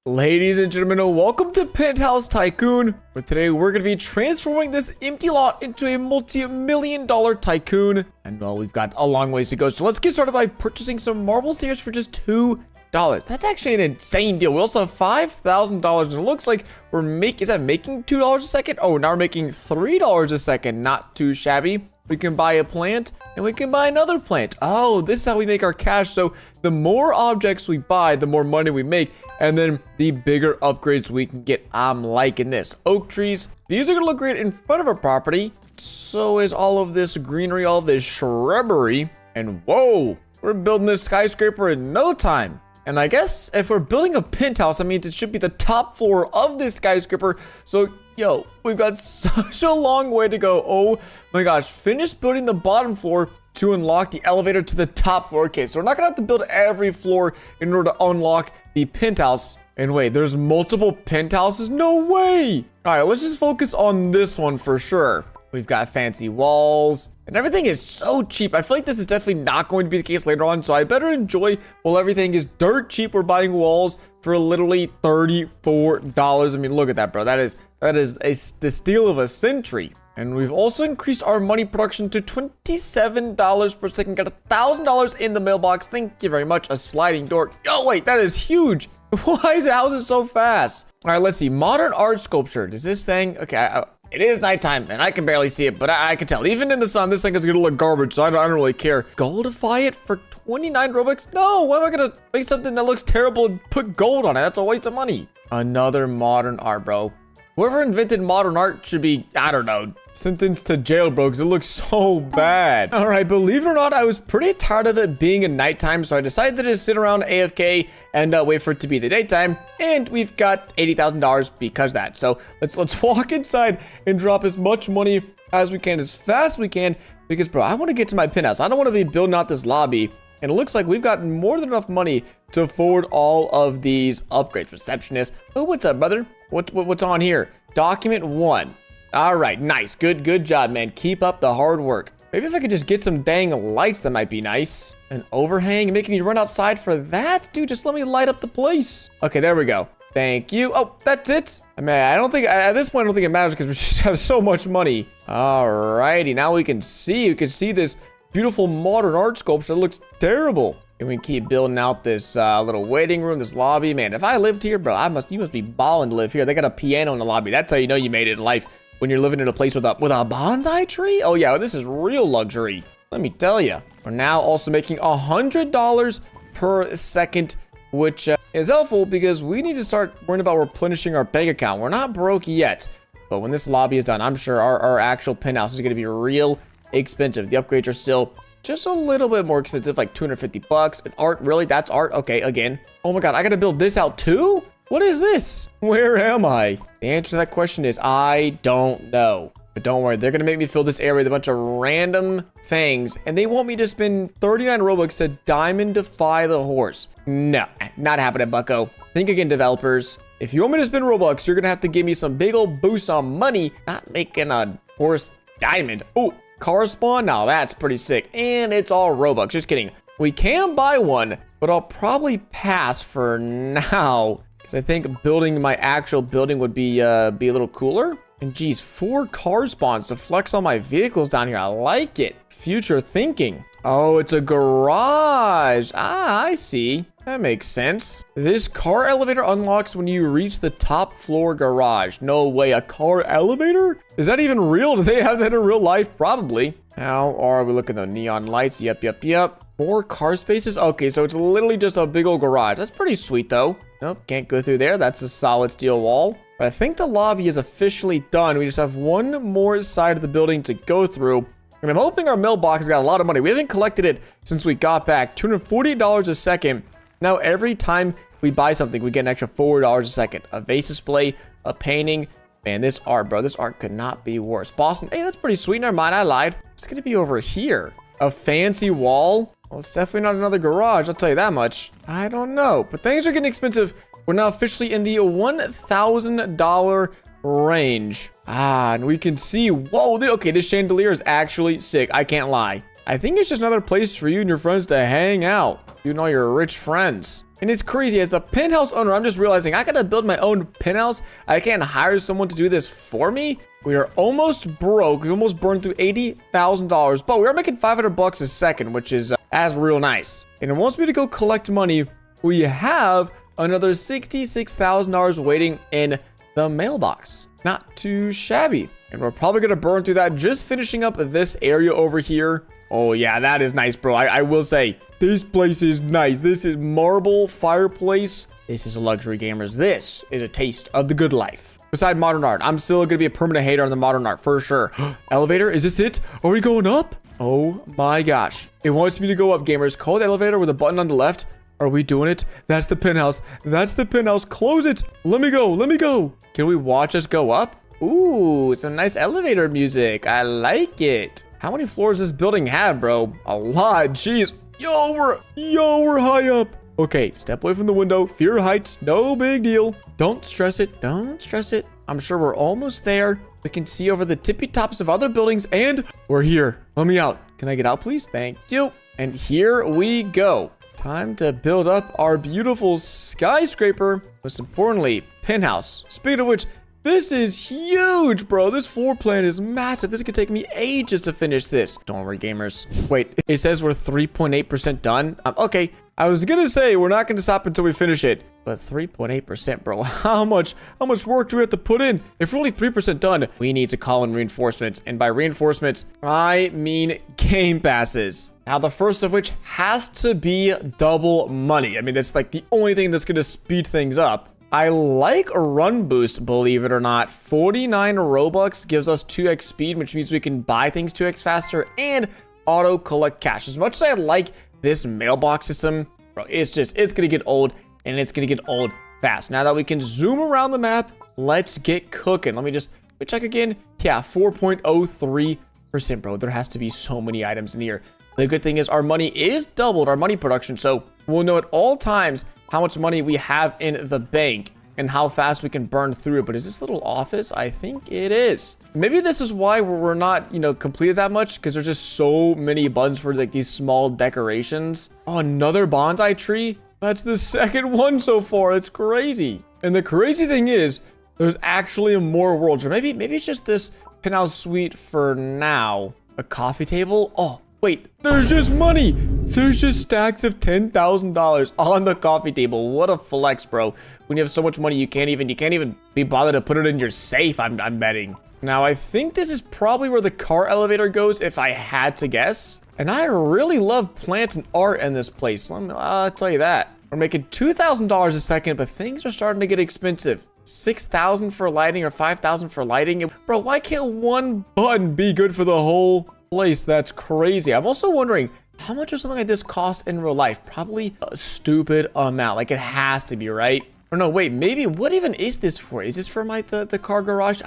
Ladies and gentlemen, welcome to Penthouse Tycoon, where today we're going to be transforming this empty lot into a multi-million-dollar tycoon. And well, we've got a long ways to go, so let's get started by purchasing some marble stairs for just $2. That's actually an insane deal. We also have $5,000, and it looks like we're making $2 a second? Oh, now we're making $3 a second. Not too shabby. We can buy a plant, and we can buy another plant. Oh, this is how we make our cash. So the more objects we buy, the more money we make, and then the bigger upgrades we can get. I'm liking this. Oak trees. These are going to look great in front of our property. So is all of this greenery, all this shrubbery. And whoa, we're building this skyscraper in no time. And I guess if we're building a penthouse, that means it should be the top floor of this skyscraper. So, yo, we've got such a long way to go. Oh my gosh, finish building the bottom floor to unlock the elevator to the top floor. Okay, so we're not gonna have to build every floor in order to unlock the penthouse. And wait, there's multiple penthouses? No way! All right, let's just focus on this one for sure. We've got fancy walls, and everything is so cheap. I feel like this is definitely not going to be the case later on, so I better enjoy while everything is dirt cheap. We're buying walls for literally $34. I mean, look at that, bro. That is the steal of a century. And we've also increased our money production to $27 per second. Got $1,000 in the mailbox. Thank you very much. A sliding door. Oh, wait, that is huge. Why is the houses so fast? All right, let's see. Modern art sculpture. Does this thing... Okay, it is nighttime, and I can barely see it, but I can tell. Even in the sun, this thing is gonna look garbage, so I don't really care. Goldify it for 29 Robux? No, why am I gonna make something that looks terrible and put gold on it? That's a waste of money. Another modern art, bro. Whoever invented modern art should be, I don't know, sentenced to jail, bro, because it looks so bad. All right, believe it or not, I was pretty tired of it being in nighttime, so I decided to just sit around AFK and wait for it to be the daytime. And we've got $80,000 because of that. So let's walk inside and drop as much money as we can, as fast as we can, because, bro, I want to get to my penthouse. I don't want to be building out this lobby. And it looks like we've gotten more than enough money to afford all of these upgrades. Receptionist. Oh, what's up, brother? What's on here? Document 1. All right, nice. Good job, man. Keep up the hard work. Maybe if I could just get some dang lights, that might be nice. An overhang making me run outside for that? Dude, just let me light up the place. Okay, there we go. Thank you. Oh, that's it. I mean, I don't think, at this point, I don't think it matters because we just have so much money. All righty, now we can see this beautiful modern art sculpture. It looks terrible. And we can keep building out this little waiting room, this lobby. Man, if I lived here, bro, you must be balling to live here. They got a piano in the lobby. That's how you know you made it in life. When you're living in a place with a bonsai tree? Oh yeah, this is real luxury. Let me tell you. We're now also making $100 per second, which is helpful because we need to start worrying about replenishing our bank account. We're not broke yet, but when this lobby is done, I'm sure our actual penthouse is going to be real expensive. The upgrades are still just a little bit more expensive, like 250 bucks. And art, really? That's art? Okay, again. Oh my god, I got to build this out too? What is this? Where am I? The answer to that question is I don't know. But don't worry, they're going to make me fill this area with a bunch of random things. And they want me to spend 39 Robux to diamond defy the horse. No, not happening, bucko. Think again, developers. If you want me to spend Robux, you're going to have to give me some big old boost on money. Not making a horse diamond. Oh, car spawn? Now that's pretty sick. And it's all Robux. Just kidding. We can buy one, but I'll probably pass for now. Because I think building my actual building would be a little cooler. And geez, 4 car spawns to flex all my vehicles down here. I like it. Future thinking. Oh, it's a garage. Ah, I see. That makes sense. This car elevator unlocks when you reach the top floor garage. No way, a car elevator? Is that even real? Do they have that in real life? Probably. How are we looking at the neon lights? Yep. More car spaces? Okay, so it's literally just a big old garage. That's pretty sweet, though. Nope, can't go through there. That's a solid steel wall. But I think the lobby is officially done. We just have one more side of the building to go through. And I'm hoping our mailbox has got a lot of money. We haven't collected it since we got back. $248 a second. Now, every time we buy something, we get an extra $4 a second. A vase display, a painting. Man, this art, bro. This art could not be worse. Boston, hey, that's pretty sweet. Never mind, I lied. It's going to be over here. A fancy wall? Well, it's definitely not another garage, I'll tell you that much. I don't know, but things are getting expensive. We're now officially in the $1,000 range. Ah, and we can see, whoa, okay, this chandelier is actually sick. I can't lie. I think it's just another place for you and your friends to hang out. You and all your rich friends. And it's crazy. As the penthouse owner, I'm just realizing I gotta build my own penthouse. I can't hire someone to do this for me. We are almost broke. We almost burned through $80,000, but we are making 500 bucks a second, which is as real nice. And it wants me to go collect money. We have another $66,000 waiting in the mailbox. Not too shabby. And we're probably gonna burn through that just finishing up this area over here. Oh yeah, that is nice, bro. I will say, this place is nice. This is marble fireplace. This is a luxury, gamers. This is a taste of the good life. Beside modern art, I'm still gonna be a permanent hater on the modern art for sure. Elevator, is this it? Are we going up? Oh my gosh. It wants me to go up, gamers. Call the elevator with a button on the left. Are we doing it? That's the penthouse. That's the penthouse. Close it. Let me go. Let me go. Can we watch us go up? Ooh, some nice elevator music. I like it. How many floors does this building have, bro? A lot. Jeez. Yo, we're high up. Okay, step away from the window. Fear heights. No big deal. Don't stress it. Don't stress it. I'm sure we're almost there. We can see over the tippy tops of other buildings, and we're here. Let me out. Can I get out, please? Thank you. And here we go. Time to build up our beautiful skyscraper. Most importantly, penthouse. Speaking of which, this is huge, bro. This floor plan is massive. This could take me ages to finish this. Don't worry, gamers. Wait, it says we're 3.8% done. Okay, I was gonna say we're not gonna stop until we finish it, but 3.8%, bro. How much work do we have to put in? If we're only 3% done, we need to call in reinforcements. And by reinforcements, I mean game passes. Now, the first of which has to be double money. I mean, that's like the only thing that's gonna speed things up. I like a run boost, believe it or not. 49 Robux gives us 2x speed, which means we can buy things 2x faster and auto collect cash. As much as I like this mailbox system, bro, it's gonna get old, and it's gonna get old fast. Now that we can zoom around the map, let's get cooking. Let me check again. Yeah, 4.03%, bro. There has to be so many items in here. The good thing is our money is doubled, our money production, so we'll know at all times how much money we have in the bank and how fast we can burn through it. But is this little office? I think it is. Maybe this is why we're not, completed that much, because there's just so many buttons for like these small decorations. Oh, another bonsai tree? That's the second one so far. It's crazy. And the crazy thing is, there's actually more worlds. Or maybe it's just this penthouse suite for now. A coffee table? Oh, wait, there's just money. There's just stacks of $10,000 on the coffee table. What a flex, bro. When you have so much money, you can't even be bothered to put it in your safe, I'm betting. Now, I think this is probably where the car elevator goes, if I had to guess. And I really love plants and art in this place. I'll tell you that. We're making $2,000 a second, but things are starting to get expensive. 6,000 for lighting or 5,000 for lighting. Bro, why can't one button be good for the whole place? That's crazy. I'm also wondering, how much does something like this cost in real life? Probably a stupid amount. Like, it has to be, right? Or no, wait, maybe, what even is this for? Is this for the car garage?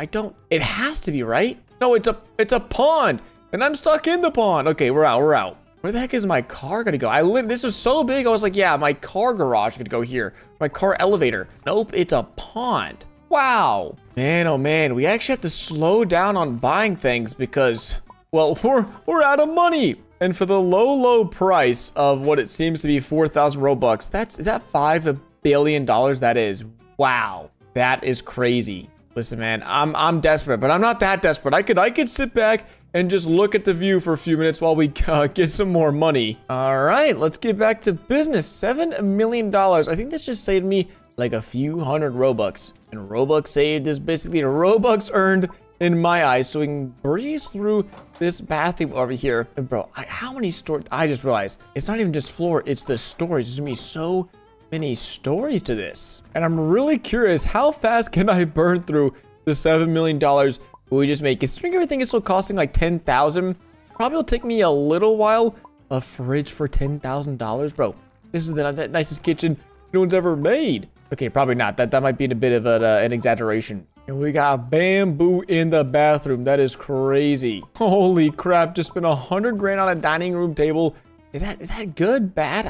It has to be, right? No, it's a pond, and I'm stuck in the pond. Okay, we're out. Where the heck is my car gonna go? This was so big, I was like, yeah, my car garage could go here. My car elevator. Nope, it's a pond. Wow. Man, oh man, we actually have to slow down on buying things because, well, we're out of money. And for the low price of what it seems to be 4,000 Robux, is that $5 billion? That is. Wow. That is crazy. Listen, man, I'm desperate, but I'm not that desperate. I could sit back and just look at the view for a few minutes while we get some more money. All right, let's get back to business. $7 million. I think that just saved me like a few hundred Robux. And Robux saved is basically Robux earned in my eyes, so we can breeze through this bathroom over here. And bro, how many stories? I just realized it's not even just floor, it's the stories. There's gonna be so many stories to this. And I'm really curious, how fast can I burn through the $7 million we just made? Considering everything is still costing like 10,000, probably will take me a little while. A fridge for $10,000, bro. This is the nicest kitchen no one's ever made. Okay, probably not. That might be a bit of an exaggeration. And we got bamboo in the bathroom. That is crazy. Holy crap! Just spent 100 grand on a dining room table. Is that good? Bad?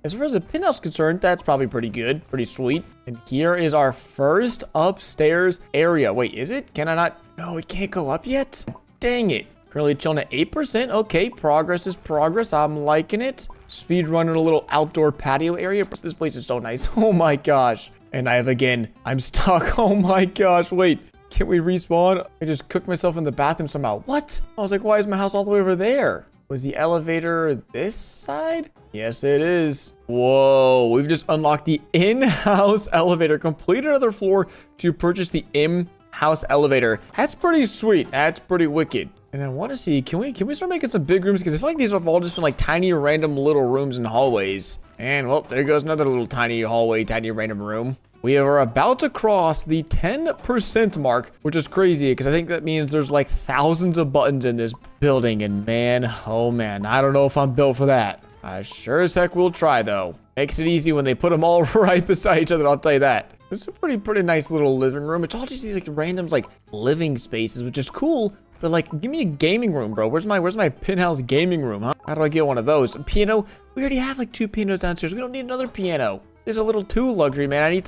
As far as the penthouse is concerned, that's probably pretty good. Pretty sweet. And here is our first upstairs area. Wait, is it? Can I not? No, it can't go up yet? Dang it. Currently chilling at 8%. Okay, progress is progress. I'm liking it. Speed running a little outdoor patio area. This place is so nice. Oh my gosh. And I'm stuck. Oh my gosh. Wait, can we respawn? I just cooked myself in the bathroom somehow. What? I was like, why is my house all the way over there? Was the elevator this side? Yes, it is. Whoa, we've just unlocked the in-house elevator. Complete another floor to purchase the in-house elevator. That's pretty sweet. That's pretty wicked. And I want to see, can we start making some big rooms? Because I feel like these have all just been like tiny random little rooms and hallways. And well, there goes another little tiny hallway, tiny random room. We are about to cross the 10% mark, which is crazy because I think that means there's like thousands of buttons in this building. And man, oh man, I don't know if I'm built for that. I sure as heck will try though. Makes it easy when they put them all right beside each other, I'll tell you that. This is a pretty nice little living room. It's all just these like random like living spaces, which is cool. But like, give me a gaming room, bro. Where's my penthouse gaming room, huh? How do I get one of those? A piano? We already have like 2 pianos downstairs. We don't need another piano. This is a little too luxury, man. I need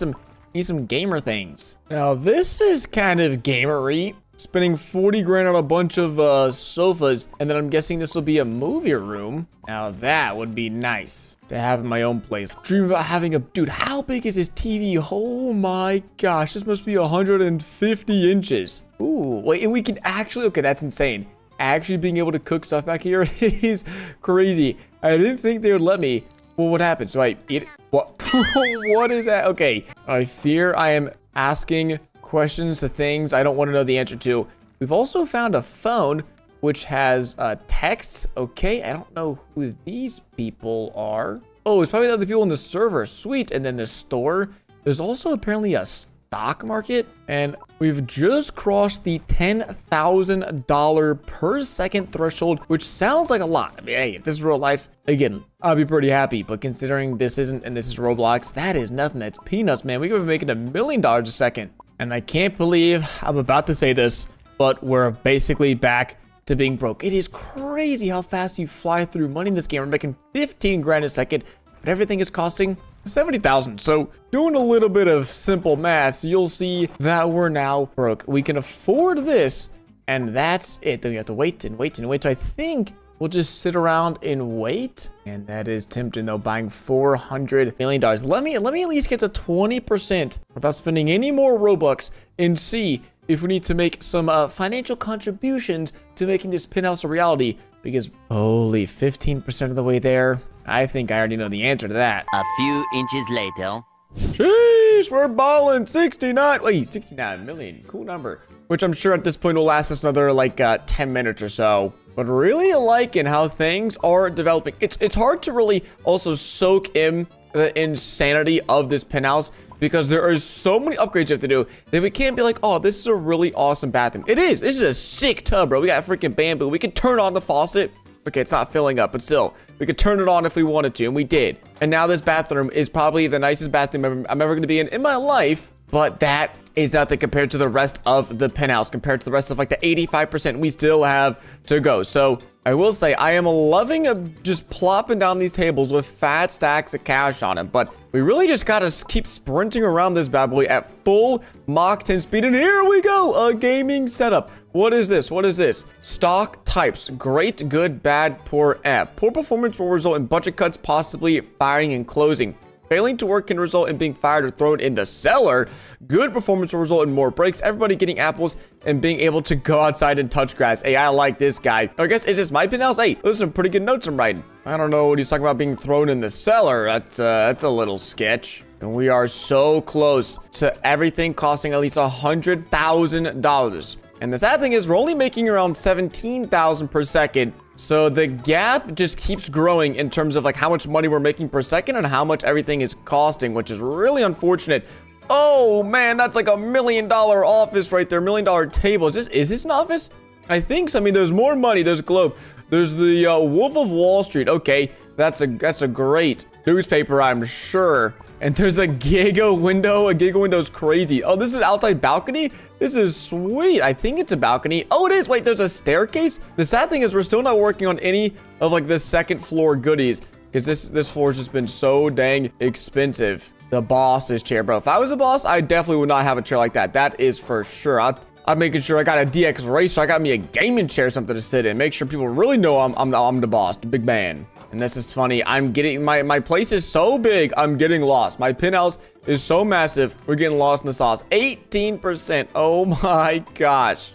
some gamer things. Now, this is kind of gamery. Spending 40 grand on a bunch of sofas, and then I'm guessing this will be a movie room. Now, that would be nice to have in my own place. Dream about having a... Dude, how big is this TV? Oh my gosh, this must be 150 inches. Ooh, wait, and we can actually... Okay, that's insane. Actually being able to cook stuff back here is crazy. I didn't think they would let me. Well, what happened? So I eat it? What? What is that? Okay, I fear I am asking questions to things I don't want to know the answer to. We've also found a phone which has texts. Okay, I don't know who these people are. Oh, it's probably the other people in the server. Sweet. And then the store. There's also apparently a stock market, and we've just crossed the $10,000 per second threshold, which sounds like a lot. I mean, hey, if this is real life, again, I'll be pretty happy. But considering this isn't, and this is Roblox, that is nothing. That's peanuts, man. We could be making $1 million a second. And I can't believe I'm about to say this, but we're basically back to being broke. It is crazy how fast you fly through money in this game. We're making 15 grand a second, but everything is costing 70,000. So doing a little bit of simple maths, you'll see that we're now broke. We can afford this, and that's it. Then we have to wait and wait and wait. So I think we'll just sit around and wait. And that is tempting though, buying $400 million. Let me at least get to 20% without spending any more Robux and see if we need to make some financial contributions to making this penthouse a reality. Because holy, 15% of the way there. I think I already know the answer to that. A few inches later. Sheesh, we're balling 69. Wait, 69 million. Cool number. Which I'm sure at this point will last us another like 10 minutes or so. But really liking how things are developing. It's hard to really also soak in the insanity of this penthouse because there are so many upgrades you have to do that we can't be like, oh, this is a really awesome bathroom. It is. This is a sick tub, bro. We got freaking bamboo. We can turn on the faucet. Okay, it's not filling up, but still, we could turn it on if we wanted to, and we did. And now this bathroom is probably the nicest bathroom I'm ever going to be in my life. But that is nothing compared to the rest of the penthouse, compared to the rest of like the 85% we still have to go. So I will say I am loving just plopping down these tables with fat stacks of cash on it. But we really just got to keep sprinting around this bad boy at full Mach 10 speed. And here we go, a gaming setup. What is this? What is this? Stock types: great, good, bad, poor, poor performance will result in budget cuts, possibly firing and closing. Failing to work can result in being fired or thrown in the cellar. Good performance will result in more breaks, everybody getting apples, and being able to go outside and touch grass. Hey, I like this guy. I guess, is this my penthouse? Hey, those are some pretty good notes I'm writing. I don't know what he's talking about being thrown in the cellar. That's a little sketch. And we are so close to everything costing at least $100,000. And the sad thing is we're only making around 17,000 per second. So the gap just keeps growing in terms of like how much money we're making per second and how much everything is costing, which is really unfortunate. Oh man, that's like $1 million office right there. $1 million table. Is this an office? I think so. I mean, there's more money. There's Globe. There's the Wolf of Wall Street. Okay, that's a great newspaper, I'm sure. And there's a Giga window. A Giga window is crazy. Oh, this is an outside balcony? This is sweet. I think it's a balcony. Oh, it is. Wait, there's a staircase? The sad thing is we're still not working on any of like the second floor goodies because this floor has just been so dang expensive. The boss's chair, bro. If I was a boss, I definitely would not have a chair like that. That is for sure. I'm making sure I got a DX racer. I got me a gaming chair, something to sit in. Make sure people really know I'm the boss, the big man. And this is funny. I'm getting my place is so big. I'm getting lost. My penthouse is so massive. We're getting lost in the sauce. 18%. Oh my gosh.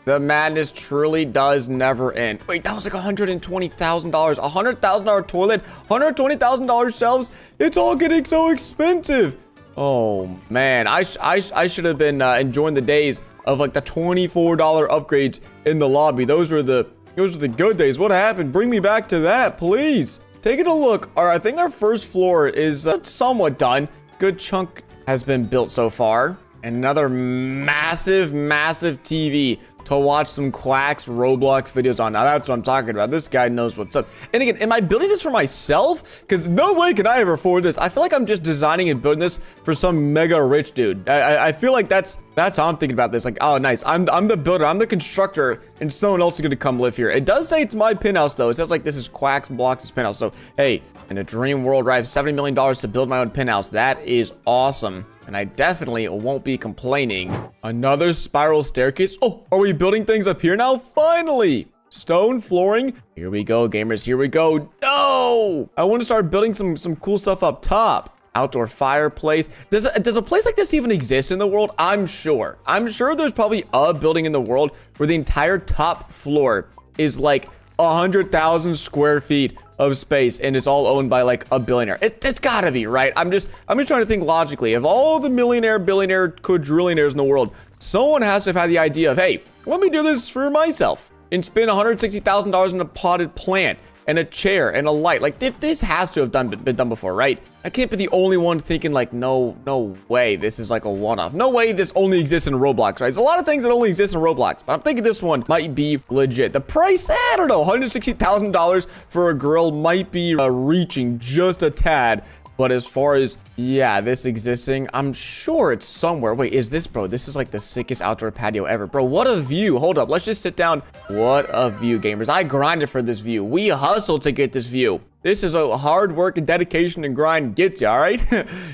The madness truly does never end. Wait, that was like $120,000. $100,000 toilet. $120,000 shelves. It's all getting so expensive. Oh man, I should have been enjoying the days of like the $24 upgrades in the lobby. Those were the good days. What happened? Bring me back to that, please. Taking a look. All right, I think our first floor is somewhat done. Good chunk has been built so far. And another massive TV to watch some quacks Roblox videos on. Now that's what I'm talking about. This guy knows what's up. And again, am I building this for myself? Because no way can I ever afford this. I feel like I'm just designing and building this for some mega rich dude. I feel like that's how I'm thinking about this. Like, oh, nice. I'm the builder. I'm the constructor, and someone else is gonna come live here. It does say it's my penthouse though. It says like this is Quacks Blocks' penthouse. So hey, in a dream world where I have $70 million to build my own penthouse, that is awesome. And I definitely won't be complaining. Another spiral staircase. Oh, are we building things up here now? Finally! Stone flooring. Here we go, gamers. Here we go. No! I want to start building some cool stuff up top. Outdoor fireplace. Does a place like this even exist in the world? I'm sure. I'm sure there's probably a building in the world where the entire top floor is like 100,000 square feet of space, and it's all owned by like a billionaire. It's gotta be, right? I'm just trying to think logically. Of all the millionaire, billionaire, quadrillionaires in the world, someone has to have had the idea of, hey, let me do this for myself and spend $160,000 in a potted plant and a chair and a light. Like this has to have been done before, right? I can't be the only one thinking like, no way this is like a one-off. No way this only exists in Roblox, right? There's a lot of things that only exist in Roblox, but I'm thinking this one might be legit. The price, I don't know, $160,000 for a girl might be reaching just a tad. But as far as, yeah, this existing, I'm sure it's somewhere. Wait, is this, bro? This is like the sickest outdoor patio ever. Bro, what a view. Hold up. Let's just sit down. What a view, gamers. I grinded for this view. We hustled to get this view. This is a hard work and dedication and grind gets you, all right?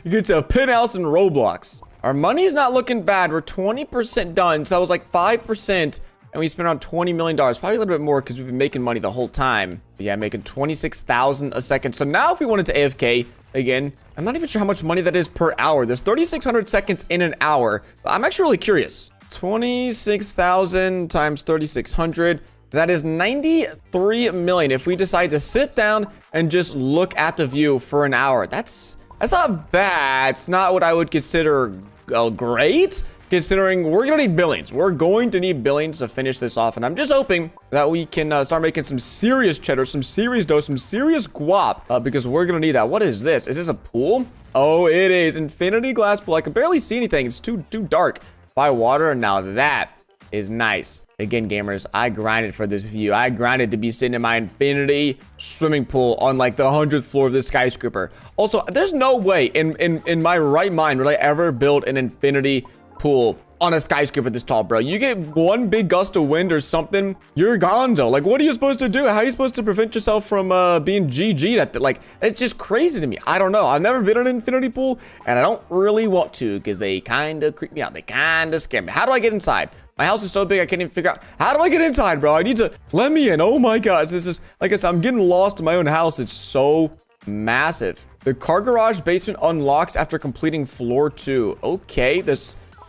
You get to a penthouse in Roblox. Our money's not looking bad. We're 20% done. So that was like 5%. And we spent around $20 million. Probably a little bit more because we've been making money the whole time. But yeah, making 26,000 a second. So now if we wanted to AFK, again, I'm not even sure how much money that is per hour. There's 3,600 seconds in an hour. But I'm actually really curious. 26,000 times 3,600. That is 93 million. If we decide to sit down and just look at the view for an hour, that's not bad. It's not what I would consider great, considering we're gonna need billions. We're going to need billions to finish this off, and I'm just hoping that we can start making some serious cheddar, some serious dough, some serious guap, because we're gonna need that. What is this? Is this a pool? Oh, it is. Infinity glass pool. I can barely see anything. It's too dark. By water. Now that is nice. Again, gamers, I grinded for this view. I grinded to be sitting in my infinity swimming pool on like the 100th floor of this skyscraper. Also, there's no way in my right mind would I ever build an infinity pool on a skyscraper this tall, bro. You get one big gust of wind or something, you're gonzo. Like, what are you supposed to do? How are you supposed to prevent yourself from being GG'd at that? Like, it's just crazy to me. I don't know. I've never been in an infinity pool, and I don't really want to because they kind of creep me out. They kind of scare me. How do I get inside? My house is so big, I can't even figure out. How do I get inside, bro? I need to let me in. Oh my God. This is, like I said, I'm getting lost in my own house. It's so massive. The car garage basement unlocks after completing floor 2. Okay,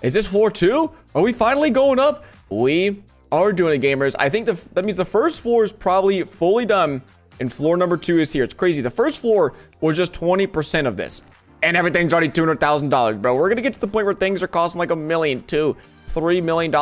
is this floor 2? Are we finally going up? We are doing it, gamers. I think that means the first floor is probably fully done, and floor number 2 is here. It's crazy. The first floor was just 20% of this, and everything's already $200,000, bro. We're gonna get to the point where things are costing like $1 million, $2, $3 million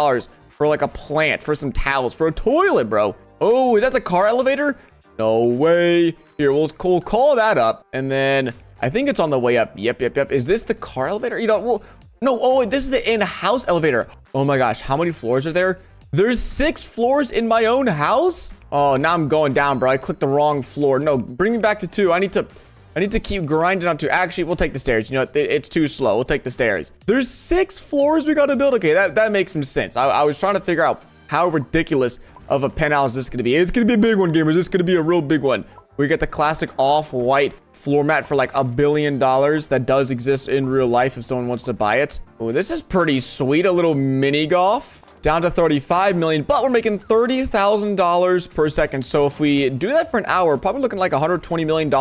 for like a plant, for some towels, for a toilet, bro. Oh, is that the car elevator? No way. Here, we'll call that up, and then I think it's on the way up. Yep. Is this the car elevator? You know, well, no. Oh, this is the in-house elevator. Oh my gosh, how many floors are there? There's 6 floors in my own house. Oh, now I'm going down, bro. I clicked the wrong floor. No, bring me back to 2. I need to keep grinding on 2. Actually, we'll take the stairs. You know, it's too slow. We'll take the stairs. There's 6 floors we got to build. Okay, that makes some sense. I was trying to figure out how ridiculous of a penthouse this is going to be. It's going to be a big one, gamers. It's going to be a real big one. We get the classic off-white floor mat for like $1 billion that does exist in real life if someone wants to buy it. Oh, this is pretty sweet. A little mini golf. down to 35 million, but we're making $30,000 per second. So if we do that for an hour, we're probably looking like $120 million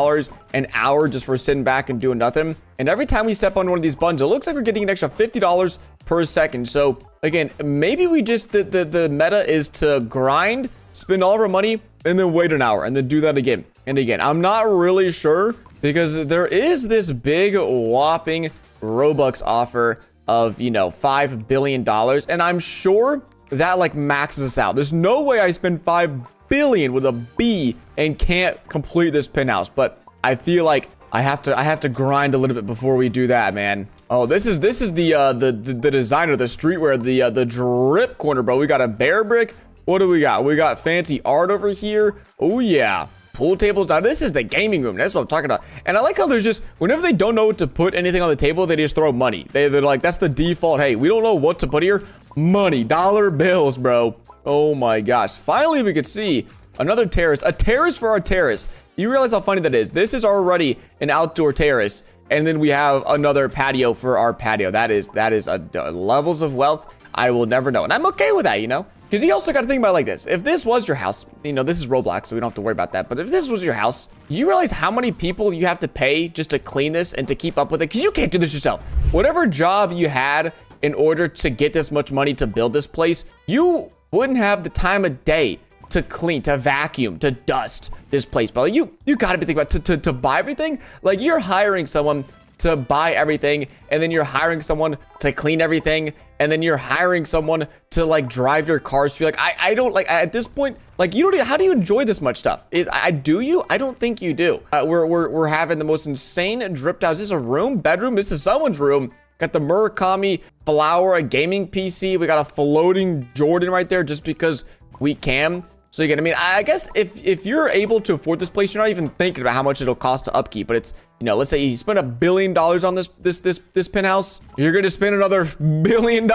an hour just for sitting back and doing nothing. And every time we step on one of these buttons, it looks like we're getting an extra $50 per second. So again, maybe we just, the meta is to grind, spend all of our money, and then wait an hour, and then do that again and again. I'm not really sure, because there is this big whopping Robux offer of, you know, $5 billion. And I'm sure that like maxes us out. There's no way I spend 5 billion with a B and can't complete this penthouse. But I feel like I have to grind a little bit before we do that, man. Oh, this is the designer, the streetwear, the drip corner, bro. We got a bear brick. What do we got? We got fancy art over here. Oh yeah. Pool tables. Now this is the gaming room. That's what I'm talking about. And I like how there's just, whenever they don't know what to put anything on the table, they just throw money. They're like, that's the default. Hey, we don't know what to put here. Money, dollar bills, bro. Oh my gosh. Finally, we could see another terrace, a terrace for our terrace. You realize how funny that is? This is already an outdoor terrace. And then we have another patio for our patio. That is levels of wealth I will never know. And I'm okay with that, you know? Because you also got to think about it like this. If this was your house, you know, this is Roblox, so we don't have to worry about that. But if this was your house, you realize how many people you have to pay just to clean this and to keep up with it? Because you can't do this yourself. Whatever job you had in order to get this much money to build this place, you wouldn't have the time of day to clean, to vacuum, to dust this place. But like, you got to be thinking about to buy everything. Like, you're hiring someone to buy everything, and then you're hiring someone to clean everything, and then you're hiring someone to like drive your cars. Feel like I don't like, at this point, like, you don't, how do you enjoy this much stuff? Do you? I don't think you do. We're having the most insane dripped house. Is this a room, bedroom? This is someone's room. Got the Murakami flower, a gaming PC. We got a floating Jordan right there just because we can. So again, I mean, I guess if you're able to afford this place, you're not even thinking about how much it'll cost to upkeep. But it's, you know, let's say you spend $1 billion on this penthouse, you're gonna spend another $1 billion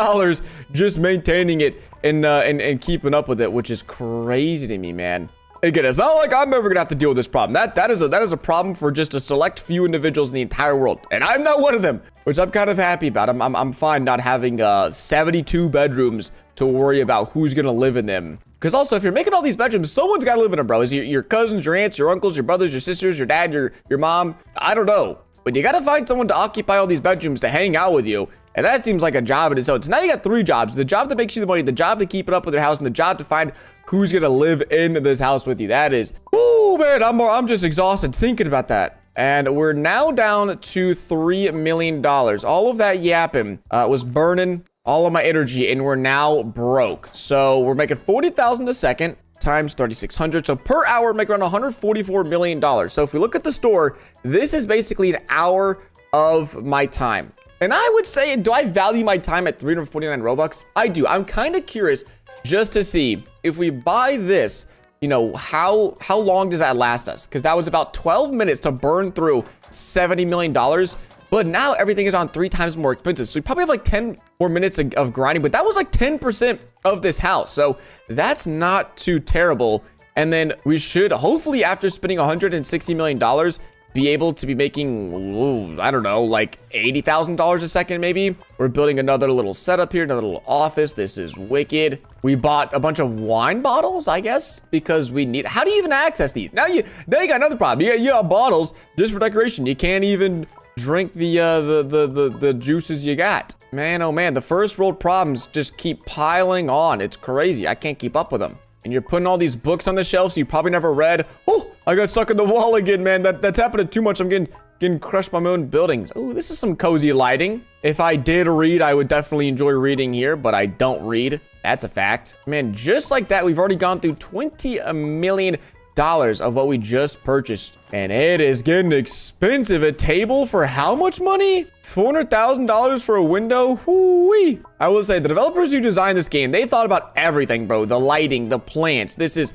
just maintaining it and keeping up with it, which is crazy to me, man. Again, it's not like I'm ever gonna have to deal with this problem. That is a problem for just a select few individuals in the entire world, and I'm not one of them, which I'm kind of happy about. I'm fine not having 72 bedrooms to worry about who's gonna live in them. Because also, if you're making all these bedrooms, someone's got to live in them, bro. Is your cousins, your aunts, your uncles, your brothers, your sisters, your dad, your mom? I don't know. But you got to find someone to occupy all these bedrooms to hang out with you. And that seems like a job in its own. So now you got 3 jobs. The job that makes you the money, the job to keep it up with your house, and the job to find who's going to live in this house with you. That is, oh man, I'm just exhausted thinking about that. And we're now down to $3 million. All of that yapping was burning all of my energy, and we're now broke. So we're making 40,000 a second times 3,600. So per hour, make around $144 million. So if we look at the store, this is basically an hour of my time. And I would say, do I value my time at 349 Robux? I do. I'm kind of curious just to see if we buy this, you know, how long does that last us? Because that was about 12 minutes to burn through $70 million. But now everything is on 3 times more expensive. So we probably have like 10 more minutes of grinding, but that was like 10% of this house. So that's not too terrible. And then we should hopefully, after spending $160 million, be able to be making, ooh, I don't know, like $80,000 a second, maybe. We're building another little setup here, another little office. This is wicked. We bought a bunch of wine bottles, I guess, because we need, how do you even access these? Now you got another problem. You got bottles just for decoration. You can't even drink the juices you got. Man, oh man, the first world problems just keep piling on. It's crazy. I can't keep up with them. And you're putting all these books on the shelves you probably never read. Oh, I got stuck in the wall again, man. That's happening too much. I'm getting crushed by my own buildings. Oh, this is some cozy lighting. If I did read, I would definitely enjoy reading here, but I don't read. That's a fact. Man, just like that, we've already gone through $20 million of what we just purchased, and it is getting expensive. A table for how much money? $400,000 for a window? Hoo-wee. I will say, the developers who designed this game, they thought about everything, bro. The lighting, the plants. This is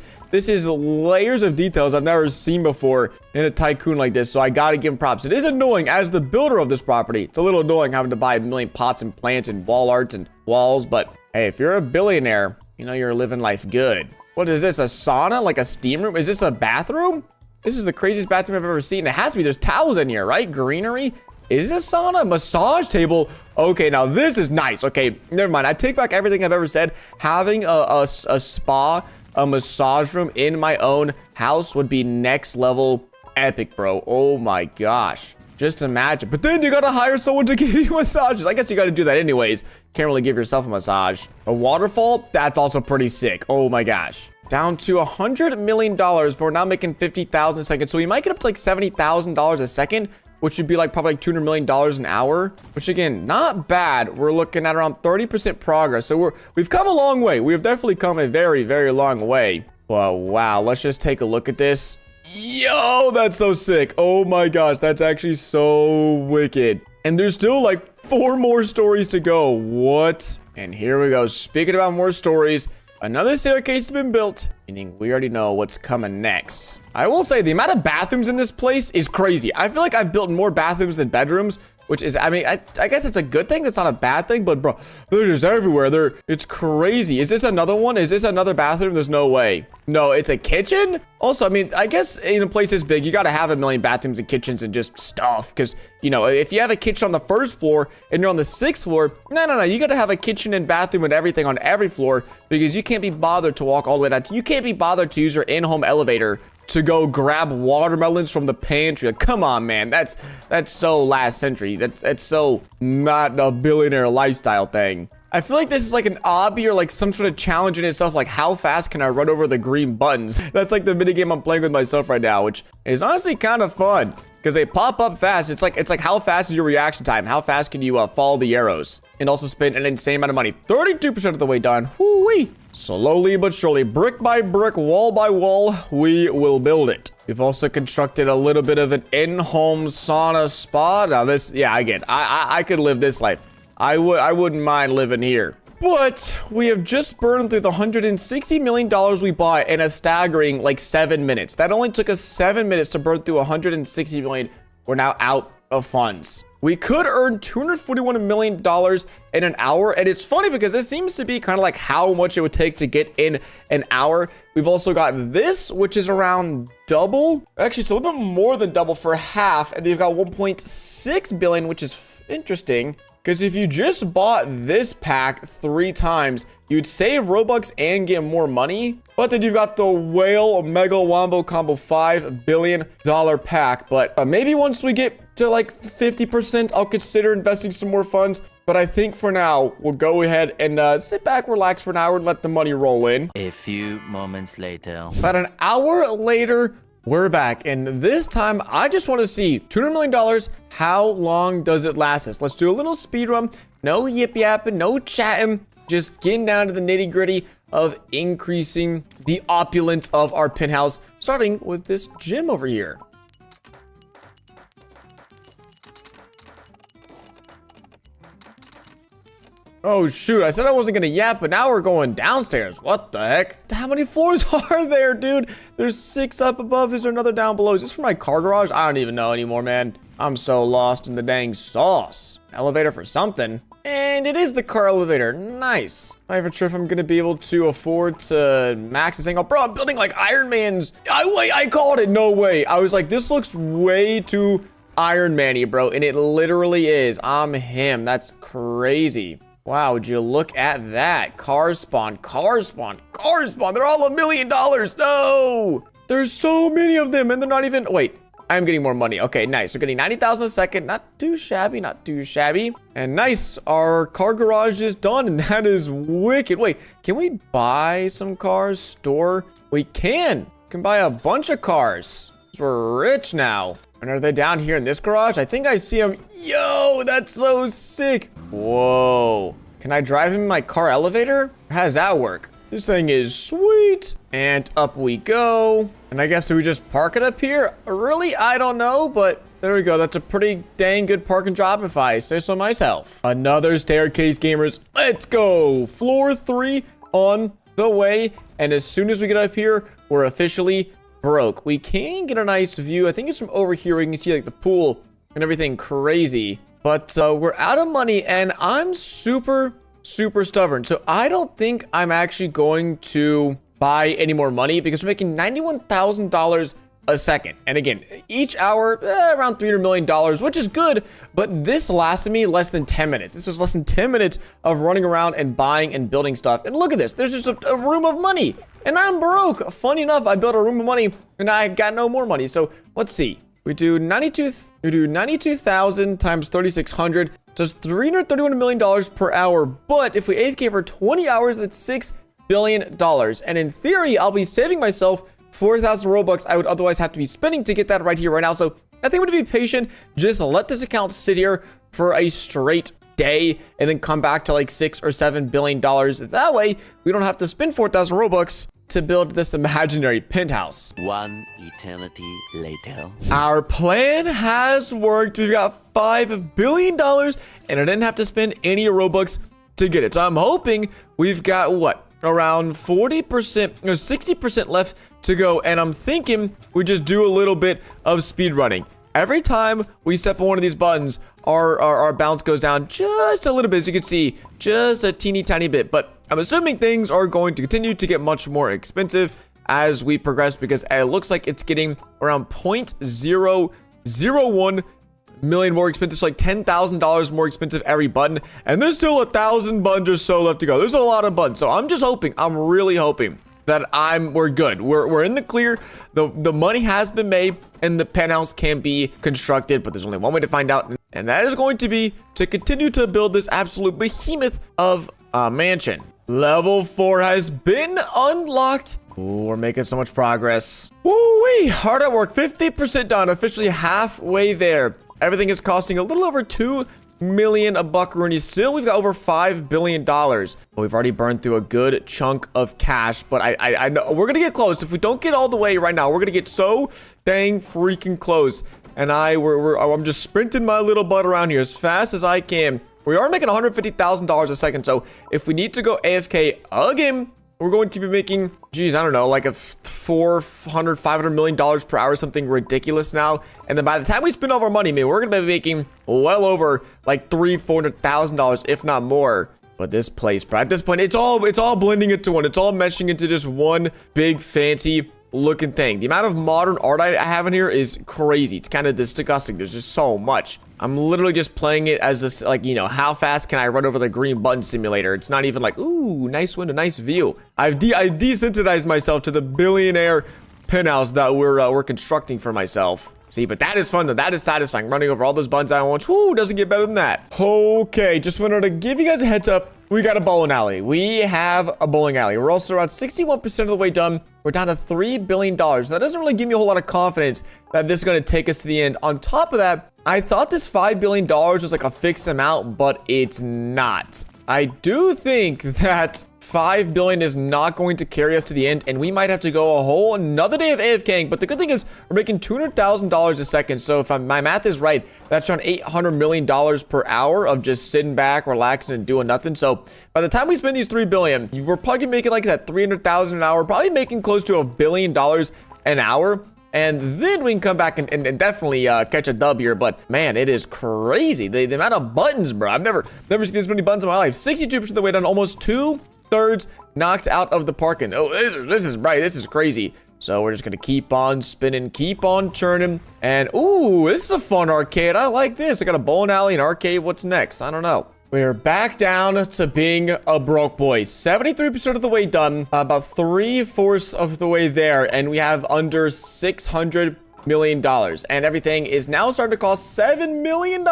layers of details I've never seen before in a tycoon like this, so I gotta give them props. It is annoying as the builder of this property. It's a little annoying having to buy a million pots and plants and wall arts and walls, but hey, if you're a billionaire, you know you're living life good. What is this, a sauna? Like a steam room? Is this a bathroom? This is the craziest bathroom I've ever seen. It has to be. There's towels in here, right? Greenery. Is it a sauna? Massage table? Okay, now this is nice. Okay, never mind. I take back everything I've ever said. Having a spa, a massage room in my own house would be next level epic, bro. Oh my gosh. Just imagine. But then you gotta hire someone to give you massages. I guess you gotta do that anyways. Can't really give yourself a massage. A waterfall? That's also pretty sick. Oh my gosh. Down to $100 million, but we're now making 50,000 a second. So we might get up to like $70,000 a second, which would be like probably like $200 million an hour, which again, not bad. We're looking at around 30% progress. So we've come a long way. We have definitely come a very, very long way. But wow, let's just take a look at this. Yo, that's so sick. Oh my gosh, that's actually so wicked. And there's still like 4 more stories to go. What? And here we go. Speaking about more stories, another staircase has been built, meaning we already know what's coming next. I will say the amount of bathrooms in this place is crazy. I feel like I've built more bathrooms than bedrooms, which is, I mean, I guess it's a good thing. That's not a bad thing, but bro, they're just everywhere. It's crazy. Is this another one? Is this another bathroom? There's no way. No, it's a kitchen. Also, I mean, I guess in a place this big, you got to have a million bathrooms and kitchens and just stuff. Because, you know, if you have a kitchen on the 1st floor and you're on the 6th floor, no. You got to have a kitchen and bathroom and everything on every floor because you can't be bothered to walk all the way down. You can't be bothered to use your in-home elevator to go grab watermelons from the pantry. Like, come on, man. That's so last century. That's so not a billionaire lifestyle thing. I feel like this is like an obby or like some sort of challenge in itself. Like, how fast can I run over the green buttons? That's like the minigame I'm playing with myself right now, which is honestly kind of fun because they pop up fast. It's like how fast is your reaction time? How fast can you follow the arrows? And also spend an insane amount of money. 32% of the way done. Whoo-wee. Slowly but surely, brick by brick, wall by wall, we will build it. We've also constructed a little bit of an in-home sauna spa. Now this, yeah, I get it. I could live this life. I wouldn't mind living here. But we have just burned through the $160 million we bought in a staggering like 7 minutes. That only took us 7 minutes to burn through $160 million. We're now out of funds. We could earn $241 million in an hour. And it's funny because it seems to be kind of like how much it would take to get in an hour. We've also got this, which is around double. Actually, it's a little bit more than double for half. And then you've got 1.6 billion, which is interesting. Because if you just bought this pack 3 times, you'd save Robux and get more money. But then you've got the Whale Mega Wombo Combo $5 billion pack. But maybe once we get to like 50%, I'll consider investing some more funds. But I think for now, we'll go ahead and sit back, relax for an hour, and let the money roll in. A few moments later. About an hour later, we're back, and this time I just want to see $200 million. How long does it last us? Let's do a little speed run. No yip yapping, no chatting, just getting down to the nitty gritty of increasing the opulence of our penthouse, starting with this gym over here. Oh shoot, I said I wasn't gonna yap, but now we're going downstairs. What the heck? How many floors are there, dude? There's 6 up above. Is there another down below? Is this for my car garage? I don't even know anymore, man. I'm so lost in the dang sauce. Elevator for something. And it is the car elevator. Nice. I'm not even sure if I'm gonna be able to afford to max this thing. Oh, bro, I'm building like Iron Man's. I called it. No way. I was like, this looks way too Iron Man-y, bro. And it literally is. I'm him. That's crazy. Wow, would you look at that? Cars spawn, cars spawn, cars spawn. They're all $1 million. No! There's so many of them, and they're not even... Wait, I'm getting more money. Okay, nice. We're getting 90,000 a second. Not too shabby, not too shabby. And nice, our car garage is done, and that is wicked. Wait, can we buy some cars? Store? We can buy a bunch of cars. We're rich now. And are they down here in this garage? I think I see them. Yo, that's so sick. Whoa. Can I drive in my car elevator? How does that work? This thing is sweet. And up we go. And I guess do we just park it up here? Really? I don't know, but there we go. That's a pretty dang good parking job if I say so myself. Another staircase, gamers. Let's go. Floor 3 on the way. And as soon as we get up here, we're officially broke. We can get a nice view. I think it's from over here. We can see like the pool and everything crazy. But we're out of money and I'm super stubborn. So I don't think I'm actually going to buy any more money because we're making $91,000 a second. And again, each hour, around $300 million, which is good, but this lasted me less than 10 minutes. This was less than 10 minutes of running around and buying and building stuff. And look at this. There's just a room of money, and I'm broke. Funny enough, I built a room of money, and I got no more money. So let's see. We do 92,000 times 3,600. So it's $331 million per hour. But if we AFK for 20 hours, that's $6 billion. And in theory, I'll be saving myself 4,000 Robux I would otherwise have to be spending to get that right here, right now. So I think I'm going to be patient. Just let this account sit here for a straight day and then come back to like $6 or $7 billion. That way, we don't have to spend 4,000 Robux to build this imaginary penthouse. One eternity later. Our plan has worked. We've got $5 billion and I didn't have to spend any Robux to get it. So I'm hoping we've got what? Around 40%, 60% left to go. And I'm thinking we just do a little bit of speed running. Every time we step on one of these buttons, our bounce goes down just a little bit, as you can see, just a teeny tiny bit. But I'm assuming things are going to continue to get much more expensive as we progress, because it looks like it's getting around 0.001 million more expensive, so like $10,000 more expensive every button, and there's still 1,000 buttons or so left to go. There's a lot of buttons, so I'm just hoping, I'm really hoping that we're good. We're in the clear. The money has been made and the penthouse can be constructed, but there's only one way to find out, and that is going to be to continue to build this absolute behemoth of a mansion. Level 4 has been unlocked. Ooh, we're making so much progress. Woo-wee, hard at work. 50% done, officially halfway there. Everything is costing a little over 2 million a buckaroonies. Still, we've got over $5 billion. We've already burned through a good chunk of cash, but I know we're gonna get close. If we don't get all the way right now, we're gonna get so dang freaking close. And I'm just sprinting my little butt around here as fast as I can. We are making $150,000 a second, so if we need to go AFK again, we're going to be making, geez, I don't know, like a $500 million per hour, something ridiculous now. And then by the time we spend all our money, man, we're gonna be making well over like $400,000, if not more. But this place, bro, at this point, it's all blending into one. It's all meshing into just one big fancy looking thing. The amount of modern art I have in here is crazy. It's kind of disgusting. There's just so much. I'm literally just playing it as this, like, you know, how fast can I run over the green button simulator? It's not even like, ooh, nice window, nice view. I've desensitized myself to the billionaire penthouse that we're constructing for myself. See, but that is fun though. That is satisfying. Running over all those buttons I want. Whoo, doesn't get better than that. Okay, just wanted to give you guys a heads up. We got a bowling alley. We have a bowling alley. We're also around 61% of the way done. We're down to $3 billion. That doesn't really give me a whole lot of confidence that this is going to take us to the end. On top of that, I thought this $5 billion was like a fixed amount, but it's not. I do think that 5 billion is not going to carry us to the end, and we might have to go a whole another day of AFKing. But the good thing is we're making $200,000 a second. So if my math is right, that's around $800 million per hour of just sitting back, relaxing, and doing nothing. So by the time we spend these 3 billion, we're probably making, like I said, 300,000 an hour, probably making close to $1 billion an hour. And then we can come back and definitely catch a dub here. But man, it is crazy. The amount of buttons, bro. I've never seen this many buttons in my life. 62% of the way done, almost 2/3 knocked out of the parking. Oh, this is right. This is crazy. So we're just gonna keep on spinning, keep on turning. And ooh, this is a fun arcade. I like this. I got a bowling alley, an arcade. What's next? I don't know. We're back down to being a broke boy. 73% of the way done, about 3/4 of the way there, and we have under $600 million. And everything is now starting to cost $7 million,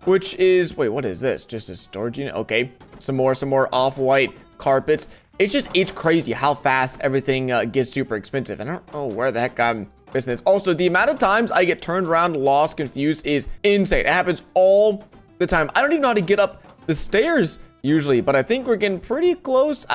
which is, wait, what is this? Just a storage unit? Okay, some more off-white carpets. It's crazy how fast everything gets super expensive. And I don't know where the heck I'm missing this. Also, the amount of times I get turned around, lost, confused is insane. It happens all the time. I don't even know how to get up the stairs usually, but I think we're getting pretty close.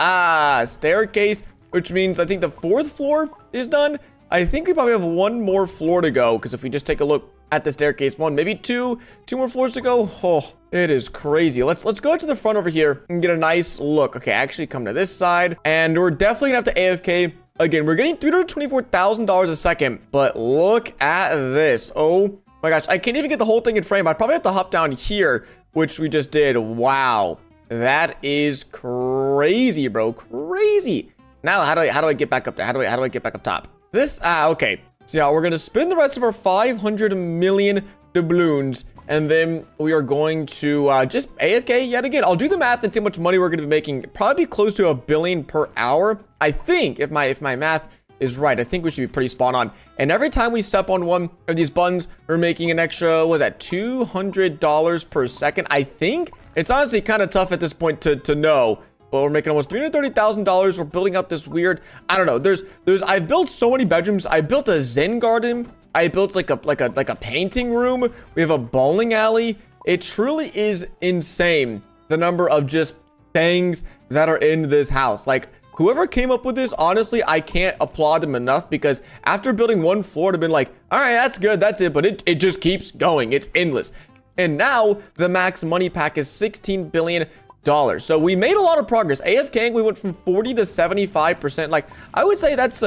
Staircase, which means I think the 4th floor is done. I think we probably have one more floor to go, because if we just take a look at the staircase, maybe two more floors to go. Oh, it is crazy. Let's go to the front over here and get a nice look. Okay, actually come to this side, and we're definitely gonna have to AFK again. We're getting $324,000 a second, but look at this. Oh my gosh, I can't even get the whole thing in frame. I probably have to hop down here, which we just did. Wow, that is crazy, bro. Crazy. Now, how do I get back up there? How do I get back up top? This, okay. So yeah, we're gonna spend the rest of our 500 million doubloons, and then we are going to just AFK yet again. I'll do the math and see how much money we're gonna be making. Probably close to $1 billion per hour. I think, if my math is right, I think we should be pretty spot on. And every time we step on one of these buttons, we're making an extra, what was that, $200 per second, I think? It's honestly kind of tough at this point to know. But we're making almost $330,000. We're building up this weird, I don't know. I've built so many bedrooms. I built a Zen garden. I built like a painting room. We have a bowling alley. It truly is insane, the number of just things that are in this house. Like, whoever came up with this, honestly, I can't applaud them enough, because after building one floor, to been like, all right, that's good, that's it. But it just keeps going. It's endless. And now the max money pack is $16 billion. So we made a lot of progress. AFKing, we went from 40 to 75%. Like, I would say that's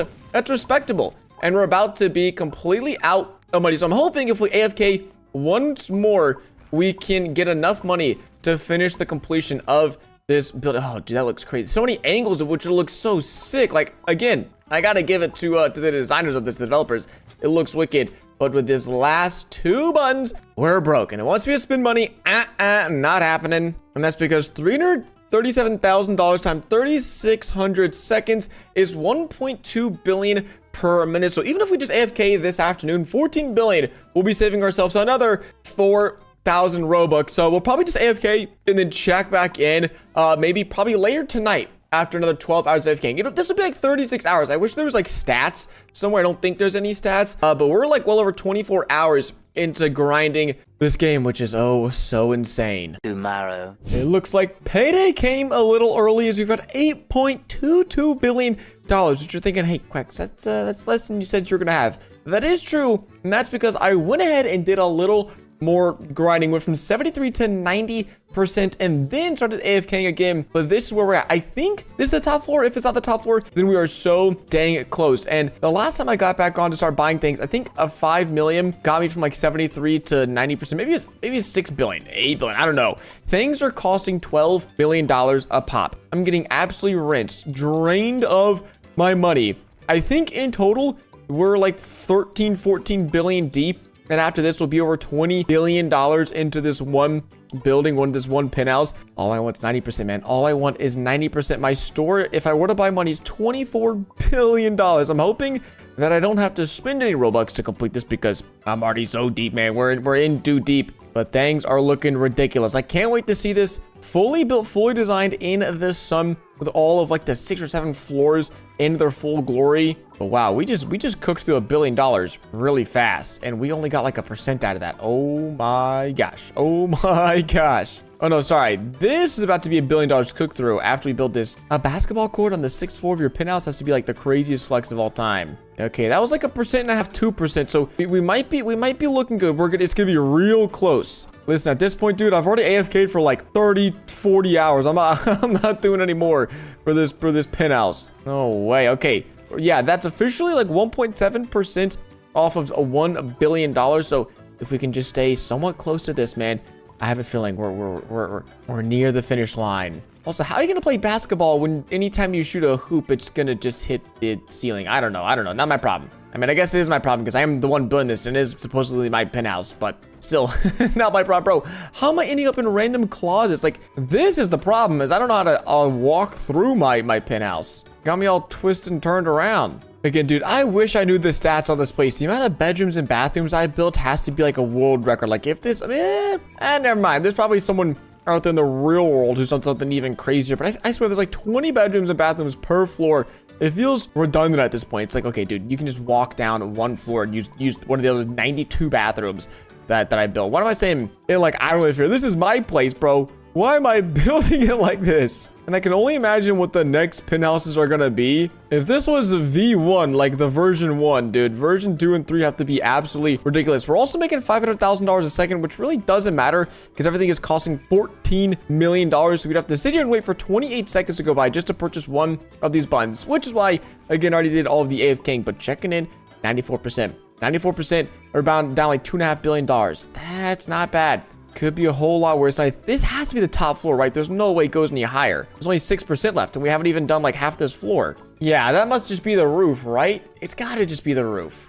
respectable. And we're about to be completely out of money. So I'm hoping if we AFK once more, we can get enough money to finish the completion of this build. Oh, dude, that looks crazy. So many angles of which it looks so sick. Like, again, I gotta give it to the designers of this, the developers. It looks wicked. But with this last two buttons, we're broken. It wants me to spend money. Not happening. And that's because $337,000 times 3,600 seconds is 1.2 billion per minute. So even if we just AFK this afternoon, 14 billion, we'll be saving ourselves another 4,000 Robux. So we'll probably just AFK and then check back in, probably later tonight, after another 12 hours of AFKing. You know, this would be like 36 hours. I wish there was like stats somewhere. I don't think there's any stats, but we're like well over 24 hours into grinding this game, which is oh so insane. Tomorrow. It looks like payday came a little early, as we've got $8.22 billion, which you're thinking, hey, Quacks, that's less than you said you're gonna have. That is true, and that's because I went ahead and did a little more grinding, went from 73 to 90%, and then started AFKing again. But this is where we're at. I think this is the top floor. If it's not the top floor, then we are so dang close. And the last time I got back on to start buying things, I think a 5 million got me from like 73 to 90%. Maybe it's 6 billion, 8 billion, I don't know. Things are costing $12 billion a pop. I'm getting absolutely rinsed, drained of my money. I think in total we're like 13, 14 billion deep. And after this, we'll be over $20 billion into this one building, this one penthouse. All I want is 90%, man. All I want is 90%. My store, if I were to buy money, is $24 billion. I'm hoping that I don't have to spend any Robux to complete this, because I'm already so deep, man. We're in too deep. But things are looking ridiculous. I can't wait to see this fully built, fully designed in the sun, with all of like the 6 or 7 floors in their full glory. But wow, we just cooked through $1 billion really fast, and we only got like a percent out of that. Oh my gosh. Oh my gosh. Oh no, sorry. This is about to be $1 billion cooked through after we build this. A basketball court on the 6th floor of your penthouse has to be like the craziest flex of all time. Okay, that was like 1.5%, 2%. So we might be looking good. It's gonna be real close. Listen, at this point, dude, I've already AFK'd for like 30, 40 hours. I'm not doing any more for this penthouse. No way. Okay. Yeah, that's officially like 1.7% off of $1 billion. So if we can just stay somewhat close to this, man, I have a feeling we're near the finish line. Also, how are you gonna play basketball when anytime you shoot a hoop, it's gonna just hit the ceiling? I don't know. Not my problem. I mean, I guess it is my problem because I am the one building this and it is supposedly my penthouse, but still not my problem. Bro, how am I ending up in random closets? Like, this is the problem, is I don't know how to walk through my penthouse. Got me all twisted and turned around. Again, dude, I wish I knew the stats on this place. The amount of bedrooms and bathrooms I built has to be like a world record. Like, if this, never mind. There's probably someone out there in the real world who's done something even crazier. But I swear there's like 20 bedrooms and bathrooms per floor. It feels redundant at this point. It's like, okay, dude, you can just walk down one floor and use one of the other 92 bathrooms that I built. What am I saying? Like, I don't live here. This is my place, bro. Why am I building it like this? And I can only imagine what the next penthouses are gonna be. If this was V1, like the version 1, dude, version 2 and 3 have to be absolutely ridiculous. We're also making $500,000 a second, which really doesn't matter because everything is costing $14 million. So we'd have to sit here and wait for 28 seconds to go by just to purchase one of these buns, which is why, again, I already did all of the AFKing, but checking in, 94%. 94% are down like $2.5 billion. That's not bad. Could be a whole lot worse. This has to be the top floor, right? There's no way it goes any higher. There's only 6% left, and we haven't even done like half this floor. Yeah, that must just be the roof, right? It's got to just be the roof.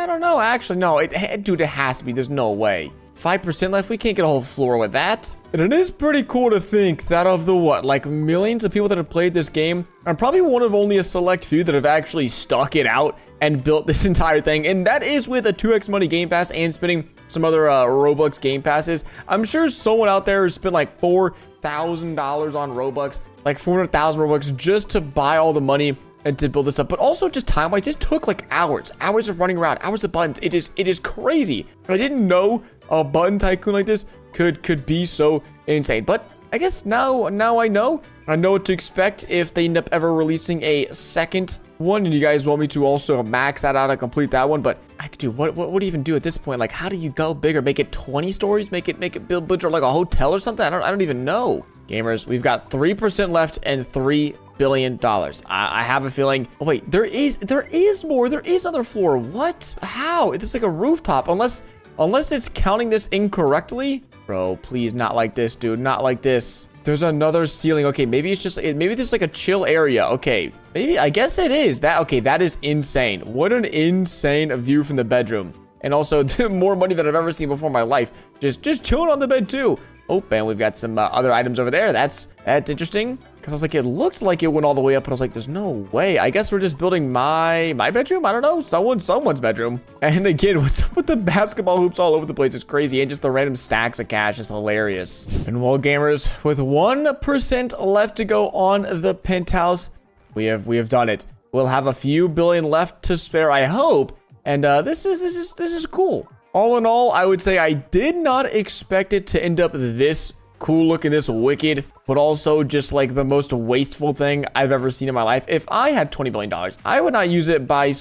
I don't know. Actually, no. Dude, it has to be. There's no way. 5% left. We can't get a whole floor with that. And it is pretty cool to think that of the like millions of people that have played this game, I'm probably one of only a select few that have actually stuck it out and built this entire thing. And that is with a 2x money game pass and spending some other Robux game passes. I'm sure someone out there has spent like $4,000 on Robux, like 400,000 Robux just to buy all the money and to build this up. But also just time-wise, it took like hours of running around, hours of buttons. It is crazy. I didn't know a button tycoon like this could be so insane. But I guess now I know what to expect if they end up ever releasing a second one, and you guys want me to also max that out and complete that one. But I could do what do you even do at this point? Like, how do you go bigger? Make it 20 stories? Make it build like a hotel or something? I don't even know. Gamers, we've got 3% left and $3 billion. I have a feeling. Oh wait, there is more. There is other floor. What? How? It's like a rooftop. Unless it's counting this incorrectly. Bro, please, not like this, dude. Not like this. There's another ceiling. Okay, maybe it's just, maybe this is like a chill area. Okay, maybe, I guess it is. Okay, that is insane. What an insane view from the bedroom. And also, more money than I've ever seen before in my life. Just chilling on the bed, too. Oh, and we've got some other items over there. That's interesting. Because I was like, it looks like it went all the way up. And I was like, there's no way. I guess we're just building my bedroom. I don't know. Someone's bedroom. And again, what's up with the basketball hoops all over the place? It's crazy. And just the random stacks of cash is hilarious. And well, gamers, with 1% left to go on the penthouse, we have done it. We'll have a few billion left to spare, I hope. And this is cool. All in all, I would say I did not expect it to end up this cool looking, this wicked, but also just like the most wasteful thing I've ever seen in my life. If I had $20 billion, I would not use it by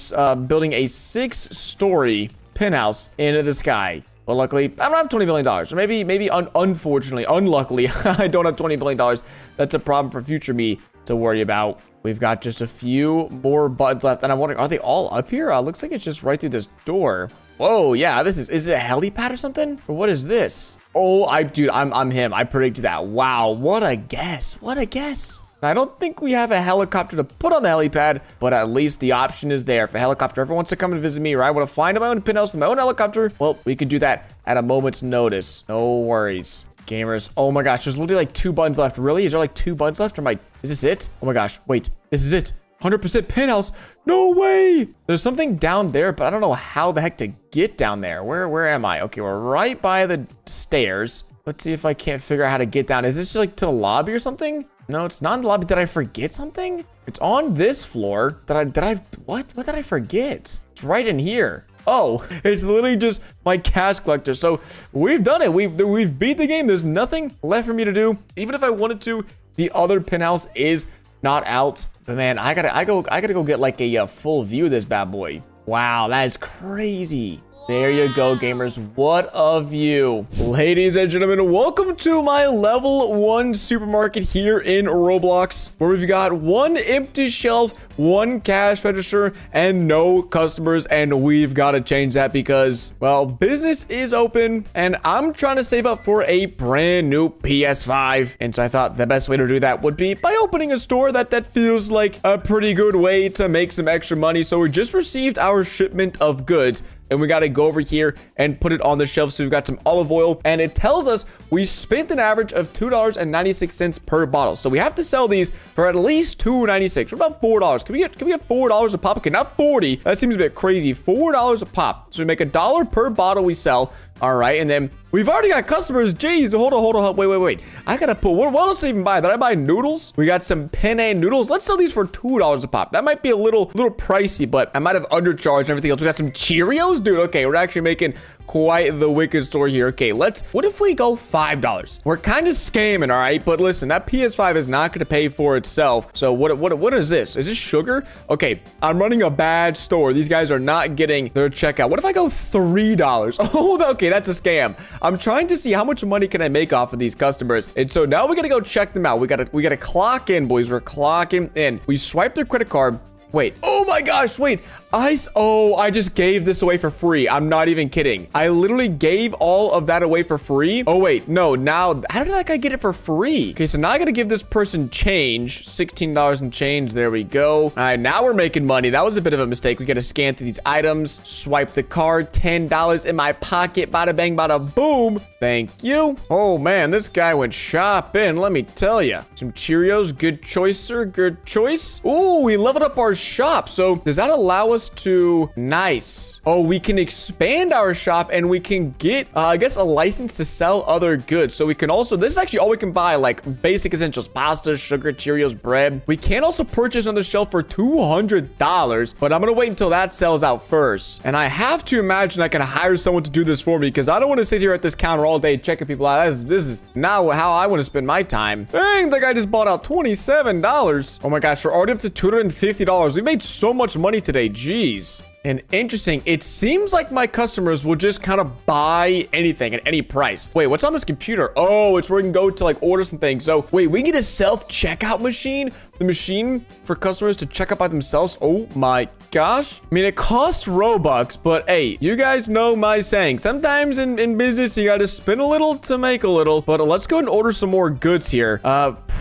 building a 6-story penthouse into the sky. But luckily, I don't have $20 billion. Or maybe unfortunately, unluckily, I don't have $20 billion. That's a problem for future me to worry about. We've got just a few more buttons left. And I'm wondering, are they all up here? Looks like it's just right through this door. Whoa, yeah, is it a helipad or something? Or what is this? Oh, dude, I'm him. I predicted that. Wow, what a guess. What a guess. I don't think we have a helicopter to put on the helipad, but at least the option is there. If a helicopter ever wants to come and visit me, or I want to fly into my own penthouse with my own helicopter, well, we can do that at a moment's notice. No worries. Gamers, oh my gosh, there's literally like 2 buttons left. Really? Is there like 2 buttons left? Is this it? Oh my gosh, wait, this is it. 100% penthouse. No way. There's something down there, but I don't know how the heck to get down there. Where am I? Okay, we're right by the stairs. Let's see if I can't figure out how to get down. Is this just like to the lobby or something? No, it's not in the lobby. Did I forget something? It's on this floor. What did I forget? It's right in here. Oh, it's literally just my cash collector. So we've done it. We've beat the game. There's nothing left for me to do. Even if I wanted to, the other penthouse is not out. But man, I gotta go get like a full view of this bad boy. Wow, that is crazy. There you go, gamers. What a view. Ladies and gentlemen, welcome to my level 1 supermarket here in Roblox, where we've got 1 empty shelf, 1 cash register, and no customers. And we've got to change that because, well, business is open and I'm trying to save up for a brand new PS5. And so I thought the best way to do that would be by opening a store. That feels like a pretty good way to make some extra money. So we just received our shipment of goods, and we got to go over here and put it on the shelf. So we've got some olive oil, and it tells us we spent an average of $2.96 per bottle. So we have to sell these for at least $2.96. What about $4? Can we get $4 a pop? Okay, not 40. That seems a bit crazy. $4 a pop. So we make $1 per bottle we sell. All right, and then we've already got customers. Jeez, hold on. Wait. I gotta put, what else did I even buy? Did I buy noodles? We got some penne noodles. Let's sell these for $2 a pop. That might be a little pricey, but I might have undercharged and everything else. We got some Cheerios, dude. Okay, we're actually making quite the wicked store here. Okay, what if we go $5? We're kind of scamming, all right? But listen, that PS5 is not going to pay for itself. So what is this? Is this sugar? Okay, I'm running a bad store. These guys are not getting their checkout. What if I go $3? Oh, okay, that's a scam. I'm trying to see how much money can I make off of these customers. And so now we got to go check them out. We got to clock in, boys. We're clocking in. We swipe their credit card. Wait, oh my gosh, wait, Oh, I just gave this away for free. I'm not even kidding. I literally gave all of that away for free. Oh, wait. No, now, how did that guy get it for free? Okay, so now I gotta give this person change. $16 and change. There we go. All right, now we're making money. That was a bit of a mistake. We gotta scan through these items, swipe the card, $10 in my pocket. Bada bang, bada boom. Thank you. Oh, man, this guy went shopping. Let me tell you. Some Cheerios. Good choice, sir. Good choice. Ooh, we leveled up our shop. So does that allow us to... Nice. Oh, we can expand our shop and we can get, I guess, a license to sell other goods. So we can also... This is actually all we can buy, like basic essentials. Pasta, sugar, Cheerios, bread. We can also purchase on the shelf for $200. But I'm going to wait until that sells out first. And I have to imagine I can hire someone to do this for me because I don't want to sit here at this counter all day checking people out. This is not how I want to spend my time. Dang, that guy just bought out $27. Oh my gosh, we're already up to $250. We made so much money today. Jeez. And interesting, it seems like my customers will just kind of buy anything at any price. Wait, what's on this computer? Oh, it's where we can go to like order some things. So wait, we get a self-checkout machine? The machine for customers to check out by themselves? Oh my gosh. I mean, it costs Robux, but hey, you guys know my saying. Sometimes in business, you gotta spend a little to make a little. But let's go and order some more goods here.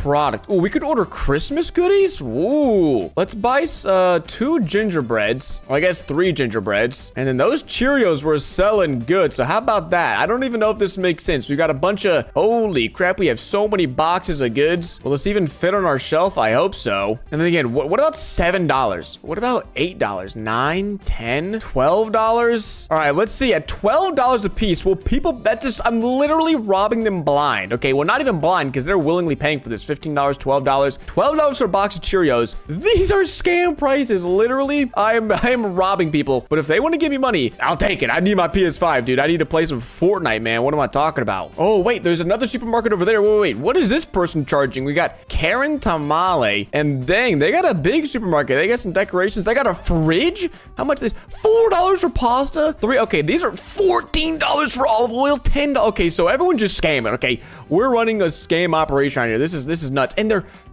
Product. Oh, we could order Christmas goodies? Ooh. Let's buy 2 gingerbreads. Well, I guess 3 gingerbreads. And then those Cheerios were selling good. So how about that? I don't even know if this makes sense. We got a bunch of... Holy crap, we have so many boxes of goods. Will this even fit on our shelf? I hope so. And then again, what about $7? What about $8? $9, $10, $12? All right, let's see. At $12 a piece, will people... That just... I'm literally robbing them blind. Okay, well, not even blind because they're willingly paying for this. $15, $12. $12 for a box of Cheerios. These are scam prices. Literally, I am robbing people. But if they want to give me money, I'll take it. I need my PS5, dude. I need to play some Fortnite, man. What am I talking about? Oh, wait. There's another supermarket over there. Wait. What is this person charging? We got Karen Tamale. And dang, they got a big supermarket. They got some decorations. They got a fridge. How much is this? $4 for pasta. Okay, these are $14 for olive oil. $10. Okay, so everyone just scamming. Okay, we're running a scam operation right here. This is nuts. And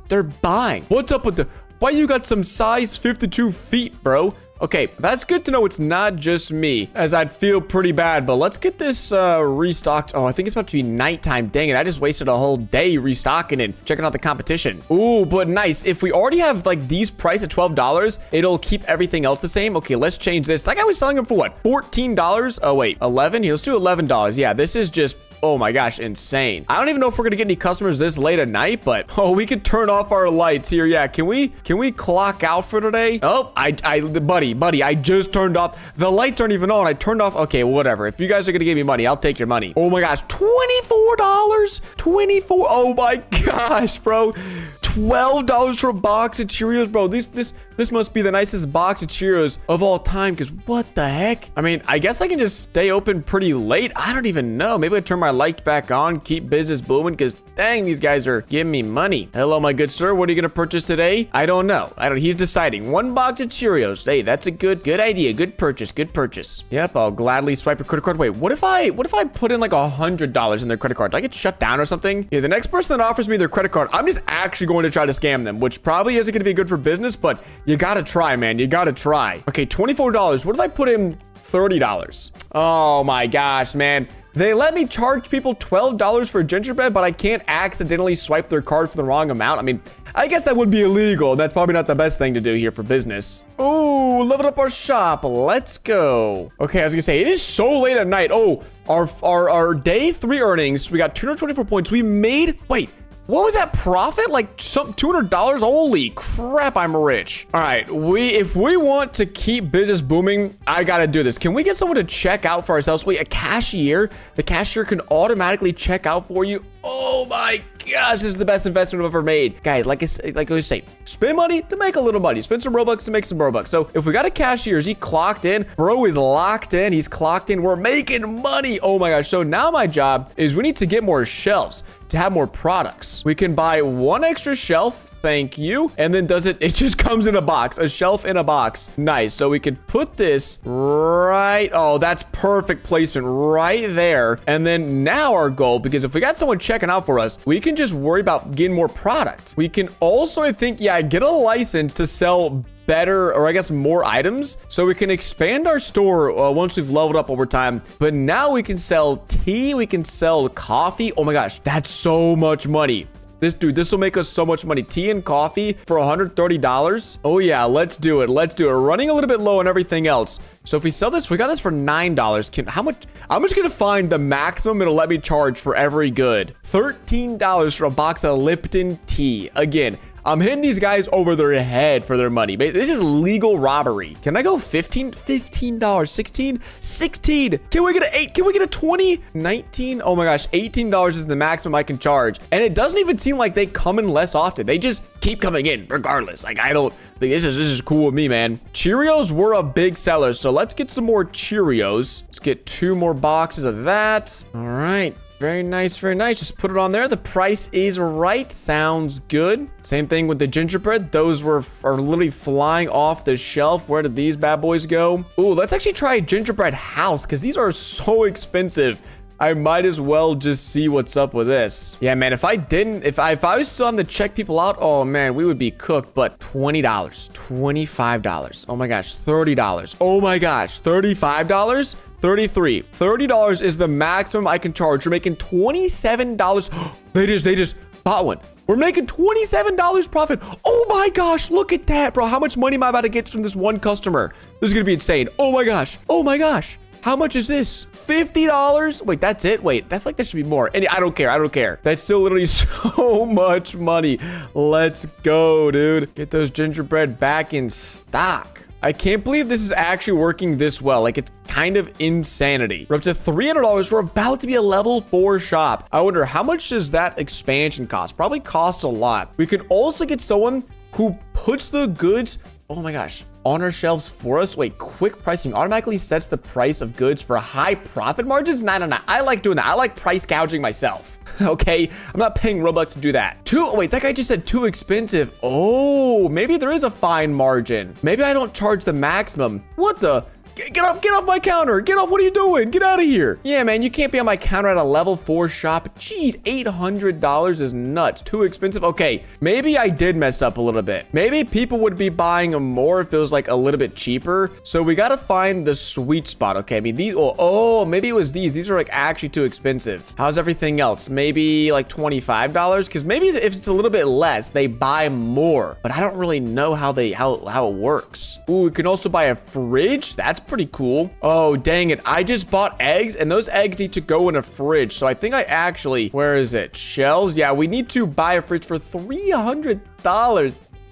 they're buying. What's up with the... Why you got some size 52 feet, bro? Okay, that's good to know it's not just me, as I'd feel pretty bad, but let's get this restocked. Oh, I think it's about to be nighttime. Dang it, I just wasted a whole day restocking and checking out the competition. Ooh, but nice. If we already have, like, these priced at $12, it'll keep everything else the same. Okay, let's change this. That guy was selling them for what? $14? Oh, wait, 11? Let's do $11. Yeah, this is just... Oh my gosh, insane. I don't even know if we're gonna get any customers this late at night, but oh, we could turn off our lights here. Yeah, can we clock out for today? Oh, buddy, I just turned off. The lights aren't even on. I turned off. Okay, well, whatever. If you guys are gonna give me money, I'll take your money. Oh my gosh, $24? 24. Oh my gosh, bro. $12 for a box of Cheerios, bro. This must be the nicest box of Cheerios of all time, because what the heck? I mean, I guess I can just stay open pretty late. I don't even know. Maybe I turn my lights back on, keep business booming, because dang, these guys are giving me money. Hello, my good sir. What are you going to purchase today? I don't know. He's deciding. 1 box of Cheerios. Hey, that's a good idea. Good purchase. Yep, I'll gladly swipe a credit card. Wait, what if I put in like $100 in their credit card? Do I get shut down or something? Yeah, the next person that offers me their credit card, I'm just actually going to try to scam them, which probably isn't going to be good for business, but you gotta try, man. You gotta try. Okay, $24. What if I put in $30? Oh my gosh, man. They let me charge people $12 for gingerbread, but I can't accidentally swipe their card for the wrong amount. I mean, I guess that would be illegal. That's probably not the best thing to do here for business. Ooh, leveled up our shop. Let's go. Okay, I was gonna say, it is so late at night. Oh, our day 3 earnings, we got 224 points. We made, wait, what was that profit? Like some $200? Holy crap, I'm rich. All right, if we want to keep business booming, I gotta do this. Can we get someone to check out for ourselves? Wait, a cashier? The cashier can automatically check out for you. Oh my gosh, this is the best investment I've ever made. Guys, like I always say, spend money to make a little money. Spend some Robux to make some Robux. So if we got a cashier, is he clocked in? Bro is locked in. He's clocked in. We're making money. Oh my gosh. So now my job is we need to get more shelves to have more products. We can buy 1 extra shelf Thank you. And then it just comes in a box, a shelf in a box. Nice. So we could put this right. Oh, that's perfect placement right there. And then now our goal, because if we got someone checking out for us, we can just worry about getting more product. We can also, I think, yeah, get a license to sell better, or I guess more items, so we can expand our store once we've leveled up over time. But now we can sell tea, we can sell coffee. Oh my gosh, that's so much money. This will make us so much money. Tea and coffee for $130. Oh yeah, let's do it. Let's do it. We're running a little bit low on everything else. So if we sell this, we got this for $9. I'm just gonna find the maximum it'll let me charge for every good. $13 for a box of Lipton tea. Again, I'm hitting these guys over their head for their money. This is legal robbery. Can I go $15? $15. 16? 16. Can we get an 8? Can we get a 20? 19? Oh my gosh, $18 is the maximum I can charge. And it doesn't even seem like they come in less often. They just keep coming in regardless. Like, I don't think this is cool with me, man. Cheerios were a big seller, so let's get some more Cheerios. Let's get 2 more boxes of that. All right. Very nice, very nice. Just put it on there. The price is right. Sounds good. Same thing with the gingerbread. Those are literally flying off the shelf. Where did these bad boys go? Ooh, let's actually try a gingerbread house because these are so expensive. I might as well just see what's up with this. Yeah, man, if I was still having to check people out, oh man, we would be cooked. But $20, $25. Oh my gosh, $30. Oh my gosh, $35. $33. $30 is the maximum I can charge. We're making $27. They just bought one. We're making $27 profit. Oh my gosh, look at that, bro. How much money am I about to get from this one customer? This is gonna be insane. Oh my gosh. Oh my gosh. How much is this? $50? Wait, that's it? Wait, I feel like that should be more. And I don't care. I don't care. That's still literally so much money. Let's go, dude. Get those gingerbread back in stock. I can't believe this is actually working this well. Like, it's kind of insanity. We're up to $300. We're about to be a level 4 shop. I wonder, how much does that expansion cost? Probably costs a lot. We could also get someone who puts the goods, oh my gosh, on our shelves for us. Wait, quick pricing automatically sets the price of goods for high profit margins? No. I like doing that. I like price gouging myself. Okay, I'm not paying Robux to do that. Wait, that guy just said too expensive. Oh, maybe there is a fine margin. Maybe I don't charge the maximum. What the? Get off my counter. Get off. What are you doing? Get out of here. Yeah, man, you can't be on my counter at a level 4 shop. Jeez, $800 is nuts. Too expensive. Okay, maybe I did mess up a little bit. Maybe people would be buying more if it was like a little bit cheaper. So we got to find the sweet spot. Okay, I mean, these, oh, maybe it was these. These are like actually too expensive. How's everything else? Maybe like $25? Because maybe if it's a little bit less, they buy more. But I don't really know how it works. Ooh, we can also buy a fridge. That's pretty cool. Oh, dang it. I just bought eggs, and those eggs need to go in a fridge. So I think I actually, where is it? Shelves? Yeah, we need to buy a fridge for $300.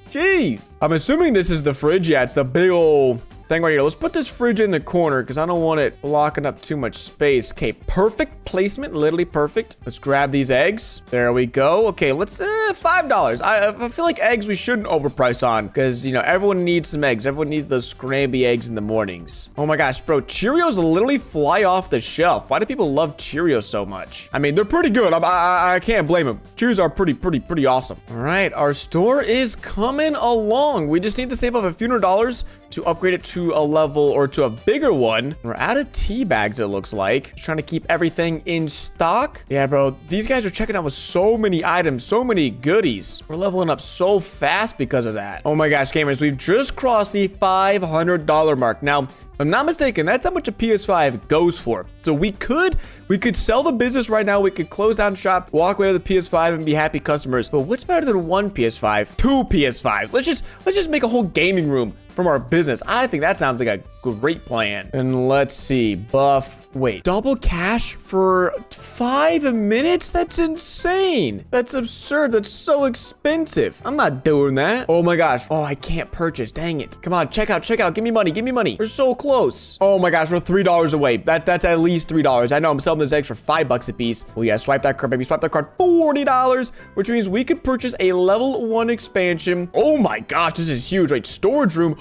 Jeez. I'm assuming this is the fridge. Yeah, it's the big old thing right here. Let's put this fridge in the corner because I don't want it blocking up too much space. Okay, perfect placement, literally perfect. Let's grab these eggs. There we go. Okay, let's $5. I feel like eggs we shouldn't overprice on because, you know, everyone needs some eggs. Everyone needs those scramby eggs in the mornings. Oh my gosh, bro, Cheerios literally fly off the shelf. Why do people love Cheerios so much? I mean, they're pretty good. I can't blame them. Cheerios are pretty awesome. All right, our store is coming along. We just need to save up a few $100 to upgrade it to a level or to a bigger one. We're out of tea bags, it looks like. Just trying to keep everything in stock. Yeah, bro, these guys are checking out with so many items, so many goodies. We're leveling up so fast because of that. Oh my gosh, gamers, we've just crossed the $500 mark. Now, if I'm not mistaken, that's how much a PS5 goes for. So we could sell the business right now. We could close down shop, walk away with the PS5 and be happy customers. But what's better than one PS5? 2 PS5s. Let's just make a whole gaming room from our business. I think that sounds like a great plan. And let's see, buff. Wait, double cash for 5 minutes? That's insane. That's absurd. That's so expensive. I'm not doing that. Oh my gosh. Oh, I can't purchase. Dang it. Come on, check out. Give me money. Give me money. We're so close. Oh my gosh, we're $3 away. That's at least $3. I know I'm selling those eggs for $5 a piece. Oh yeah, swipe that card, baby. Swipe that card. $40, which means we could purchase a level 1 expansion. Oh my gosh, this is huge. Wait, storage room.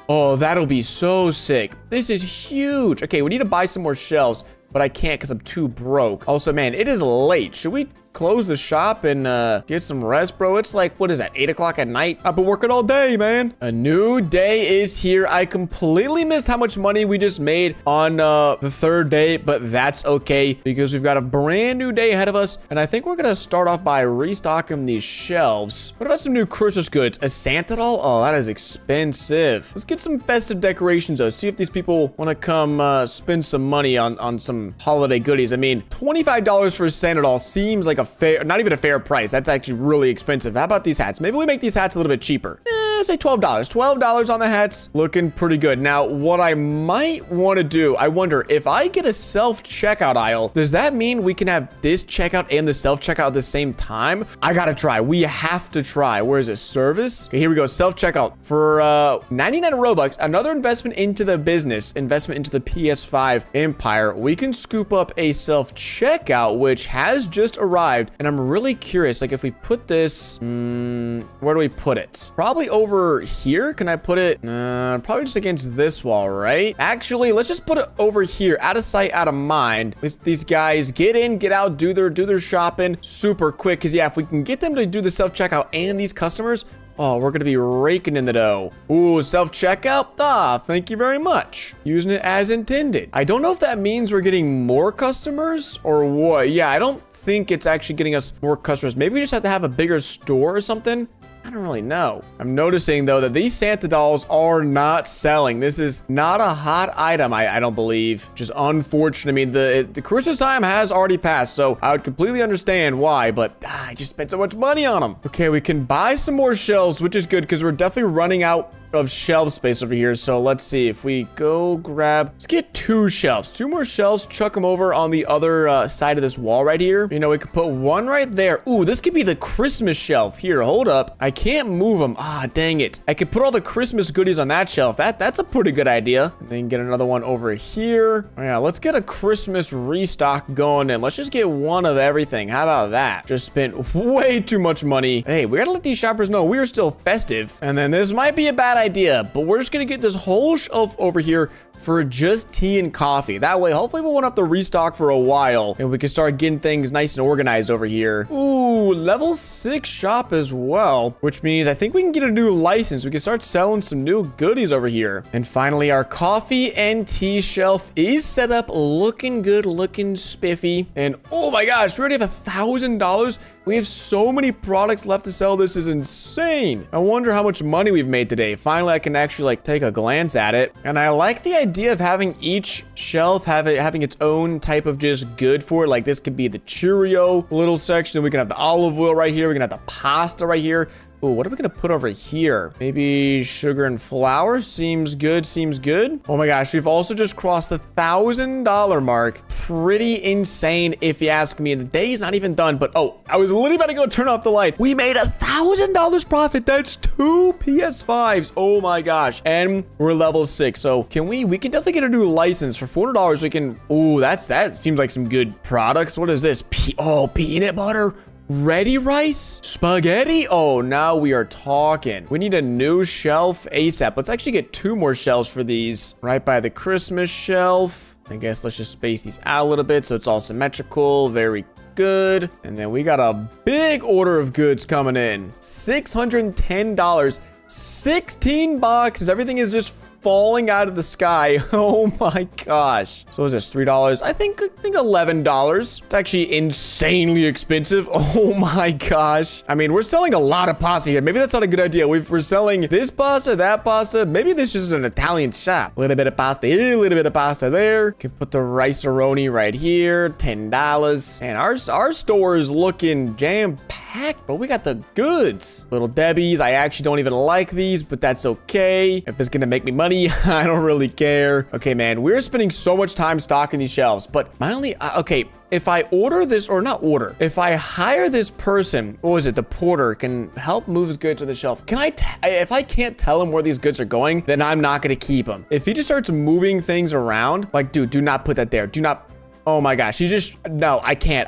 Oh, that'll be so sick. This is huge. Okay, we need to buy some more shelves, but I can't because I'm too broke. Also, man, it is late. Should we close the shop and get some rest, bro. It's like, what is that, 8 o'clock at night? I've been working all day, man. A new day is here. I completely missed how much money we just made on the third day, but that's okay because we've got a brand new day ahead of us. And I think we're gonna start off by restocking these shelves. What about some new Christmas goods? A Santa doll? Oh, that is expensive. Let's get some festive decorations though. See if these people want to come spend some money on some holiday goodies. I mean, $25 for a Santa doll seems like a fair, not even a fair price. That's actually really expensive. How about these hats? Maybe we make these hats a little bit cheaper. Say $12. $12 on the hats. Looking pretty good. Now, what I might want to do, I wonder if I get a self-checkout aisle, does that mean we can have this checkout and the self-checkout at the same time? I gotta try. We have to try. Where is it? Service? Okay, here we go. Self-checkout for 99 Robux. Another investment into the business, investment into the PS5 empire. We can scoop up a self-checkout, which has just arrived. And I'm really curious, like if we put this, where do we put it? Probably over here. Can I put it? Probably just against this wall, right? Actually, let's just put it over here. Out of sight, out of mind. These guys get in, get out, do their shopping super quick. Because yeah, if we can get them to do the self-checkout and these customers, oh, we're going to be raking in the dough. Ooh, self-checkout? Ah, thank you very much. Using it as intended. I don't know if that means we're getting more customers or what. Yeah, I don't think it's actually getting us more customers. Maybe we just have to have a bigger store or something. I don't really know. I'm noticing though that these Santa dolls are not selling. This is not a hot item, I don't believe. Which is unfortunate. I mean, the Christmas time has already passed, so I would completely understand why, but I just spent so much money on them. Okay, we can buy some more shelves, which is good because we're definitely running out of shelf space over here. So let's see if we go grab, let's get 2 shelves, 2 more shelves, chuck them over on the other side of this wall right here. You know, we could put one right there. Ooh, this could be the Christmas shelf. Here, hold up. I can't move them. Ah, dang it. I could put all the Christmas goodies on that shelf. That's a pretty good idea. And then get another one over here. Oh, yeah, let's get a Christmas restock going and let's just get one of everything. How about that? Just spent way too much money. Hey, we gotta let these shoppers know we are still festive. And then this might be a bad idea, but we're just gonna get this whole shelf over here for just tea and coffee. That way, hopefully we won't have to restock for a while and we can start getting things nice and organized over here. Ooh, level 6 shop as well, which means I think we can get a new license. We can start selling some new goodies over here. And finally, our coffee and tea shelf is set up, looking good, looking spiffy. And oh my gosh, we already have $1,000. We have so many products left to sell. This is insane. I wonder how much money we've made today. Finally, I can actually like take a glance at it. And I like the idea of having each shelf having its own type of just good for it. Like this could be the Cheerio little section. We can have the olive oil right here. We can have the pasta right here. Ooh, what are we gonna put over here? Maybe sugar and flour. Seems good, seems good. Oh my gosh, we've also just crossed the $1,000 mark. Pretty insane if you ask me. The day is not even done, but oh, I was literally about to go turn off the light. We made $1,000 profit. That's 2 PS5s. Oh my gosh. And we're level 6. So can we can definitely get a new license for $400. We can, ooh, that seems like some good products. What is this? Peanut butter. Ready rice? Spaghetti? Oh, now we are talking. We need a new shelf ASAP. Let's actually get 2 more shelves for these. Right by the Christmas shelf. I guess let's just space these out a little bit so it's all symmetrical. Very good. And then we got a big order of goods coming in. $610. 16 boxes. Everything is just falling out of the sky. Oh my gosh. So is this $3? I think $11. It's actually insanely expensive. Oh my gosh. I mean, we're selling a lot of pasta here. Maybe that's not a good idea. We're selling this pasta, that pasta. Maybe this is an Italian shop. A little bit of pasta here, a little bit of pasta there. Can put the rice-a-roni right here. $10. And our store is looking jam-packed, but we got the goods. Little Debbie's. I actually don't even like these, but that's okay. If it's gonna make me money, I don't really care. Okay, man, we're spending so much time stocking these shelves, but my only, okay, if I order this, or not order, if I hire this person, what was it, the porter, can help move his goods to the shelf, can if I can't tell him where these goods are going, then I'm not gonna keep them. If he just starts moving things around, like, dude, do not put that there. Do not. Oh my gosh, no, I can't.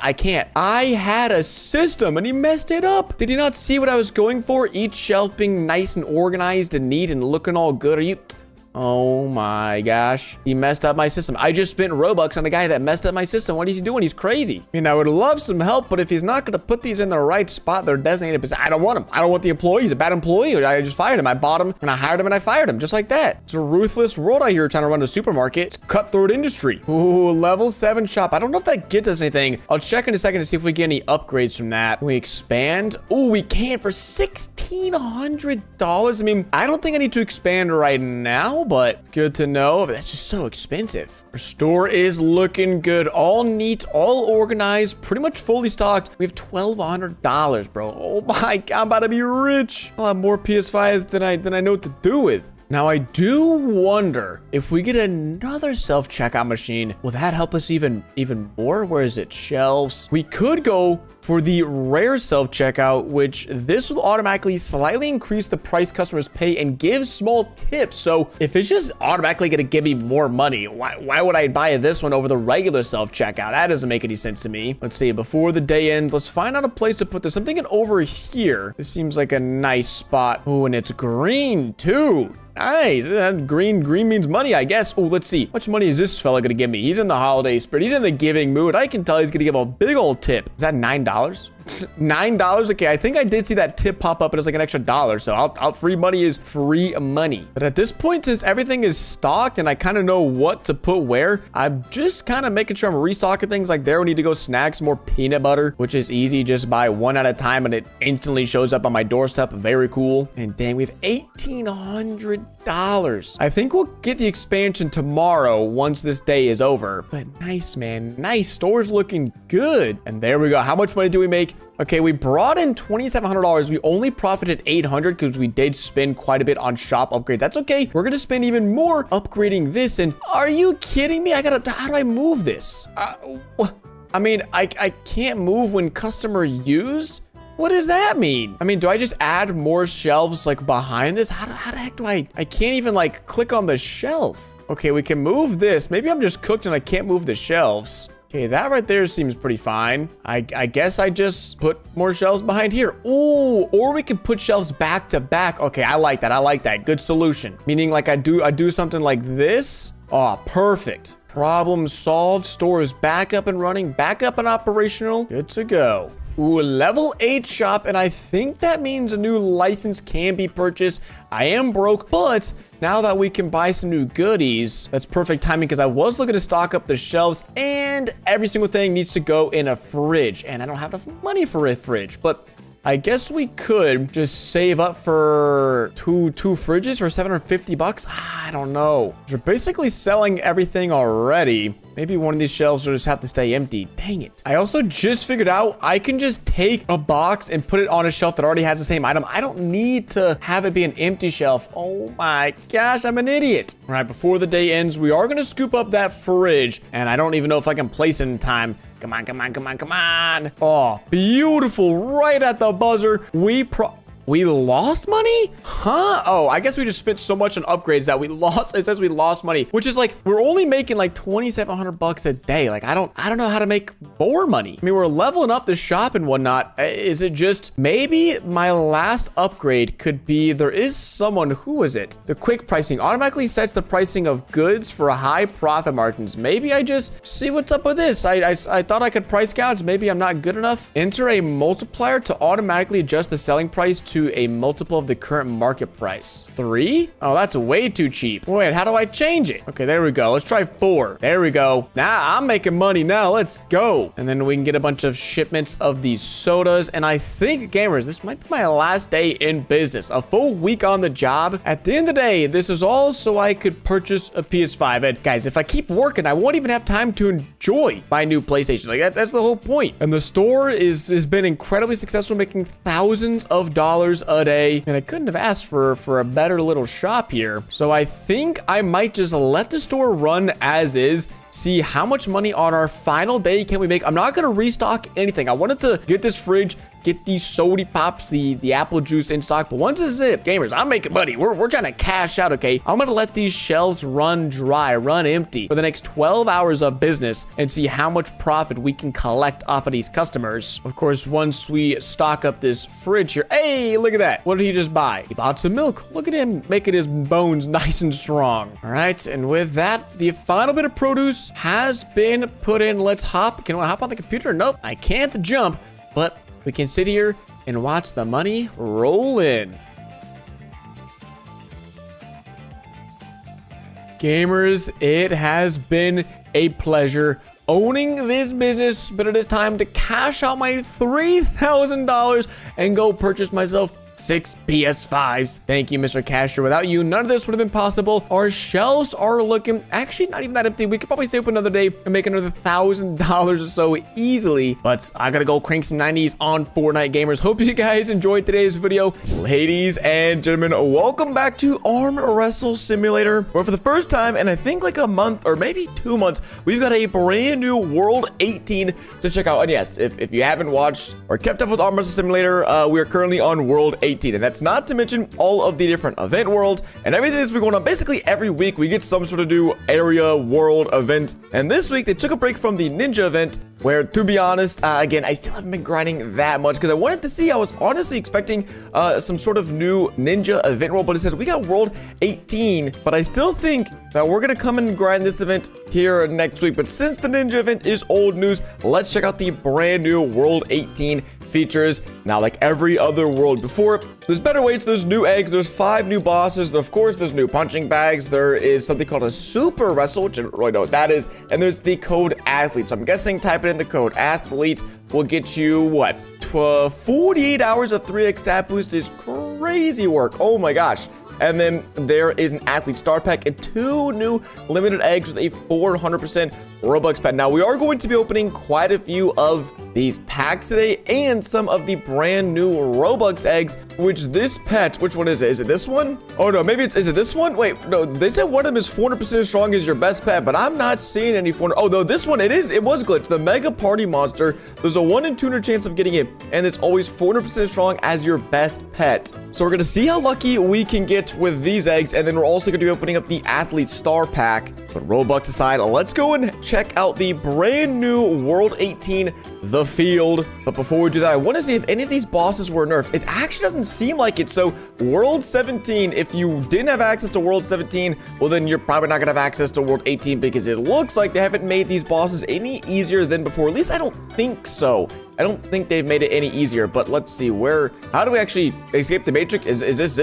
I had a system and he messed it up. Did he not see what I was going for? Each shelf being nice and organized and neat and looking all good. Oh my gosh. He messed up my system. I just spent Robux on a guy that messed up my system. What is he doing? He's crazy. I mean, I would love some help, but if he's not going to put these in the right spot, they're designated. I don't want him. I don't want the employee. He's a bad employee. I just fired him. I bought him and I hired him and I fired him just like that. It's a ruthless world out here trying to run a supermarket. It's cutthroat industry. Ooh, level 7 shop. I don't know if that gets us anything. I'll check in a second to see if we get any upgrades from that. Can we expand? Oh, we can for $1,600. I mean, I don't think I need to expand right now, but it's good to know. But that's just so expensive. Our store is looking good. All neat, all organized, pretty much fully stocked. We have $1,200, bro. Oh my God, I'm about to be rich. I'll have more PS5 than I know what to do with. Now, I do wonder if we get another self-checkout machine, will that help us even more? Where is it? Shelves. We could go for the rare self-checkout, which this will automatically slightly increase the price customers pay and give small tips. So if it's just automatically going to give me more money, why would I buy this one over the regular self-checkout? That doesn't make any sense to me. Let's see. Before the day ends, let's find out a place to put this. I'm thinking over here. This seems like a nice spot. Oh, and it's green too. Nice. Green means money, I guess. Oh, let's see. How much money is this fella gonna give me? He's in the holiday spirit. He's in the giving mood. I can tell he's gonna give a big old tip. Is that $9? $9? Okay, I think I did see that tip pop up and it's like an extra $1. So free money is free money. But at this point, since everything is stocked and I kind of know what to put where, I'm just kind of making sure I'm restocking things. Like there, we need to go snag some more peanut butter, which is easy. Just buy one at a time and it instantly shows up on my doorstep. Very cool. And dang, we have $1,800. I think we'll get the expansion tomorrow once this day is over. But nice, man. Nice. Store's looking good. And there we go. How much money do we make? Okay, we brought in $2,700. We only profited $800 because we did spend quite a bit on shop upgrades. That's okay. We're going to spend even more upgrading this. And are you kidding me? How do I move this? I mean, I can't move when customer used. What does that mean? I mean, do I just add more shelves like behind this? How the heck do I can't even like click on the shelf. Okay, we can move this. Maybe I'm just cooked and I can't move the shelves. Okay, that right there seems pretty fine. I guess I just put more shelves behind here. Ooh, or we can put shelves back to back. Okay, I like that. I like that. Good solution. Meaning like I do something like this. Oh, perfect. Problem solved. Store is back up and running, back up and operational. Good to go. Ooh, level 8 shop, and I think that means a new license can be purchased. I am broke, but now that we can buy some new goodies, that's perfect timing because I was looking to stock up the shelves and every single thing needs to go in a fridge, and I don't have enough money for a fridge, but I guess we could just save up for two fridges for $750. I don't know. We're basically selling everything already. Maybe one of these shelves will just have to stay empty. Dang it. I also just figured out I can just take a box and put it on a shelf that already has the same item. I don't need to have it be an empty shelf. Oh my gosh, I'm an idiot. All right, before the day ends, we are going to scoop up that fridge, and I don't even know if I can place it in time. Come on, come on, come on, come on. Oh, beautiful. Right at the buzzer. We lost money? Huh? Oh, I guess we just spent so much on upgrades that we lost. It says we lost money, which is like, we're only making like $2,700 a day. Like, I don't know how to make more money. I mean, we're leveling up the shop and whatnot. Is it just maybe my last upgrade could be, there is someone, who is it? The quick pricing automatically sets the pricing of goods for high profit margins. Maybe I just see what's up with this. I thought I could price gouge. Maybe I'm not good enough. Enter a multiplier to automatically adjust the selling price to a multiple of the current market price. 3? Oh, that's way too cheap. Wait, how do I change it? Okay, there we go. Let's try 4. There we go. Now I'm making money now. Let's go. And then we can get a bunch of shipments of these sodas. And I think, gamers, this might be my last day in business. A full week on the job. At the end of the day, this is all so I could purchase a PS5. And guys, if I keep working, I won't even have time to enjoy my new PlayStation. Like that's the whole point. And the store has been incredibly successful, making thousands of dollars a day, and I couldn't have asked for a better little shop here. So I think I might just let the store run as is, see how much money on our final day can we make. I'm not going to restock anything. I wanted to get this fridge get these soda pops, the apple juice in stock. But once this is it, gamers, I'm making money. We're trying to cash out, okay? I'm gonna let these shelves run dry, run empty for the next 12 hours of business and see how much profit we can collect off of these customers. Of course, once we stock up this fridge here, hey, look at that. What did he just buy? He bought some milk. Look at him making his bones nice and strong. All right, and with that, the final bit of produce has been put in. Let's hop. Can I hop on the computer? Nope, I can't jump, but we can sit here and watch the money roll in. Gamers, it has been a pleasure owning this business, but it is time to cash out my $3,000 and go purchase myself 6 PS5s. Thank you, Mr. Cashier. Without you, none of this would have been possible. Our shelves are looking actually not even that empty. We could probably stay open another day and make another $1,000 or so easily. But I gotta go crank some 90s on Fortnite, gamers. Hope you guys enjoyed today's video. Ladies and gentlemen, welcome back to Arm Wrestle Simulator, where for the first time in I think like a month or maybe 2 months, we've got a brand new World 18 to check out. And yes, if you haven't watched or kept up with Arm Wrestle Simulator, we are currently on World 18. And that's not to mention all of the different event worlds and everything that's been going on. Basically, every week we get some sort of new area world event. And this week they took a break from the ninja event, where, to be honest, again, I still haven't been grinding that much because I wanted to see. I was honestly expecting some sort of new ninja event world, but it said we got World 18. But I still think that we're gonna come and grind this event here next week. But since the ninja event is old news, let's check out the brand new World 18 features. Now, like every other world before, there's better weights, there's new eggs, there's 5 new bosses, of course there's new punching bags, there is something called a super wrestle, which I don't really know what that is, and there's the code athlete. So I'm guessing typing in the code athlete will get you what, 48 hours of 3x stat boost is crazy work. Oh my gosh. And then there is an athlete star pack and 2 new limited eggs with a 400% Robux pet. Now, we are going to be opening quite a few of these packs today and some of the brand new Robux eggs, which this pet, which one is it? Is it this one? Oh, no, maybe is it this one? Wait, no, they said one of them is 400% as strong as your best pet, but I'm not seeing any 400. Oh, no, this one, it was glitched. The Mega Party Monster, there's a 1 in 200 chance of getting it, and it's always 400% as strong as your best pet. So we're going to see how lucky we can get with these eggs, and then we're also going to be opening up the athlete star pack. But Robux aside, let's go and check out the brand new World 18, The Field. But before we do that, I want to see if any of these bosses were nerfed. It actually doesn't seem like it. So World 17, if you didn't have access to World 17, well, then you're probably not going to have access to World 18 because it looks like they haven't made these bosses any easier than before. At least I don't think so. I don't think they've made it any easier, but let's see how do we actually escape the matrix? Is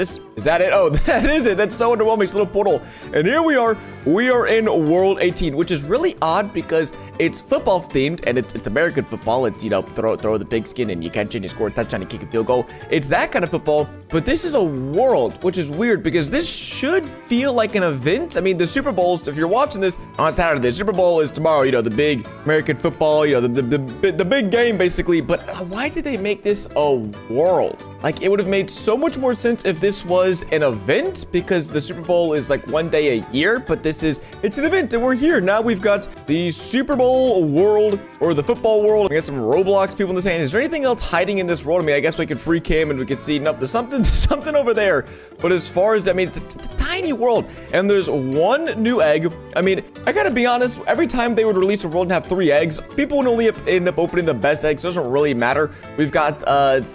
that it? Oh, that is it. That's so underwhelming. It's a little portal. And here we are in World 18, which is really odd because it's football themed and it's American football. It's, you know, throw the pigskin and you catch it and you score a touchdown and kick a field goal. It's that kind of football, but this is a world, which is weird because this should feel like an event. I mean, the Super Bowls, if you're watching this on Saturday, the Super Bowl is tomorrow, you know, the big American football, you know, the big game basically. But why did they make this a world? Like, it would have made so much more sense if this was an event, because the Super Bowl is like 1 day a year, but it's an event and we're here. Now we've got the Super Bowl world, or the football world. We got some Roblox people in this hand. Is there anything else hiding in this world? I mean, I guess we could free cam and we could see, nope, there's something over there. But as far as, I mean, it's a tiny world, and there's 1 new egg. I mean, I gotta be honest, every time they would release a world and have 3 eggs, people would only end up opening the best eggs. So it doesn't really matter. We've got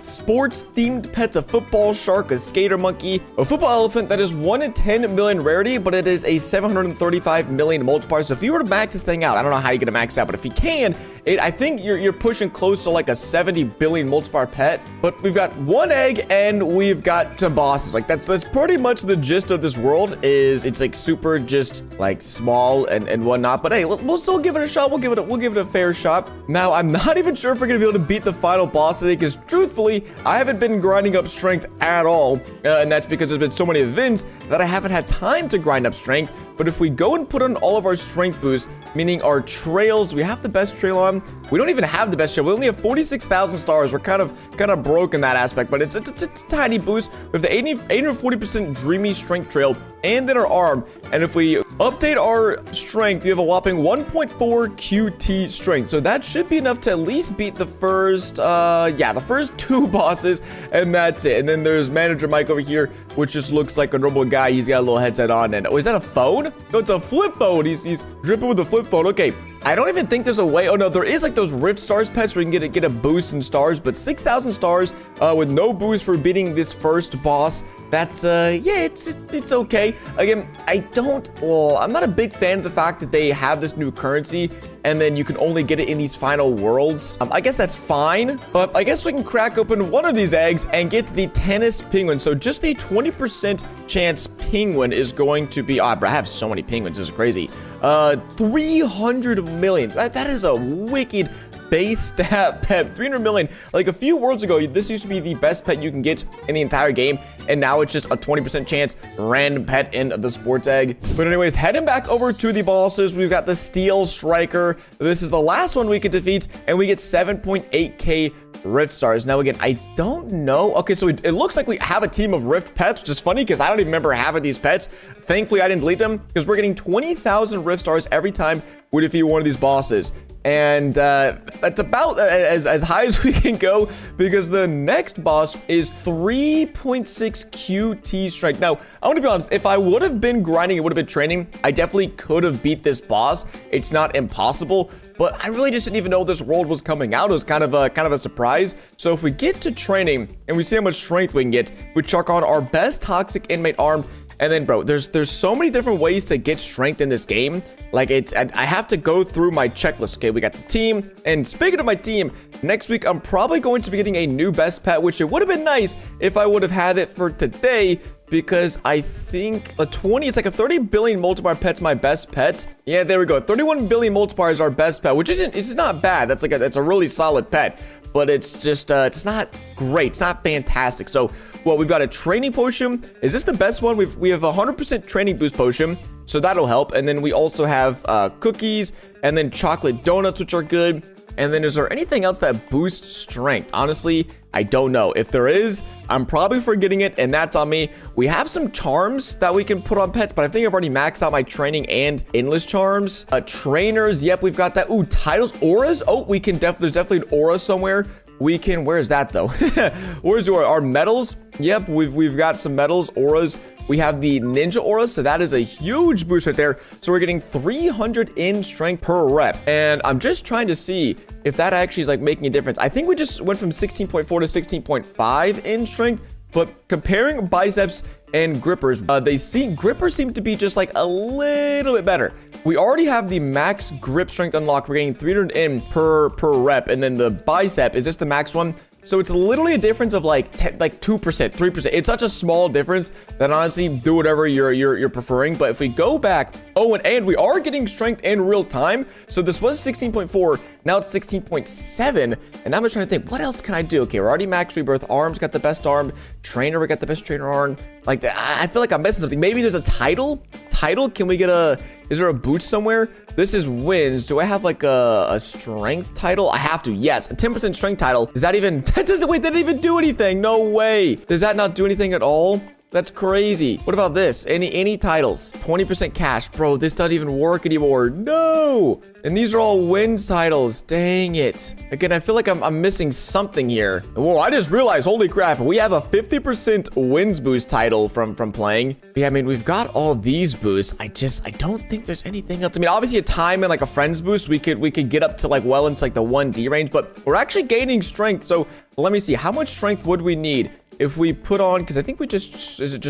sports themed pets, a football shark, a skater monkey, a football elephant that is 1 in 10 million rarity, but it is a 735 million multiplier. So if you were to max this thing out, I don't know how you're gonna max out, but if you can, I think you're pushing close to like a 70 billion multiplier pet. But we've got 1 egg and we've got 2 bosses. Like that's pretty much the gist of this world. Is it's like super just like small and whatnot. But hey, we'll still give it a shot. We'll give it a fair shot. Now I'm not even sure if we're gonna be able to beat the final boss today, because truthfully, I haven't been grinding up strength at all, and that's because there's been so many events that I haven't had time to grind up strength. But if we go and put on all of our strength boosts, meaning our trails, do we have the best trail on? We don't even have the best trail. We only have 46,000 stars. We're kind of broke in that aspect, but it's a tiny boost. We have the 840% dreamy strength trail, and then our arm And if we update our strength, we have a whopping 1.4 QT strength. So that should be enough to at least beat the first, the first 2 bosses, and that's it. And then there's Manager Mike over here, which just looks like a normal guy. He's got a little headset on, and oh, is that a phone? No, it's a flip phone. He's dripping with a flip phone. Okay, I don't even think there's a way. Oh no, there is like those Rift Stars pets where you can get a boost in stars, but 6,000 stars with no boost for beating this first boss. That's yeah, it's okay. Again, I'm not a big fan of the fact that they have this new currency and then you can only get it in these final worlds. I guess that's fine, but I guess we can crack open one of these eggs and get the tennis penguin. So just the 20% chance penguin is going to be, I have so many penguins, this is crazy. 300 million, that is a wicked base stat pet. 300 million. Like a few worlds ago, this used to be the best pet you can get in the entire game, and now it's just a 20% chance random pet in the sports egg. But anyways, heading back over to the bosses, we've got the Steel Striker. This is the last one we could defeat, and we get 7.8k Rift Stars. Now again, I don't know. Okay, so it looks like we have a team of Rift pets, which is funny because I don't even remember having these pets. Thankfully, I didn't delete them because we're getting 20,000 Rift Stars every time we defeat one of these bosses. And that's about as high as we can go because the next boss is 3.6 QT strength. Now, I want to be honest, if I would have been grinding, it would have been training, I definitely could have beat this boss. It's not impossible, but I really just didn't even know this world was coming out. It was kind of a surprise. So if we get to training and we see how much strength we can get, we chuck on our best toxic inmate arm. And then, bro, there's so many different ways to get strength in this game. Like, I have to go through my checklist. Okay, we got the team. And speaking of my team, next week, I'm probably going to be getting a new best pet, which it would have been nice if I would have had it for today, because I think it's like a 30 billion multiplier pet's my best pet. Yeah, there we go. 31 billion multiplier is our best pet, which it's not bad. That's a really solid pet, but it's just, it's not great. It's not fantastic. So, well, we've got a training potion. Is this the best one? We have a 100% training boost potion, so that'll help. And then we also have cookies and then chocolate donuts, which are good. And then is there anything else that boosts strength? Honestly, I don't know. If there is, I'm probably forgetting it, and that's on me. We have some charms that we can put on pets, but I think I've already maxed out my training and endless charms. Trainers, yep, we've got that. Ooh, titles, auras. Oh, we can there's definitely an aura somewhere. We can, where's that though? Where's our medals? Yep, we've got some medals, auras. We have the ninja aura, so that is a huge boost right there. So we're getting 300 in strength per rep. And I'm just trying to see if that actually is like making a difference. I think we just went from 16.4 to 16.5 in strength, but comparing biceps and grippers, grippers seem to be just like a little bit better. We already have the max grip strength unlocked. We're getting 300 in per rep, and then the bicep, is this the max one? So it's literally a difference of like 2%, 3%. It's such a small difference that honestly, do whatever you're preferring. But if we go back, oh, and we are getting strength in real time. So this was 16.4, now it's 16.7. And I'm just trying to think, what else can I do? Okay, we're already max rebirth. Arms got the best arm. Trainer, we got the best trainer arm. Like, I feel like I'm missing something. Maybe there's a title. Can we get is there a boot somewhere? This is wins. Do I have like a strength title? I have to, yes. A 10% strength title. Is that even, that didn't even do anything. No way. Does that not do anything at all? That's crazy. What about this? Any titles? 20% cash. Bro, this doesn't even work anymore. No. And these are all wins titles. Dang it. Again, I feel like I'm missing something here. Whoa, I just realized, holy crap, we have a 50% wins boost title from playing. But yeah, I mean, we've got all these boosts. I don't think there's anything else. I mean, obviously a time and like a friends boost, we could get up to like well into like the 1D range, but we're actually gaining strength. So let me see, how much strength would we need if we put on, because I think we just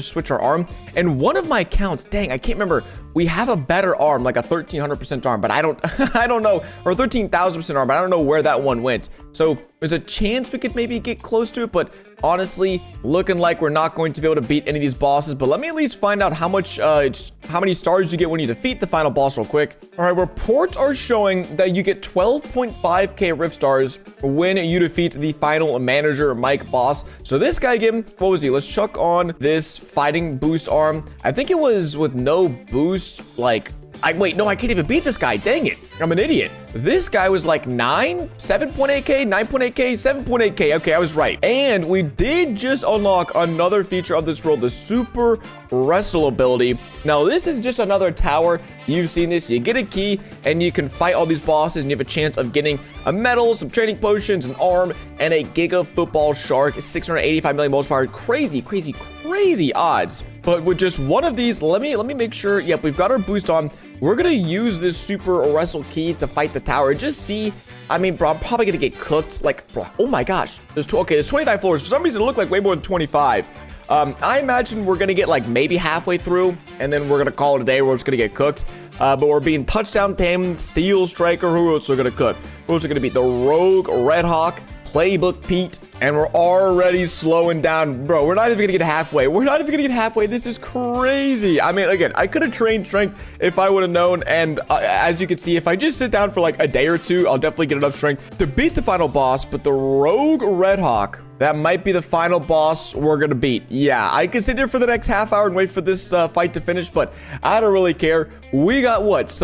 switch our arm. And one of my accounts, dang, I can't remember, we have a better arm, like a 1300% arm, but I don't know, or 13,000% arm, but I don't know where that one went. So there's a chance we could maybe get close to it, but honestly, looking like we're not going to be able to beat any of these bosses. But let me at least find out how many stars you get when you defeat the final boss real quick. All right, reports are showing that you get 12.5k Rift Stars when you defeat the final Manager Mike boss. So this guy, again, what was he? Let's chuck on this fighting boost arm. I think it was with no boost, like, wait, no, I can't even beat this guy. Dang it. I'm an idiot. This guy was like 7.8k, 9.8k, 7.8k. Okay, I was right. And we did just unlock another feature of this world, the super wrestle ability. Now, this is just another tower. You've seen this. You get a key and you can fight all these bosses and you have a chance of getting a medal, some training potions, an arm, and a Giga Football Shark, 685 million multiplier. Crazy, crazy, crazy odds. But with just one of these, let me make sure. Yep, we've got our boost on. We're gonna use this super wrestle key to fight the tower. Just see. I mean, bro, I'm probably gonna get cooked. Like, bro, oh my gosh. There's 25 floors. For some reason, it looked like way more than 25. I imagine we're gonna get like maybe halfway through, and then we're gonna call it a day. We're just gonna get cooked. But we're being touchdown Tam, Steel Striker. Who else are gonna cook? Who else are gonna be the Rogue Red Hawk, Playbook Pete, and we're already slowing down. Bro, we're not even gonna get halfway. We're not even gonna get halfway. This is crazy. I mean, again, I could have trained strength if I would have known. And as you can see, if I just sit down for like a day or two, I'll definitely get enough strength to beat the final boss. But the Rogue Red Hawk, that might be the final boss we're gonna beat. Yeah, I could sit here for the next half hour and wait for this fight to finish, but I don't really care. We got what?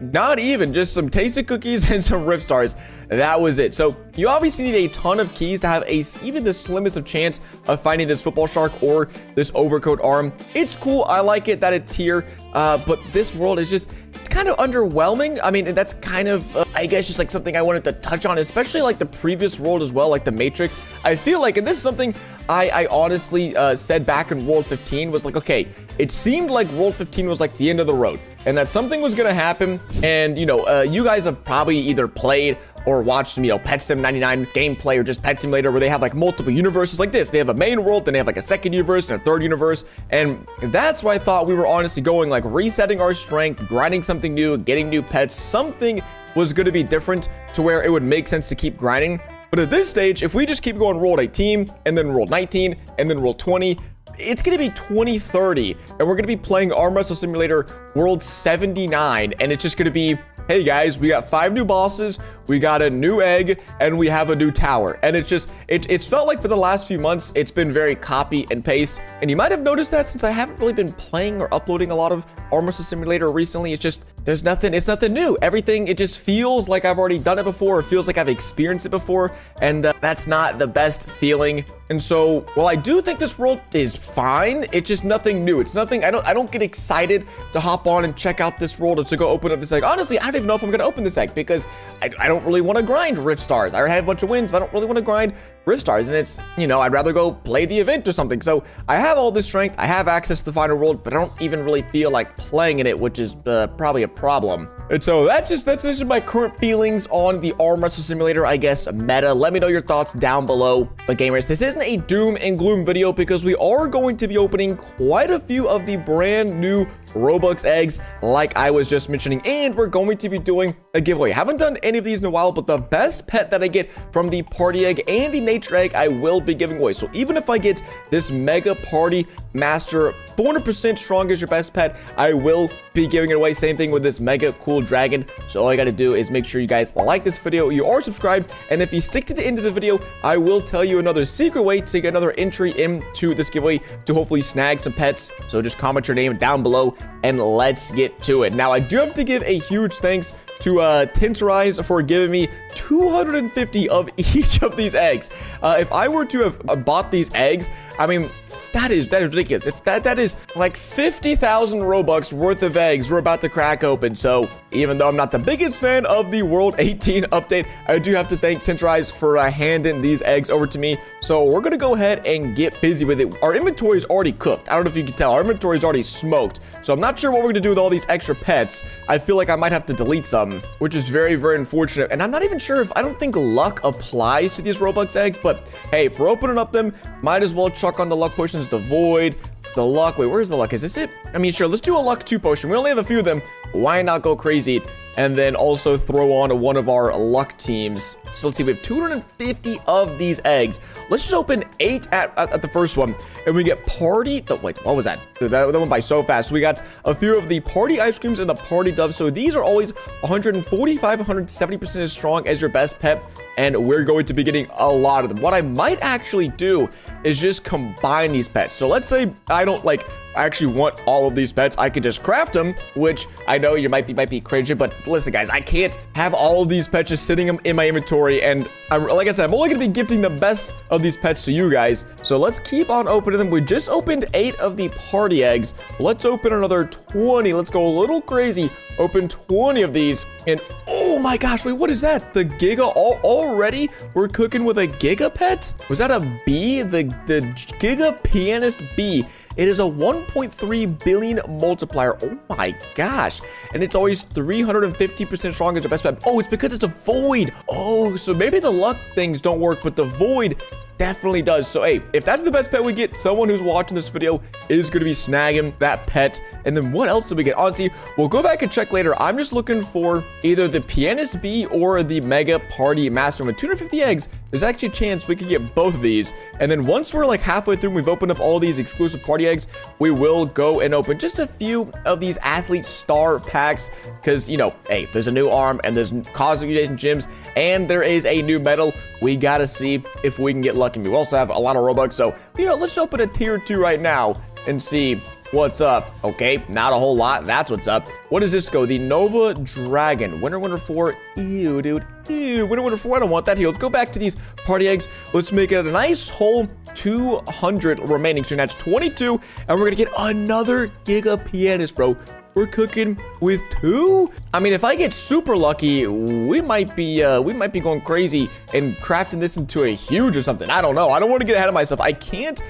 Not even, just some tasted cookies and some Rift Stars. That was it. So you obviously need a ton of keys to have even the slimmest of chance of finding this football shark or this overcoat arm. It's cool. I like it that it's here, but this world is just... it's kind of underwhelming. I mean, that's kind of, I guess, just like something I wanted to touch on, especially like the previous world as well, like the Matrix. I feel like, and this is something I honestly said back in World 15, was like, okay, it seemed like World 15 was like the end of the road and that something was going to happen. And, you know, you guys have probably either played or watch some, you know, Pet Sim 99 gameplay or just Pet Simulator where they have like multiple universes like this. They have a main world, then they have like a second universe and a third universe. And that's why I thought we were honestly going like resetting our strength, grinding something new, getting new pets. Something was going to be different to where it would make sense to keep grinding. But at this stage, if we just keep going World 18 and then World 19 and then World 20, it's going to be 2030 and we're going to be playing Arm Wrestle Simulator World 79. And it's just going to be, hey guys, we got 5 new bosses, we got a new egg, and we have a new tower. And it's just, it's felt like for the last few months, it's been very copy and paste. And you might have noticed that since I haven't really been playing or uploading a lot of Arm Wrestle Simulator recently. It's just, it's nothing new. Everything, it just feels like I've already done it before. It feels like I've experienced it before. And that's not the best feeling. And so, while I do think this world is fine, it's just nothing new. It's nothing, I don't get excited to hop on and check out this world or to go open up this egg. Honestly, I don't even know if I'm gonna open this egg because I don't really want to grind Rift Stars. I already had a bunch of wins, but I don't really want to grind Rift Stars. And it's, you know, I'd rather go play the event or something. So I have all this strength. I have access to the final world, but I don't even really feel like playing in it, which is probably a problem. And so that's just my current feelings on the Arm Wrestle Simulator, I guess, meta. Let me know your thoughts down below. But gamers, this isn't a doom and gloom video because we are going to be opening quite a few of the brand new Robux eggs like I was just mentioning, and we're going to be doing a giveaway. Haven't done any of these in a while, but the best pet that I get from the party egg and the nature egg I will be giving away. So even if I get this mega party master 400% strong as your best pet, I will be giving it away. Same thing with this mega cool dragon. So all I gotta do is make sure you guys like this video, you are subscribed, and if you stick to the end of the video, I will tell you another secret way to get another entry into this giveaway to hopefully snag some pets. So just comment your name down below and let's get to it. Now I do have to give a huge thanks to Tensorize for giving me 250 of each of these eggs. If I were to have bought these eggs, I mean, that is ridiculous. If that is like 50,000 Robux worth of eggs we're about to crack open. So even though I'm not the biggest fan of the World 18 update, I do have to thank Tensorize for handing these eggs over to me. So we're gonna go ahead and get busy with it. Our inventory is already cooked. I don't know if you can tell. Our inventory is already smoked. So I'm not sure what we're gonna do with all these extra pets. I feel like I might have to delete some, which is very, very unfortunate. And I'm not even sure if, I don't think luck applies to these Robux eggs, but hey, if we're opening up them, might as well chuck on the luck potions, the void, the luck. Wait, where's the luck? Is this it? I mean, sure, let's do a luck 2 potion. We only have a few of them. Why not go crazy? And then also throw on one of our luck teams. So let's see, we have 250 of these eggs. Let's just open 8 at the first one. And we get party, wait, what was that? That went by so fast. We got a few of the party ice creams and the party doves. So these are always 145, 170% as strong as your best pet. And we're going to be getting a lot of them. What I might actually do is just combine these pets. So let's say I don't like I actually want all of these pets, I could just craft them, which I know you might be cringing, but listen, guys, I can't have all of these pets just sitting in my inventory, and like I said, I'm only gonna be gifting the best of these pets to you guys. So let's keep on opening them. We just opened 8 of the party eggs. Let's open another 20. Let's go a little crazy. Open 20 of these, and oh my gosh, wait, what is that? The Giga already? We're cooking with a Giga pet? Was that a bee? The Giga Pianist bee. It is a 1.3 billion multiplier. Oh my gosh. And it's always 350% stronger as the best pet. Oh, it's because it's a void. Oh, so maybe the luck things don't work, but the void definitely does. So hey, if that's the best pet we get, someone who's watching this video is going to be snagging that pet. And then what else did we get? Honestly, we'll go back and check later. I'm just looking for either the Pianist Bee or the Mega Party Master. With 250 eggs, there's actually a chance we could get both of these. And then once we're like halfway through, we've opened up all these exclusive party eggs, we will go and open just a few of these athlete star packs. Because, you know, hey, there's a new arm and there's cosmic mutation gems and there is a new medal. We got to see if we can get lucky. We also have a lot of Robux. So, you know, let's open a tier 2 right now and see what's up. Okay, not a whole lot. That's what's up. What does this go? The Nova Dragon. Winner 4. Ew, dude. Ew, winner 4. I don't want that here. Let's go back to these party eggs. Let's make it a nice whole 200 remaining. So that's 22. And we're going to get another Giga Pianist, bro. We're cooking with 2. I mean, if I get super lucky, we might be going crazy and crafting this into a huge or something. I don't know. I don't want to get ahead of myself. I can't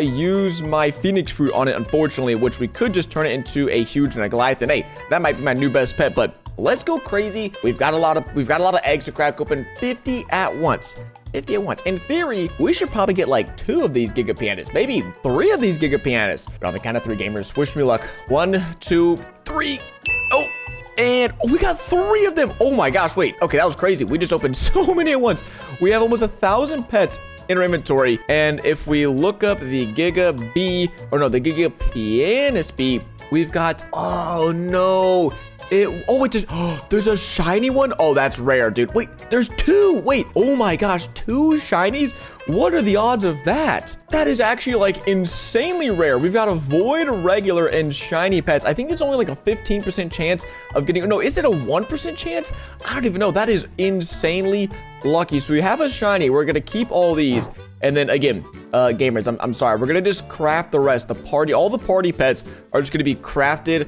use my Phoenix fruit on it, unfortunately, which we could just turn it into a huge and a Goliath. And hey, that might be my new best pet. But let's go crazy. We've got a lot of eggs to crack open. 50 at once. 50 at once. In theory, we should probably get like 2 of these Giga Pianists, maybe 3 of these Giga Pianists. But on the count of 3, gamers, wish me luck. 1, 2, 3. Oh, and we got 3 of them. Oh my gosh, wait. Okay, that was crazy. We just opened so many at once. We have almost 1,000 pets in our inventory. And if we look up the Giga Bee, or no, the Giga Pianist Bee, we've got, oh no. There's a shiny one. Oh, that's rare, dude. Wait, there's 2. Wait, oh my gosh, 2 shinies. What are the odds of that? That is actually like insanely rare. We've got a void, regular, and shiny pets. I think there's only like a 15% chance of getting, no, is it a 1% chance? I don't even know. That is insanely lucky. So we have a shiny. We're gonna keep all these. And then again, gamers, I'm sorry. We're gonna just craft the rest. All the party pets are just gonna be crafted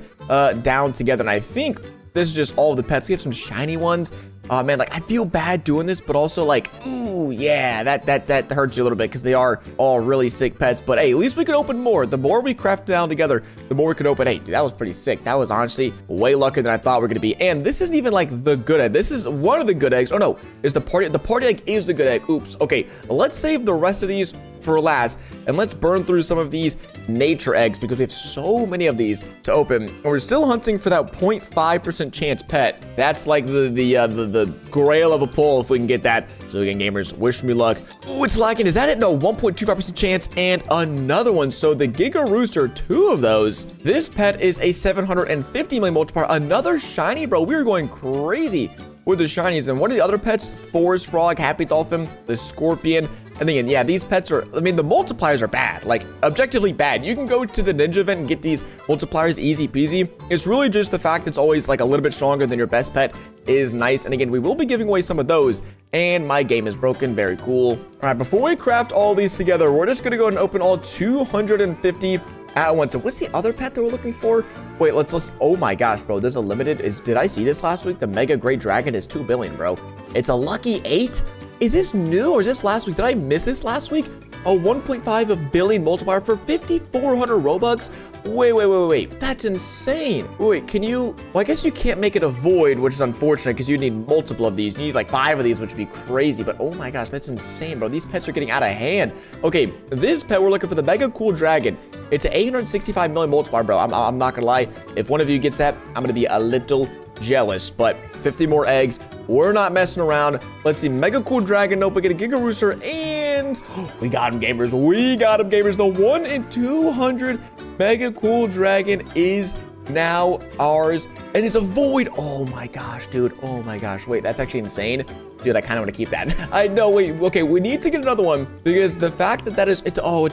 down together. And I think this is just all of the pets. We have some shiny ones. Man, like I feel bad doing this, but also like, ooh, yeah, that hurts you a little bit because they are all really sick pets. But hey, at least we can open more. The more we craft down together, the more we can open. Hey, dude, that was pretty sick. That was honestly way luckier than I thought we were gonna be. And this isn't even like the good egg. This is one of the good eggs. Oh no, it's the party egg is the good egg. Oops. Okay, let's save the rest of these for last, and let's burn through some of these nature eggs because we have so many of these to open. And we're still hunting for that 0.5% chance pet. That's like the grail of a pull if we can get that. So again, gamers, wish me luck. Ooh, it's lagging. Is that it? No, 1.25% chance and another one. So the Giga Rooster, 2 of those. This pet is a 750 million multiplier. Another shiny, bro. We are going crazy with the shinies. And what are the other pets? Forest Frog, Happy Dolphin, the Scorpion. And again, yeah, these pets are, I mean, the multipliers are bad, like objectively bad. You can go to the ninja event and get these multipliers easy peasy. It's really just the fact it's always like a little bit stronger than your best pet is nice. And again, we will be giving away some of those. And my game is broken. Very cool. All right, before we craft all these together, we're just going to go ahead and open all 250 at once. So what's the other pet that we're looking for? Wait, let's, oh my gosh, bro, there's a limited, did I see this last week? The Mega Great Dragon is 2 billion, bro. It's a lucky 8. Is this new or is this last week? Did I miss this last week? A 1.5 billion multiplier for 5,400 Robux? Wait. That's insane. Wait, can you, well, I guess you can't make it a void, which is unfortunate because you need multiple of these. You need like 5 of these, which would be crazy. But oh my gosh, that's insane, bro. These pets are getting out of hand. Okay, this pet, we're looking for the Mega Cool Dragon. It's an 865 million multiplier, bro. I'm not gonna lie. If one of you gets that, I'm gonna be a little jealous, but 50 more eggs. We're not messing around. Let's see. Mega Cool Dragon. Nope, we get a Giga Rooster. And we got him, gamers. We got him, gamers. The 1 in 200 Mega Cool Dragon is now ours. And it's a void. Oh my gosh, dude. Oh my gosh. Wait, that's actually insane. dude, I kind of want to keep that. I know, wait, okay, we need to get another one because the fact that it's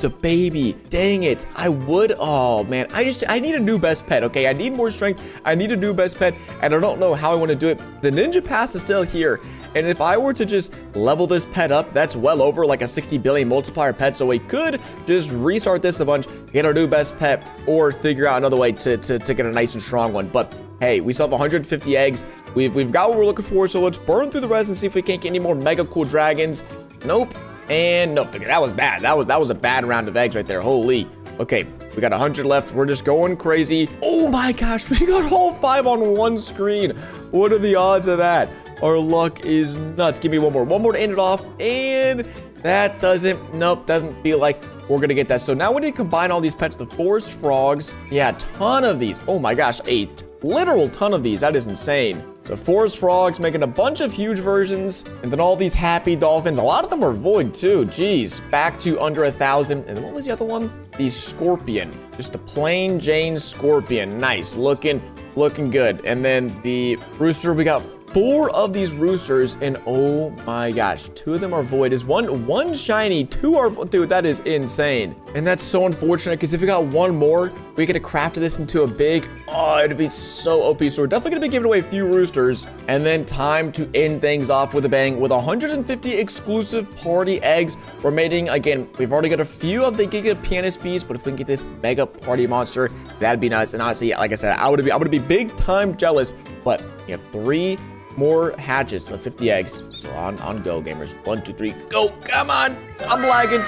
a baby. Dang it. Oh man, I need a new best pet, okay? I need more strength. I need a new best pet, and I don't know how I want to do it. The ninja pass is still here. And if I were to just level this pet up, that's well over like a 60 billion multiplier pet. So we could just restart this a bunch, get our new best pet, or figure out another way to get a nice and strong one. But hey, we still have 150 eggs. We've got what we're looking for. So let's burn through the rest and see if we can't get any more mega cool dragons. Nope. And nope. Okay, that was bad. That was a bad round of eggs right there. Holy. Okay, we got 100 left. We're just going crazy. Oh my gosh, we got all 5 on one screen. What are the odds of that? Our luck is nuts. Give me one more to end it off. And that doesn't feel like we're gonna get that. So now we need to combine all these pets. The forest frogs. Yeah, a ton of these. Oh my gosh, a literal ton of these. That is insane. The forest frogs making a bunch of huge versions. And then all these happy dolphins. A lot of them are void too. Jeez, back to under 1,000. And then what was the other one? The scorpion. Just a plain Jane scorpion. Nice, looking good. And then the rooster, we got 4 of these roosters, and oh my gosh, 2 of them are void. Is one shiny, 2 are, dude, that is insane. And that's so unfortunate because if we got one more, we could have crafted this into a big, it'd be so OP. So we're definitely gonna be giving away a few roosters, and then time to end things off with a bang with 150 exclusive party eggs. We're mating again. We've already got a few of the Giga Pianist bees, but if we can get this mega party monster, that'd be nuts. And honestly, like I said, I would be big time jealous. But we have 3 more hatches of 50 eggs. So on go, gamers. 1, 2, 3, go. Come on. I'm lagging.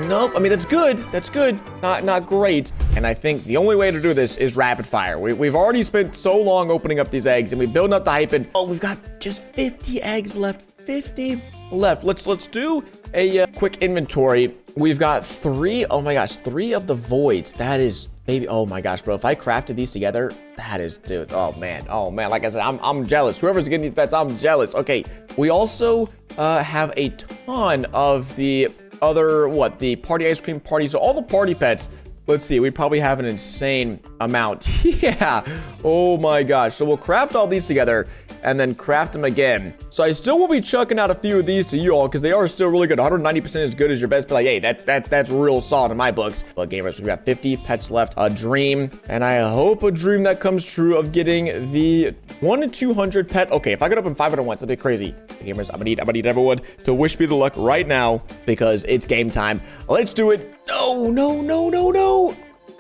Nope. I mean, that's good. That's good. Not great. And I think the only way to do this is rapid fire. We've already spent so long opening up these eggs, and we're building up the hype. And we've got just 50 eggs left. 50 left. Let's do a quick inventory. We've got 3. Oh my gosh, 3 of the voids. That is, baby. Oh my gosh, bro. If I crafted these together, that is, dude. Oh man. Like I said, I'm jealous. Whoever's getting these pets, I'm jealous. Okay. We also have a ton of the other, the party ice cream party. So all the party pets. Let's see, we probably have an insane amount. Yeah. Oh my gosh. So we'll craft all these together and then craft them again. So I still will be chucking out a few of these to you all because they are still really good. 190% as good as your best, but like, hey, that's real solid in my books. But gamers, we've got 50 pets left. A dream, and I hope a dream that comes true of getting the 1 in 200 pet. Okay, if I could open 500 once, that'd be crazy. Gamers, I'm gonna need everyone to wish me the luck right now because it's game time. Let's do it. No.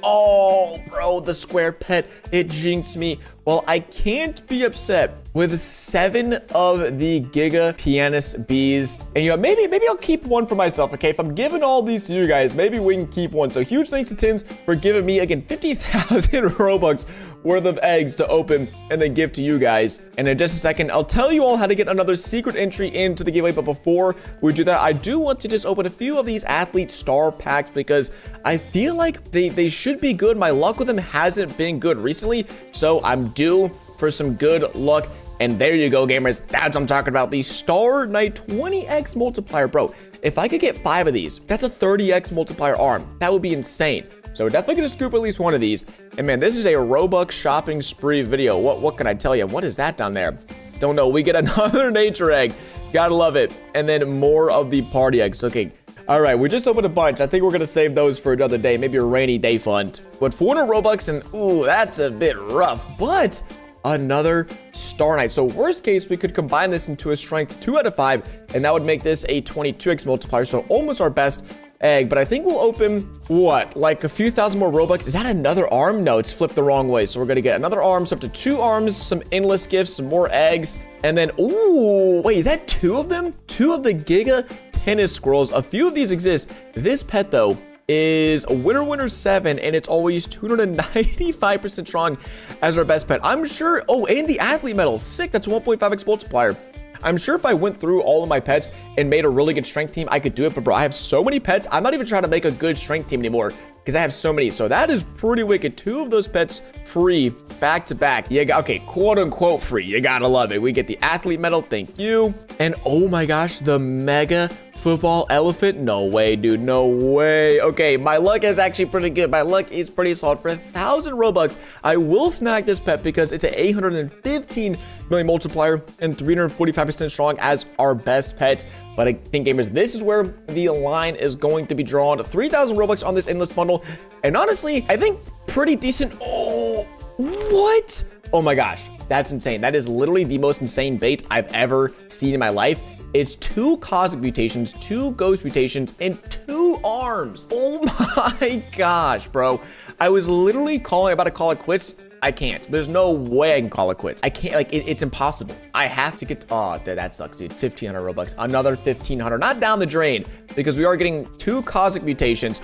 Oh, bro, the square pet, it jinxed me. Well, I can't be upset with 7 of the Giga Pianist bees. And, maybe I'll keep one for myself, okay? If I'm giving all these to you guys, maybe we can keep one. So huge thanks to Tins for giving me, again, 50,000 Robux worth of eggs to open and then give to you guys. And in just a second, I'll tell you all how to get another secret entry into the giveaway. But before we do that, I do want to just open a few of these athlete star packs because I feel like they should be good. My luck with them hasn't been good recently, so I'm due for some good luck. And there you go, gamers. That's what I'm talking about. The Star Knight 20x multiplier. Bro, if I could get 5 of these, that's a 30x multiplier arm. That would be insane. So we're definitely going to scoop at least one of these. And man, this is a Robux shopping spree video. What can I tell you? What is that down there? Don't know. We get another nature egg. Gotta love it. And then more of the party eggs. Okay. All right. We just opened a bunch. I think we're going to save those for another day. Maybe a rainy day fund. But 400 Robux and ooh, that's a bit rough. But another Star Knight. So worst case, we could combine this into a strength 2 out of 5. And that would make this a 22x multiplier. So almost our best egg, but I think we'll open like a few thousand more Robux. Is that another arm? No, it's flipped the wrong way. So we're gonna get another arm, so up to 2 arms, some endless gifts, some more eggs, and then ooh, wait, is that 2 of them? 2 of the Giga Tennis Squirrels. A few of these exist. This pet though is a winner 7, and it's always 295% strong as our best pet. I'm sure. Oh, and the athlete medal, sick. That's 1.5x multiplier. I'm sure if I went through all of my pets and made a really good strength team, I could do it. But bro, I have so many pets. I'm not even trying to make a good strength team anymore because I have so many. So that is pretty wicked. 2 of those pets free back to back. Okay, quote unquote free. You gotta love it. We get the athlete medal. Thank you. And oh my gosh, the mega football elephant. No way, dude. No way. Okay, my luck is actually pretty good. My luck is pretty solid. For 1,000 Robux, I will snag this pet because it's an 815 million multiplier and 345% strong as our best pet. But I think, gamers, this is where the line is going to be drawn. 3,000 Robux on this endless bundle. And honestly, I think pretty decent. Oh, what? Oh my gosh, that's insane. That is literally the most insane bait I've ever seen in my life. It's 2 cosmic mutations, 2 ghost mutations, and 2 arms. Oh my gosh, bro. I was literally about to call it quits. I can't. There's no way I can call it quits. I can't, like, it's impossible. I have to get, oh, that sucks, dude. 1,500 Robux, another 1,500, not down the drain, because we are getting 2 cosmic mutations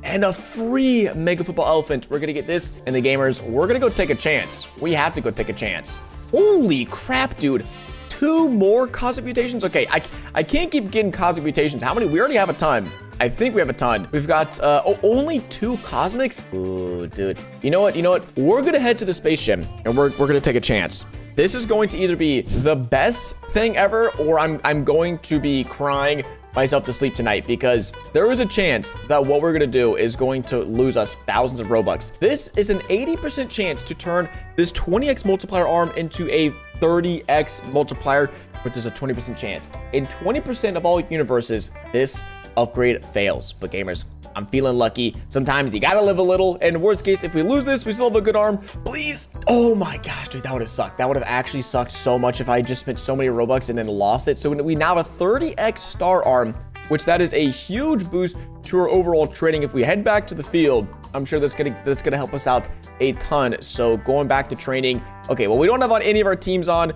and a free mega football elephant. We're gonna get this, and the gamers, we're gonna go take a chance. We have to go take a chance. Holy crap, dude. 2 more cosmic mutations? Okay, I can't keep getting cosmic mutations. How many? We already have a ton. I think we have a ton. We've got only 2 cosmics. Ooh, dude. You know what? We're gonna head to the space gym and we're gonna take a chance. This is going to either be the best thing ever, or I'm going to be crying myself to sleep tonight, because there is a chance that what we're gonna do is going to lose us thousands of Robux. This is an 80% chance to turn this 20x multiplier arm into a 30x multiplier, but there's a 20% chance. In 20% of all universes, this upgrade fails. But gamers, I'm feeling lucky. Sometimes you gotta live a little, and worst case, if we lose this, we still have a good arm. Please. Oh my gosh, dude, that would have sucked. That would have actually sucked so much if I just spent so many Robux and then lost it. So we now have a 30x star arm, which that is a huge boost to our overall trading. If we head back to the field, I'm sure that's gonna help us out a ton. So going back to training. Okay, well, we don't have on any of our teams on.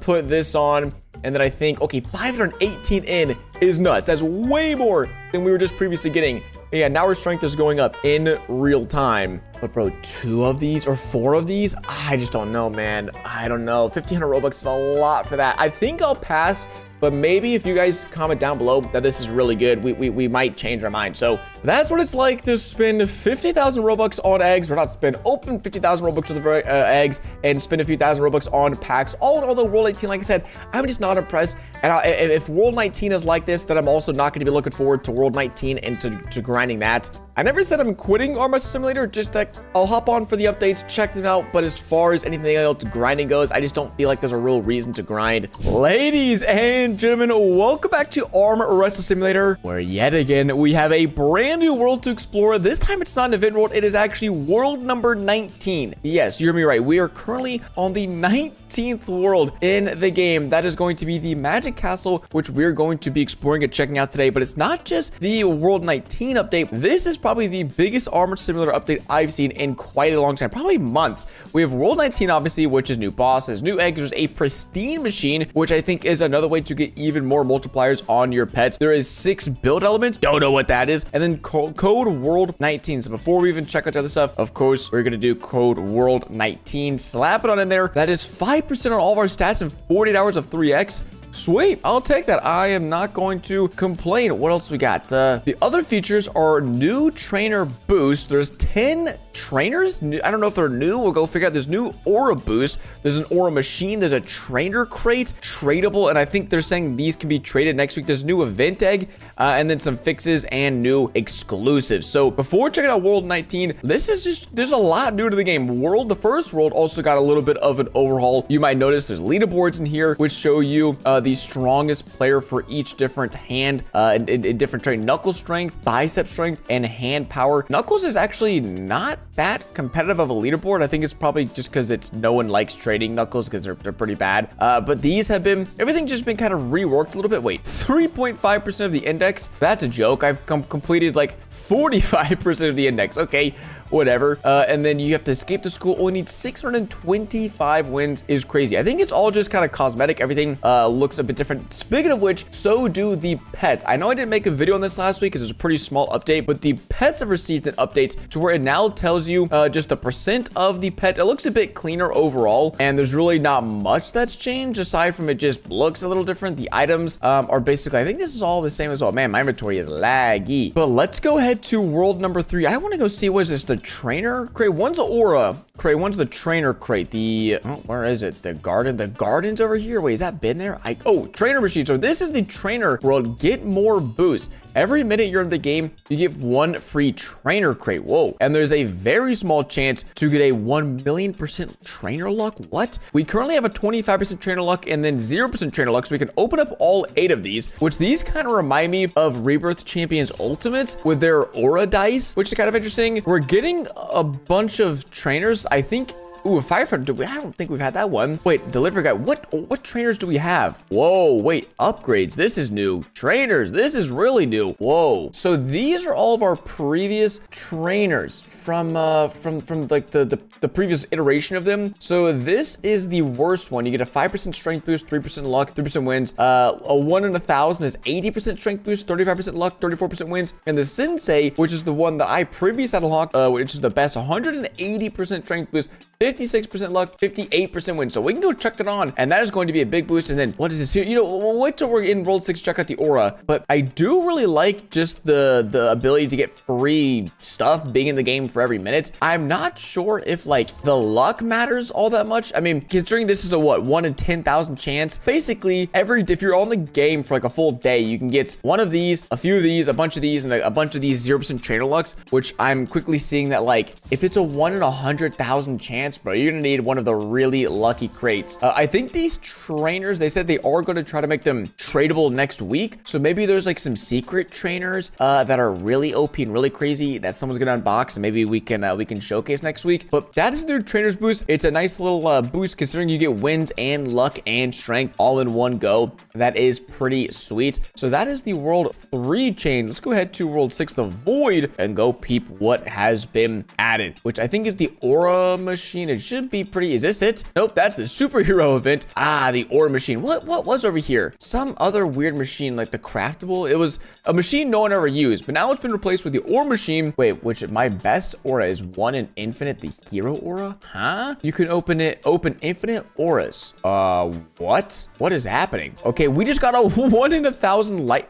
Put this on. And then I think, okay, 518 in is nuts. That's way more than we were just previously getting. But yeah, now our strength is going up in real time. But bro, 2 of these or 4 of these? I just don't know, man. I don't know. 1,500 Robux is a lot for that. I think I'll pass. But maybe if you guys comment down below that this is really good, we might change our mind. So that's what it's like to spend 50,000 Robux on eggs, or not spend, open 50,000 Robux with the eggs and spend a few thousand Robux on packs. All in all, though, World 18, like I said, I'm just not impressed. And if World 19 is like this, then I'm also not going to be looking forward to World 19 and to grinding that. I never said I'm quitting Armor Simulator, just that I'll hop on for the updates, check them out. But as far as anything else grinding goes, I just don't feel like there's a real reason to grind. Ladies and gentlemen, welcome back to Armor Wrestle Simulator, where yet again we have a brand new world to explore. This time it's not an event world, it is actually world number 19. Yes, you heard me right. We are currently on the 19th world in the game. That is going to be the Magic Castle, which we're going to be exploring and checking out today. But it's not just the World 19 update. This is probably the biggest Armor Simulator update I've seen in quite a long time, probably months. We have World 19, obviously, which is new bosses, new eggs. There's a pristine machine, which I think is another way to get even more multipliers on your pets. There is 6 build elements. Don't know what that is. And then code World 19. So before we even check out the other stuff, of course, we're going to do code World 19. Slap it on in there. That is 5% on all of our stats and 48 hours of 3x. Sweet, I'll take that. I am not going to complain. What else we got? The other features are new trainer boost. There's 10 trainers. I don't know if they're new. We'll go figure out. There's new aura boost. There's an aura machine. There's a trainer crate, tradable, and I think they're saying these can be traded next week. There's new event egg, and then some fixes and new exclusives. So before checking out World 19, this is just, there's a lot new to the game. The first world also got a little bit of an overhaul. You might notice there's leaderboards in here, which show you the strongest player for each different hand in different training. Knuckle strength, bicep strength, and hand power. Knuckles is actually not that competitive of a leaderboard. I think it's probably just because no one likes trading Knuckles because they're pretty bad. But these have been, everything just been kind of reworked a little bit. Wait, 3.5% of the index? That's a joke. I've completed like 45% of the index. Okay, whatever. And then you have to escape the school. Only need 625 wins. Is crazy. I think it's all just kind of cosmetic. Everything looks a bit different. Speaking of which, so do the pets. I know I didn't make a video on this last week because it was a pretty small update, but the pets have received an update to where it now tells you just the percent of the pet. It looks a bit cleaner overall, and there's really not much that's changed aside from it just looks a little different. The items are basically, I think this is all the same as well. Man, my inventory is laggy. But let's go ahead to world number 3. I want to go see, what is this, the trainer crate, one's the aura crate, one's the trainer crate. Where is it? The garden's over here. Wait, has that been there? Oh, trainer machine. So this is the trainer world. Get more boosts. Every minute you're in the game, you get one free trainer crate. Whoa. And there's a very small chance to get a 1,000,000% trainer luck. What? We currently have a 25% trainer luck and then 0% trainer luck. So we can open up all 8 of these, which these kind of remind me of Rebirth Champions Ultimates with their aura dice, which is kind of interesting. We're getting a bunch of trainers. I think. Ooh, a firefighter. I don't think we've had that one. Wait, delivery guy. What trainers do we have? Whoa, wait, upgrades. This is new. Trainers. This is really new. Whoa. So these are all of our previous trainers from like the previous iteration of them. So this is the worst one. You get a 5% strength boost, 3% luck, 3% wins. A 1 in 1,000 is 80% strength boost, 35% luck, 34% wins. And the Sensei, which is the one that I previously had unlocked, which is the best, 180% strength boost, 56% luck, 58% win. So we can go check it on, and that is going to be a big boost. And then what is this here? You know, we'll wait till we're in World 6, check out the aura. But I do really like just the ability to get free stuff being in the game for every minute. I'm not sure if like the luck matters all that much. I mean, considering this is a 1 in 10,000 chance, basically if you're on the game for like a full day, you can get one of these, a few of these, a bunch of these, and a bunch of these 0% trainer lucks, which I'm quickly seeing that like if it's a 1 in 100,000 chance, bro, you're gonna need one of the really lucky crates. I think these trainers, they said they are going to try to make them tradable next week. So maybe there's like some secret trainers that are really OP and really crazy that someone's gonna unbox, and maybe we can showcase next week. But that is their trainers boost. It's a nice little boost considering you get wins and luck and strength all in one go. That is pretty sweet. So that is the World 3 chain. Let's go ahead to World 6, the Void, and go peep what has been added, which I think is the aura machine. It should be pretty. Is this it? Nope, that's the superhero event. Ah, the aura machine. What was over here? Some other weird machine like the craftable. It was a machine no one ever used, but now it's been replaced with the aura machine. Wait, which my best aura is 1 in infinite, the hero aura? Huh? You can open infinite auras. What is happening? Okay, we just got a 1 in 1,000 light.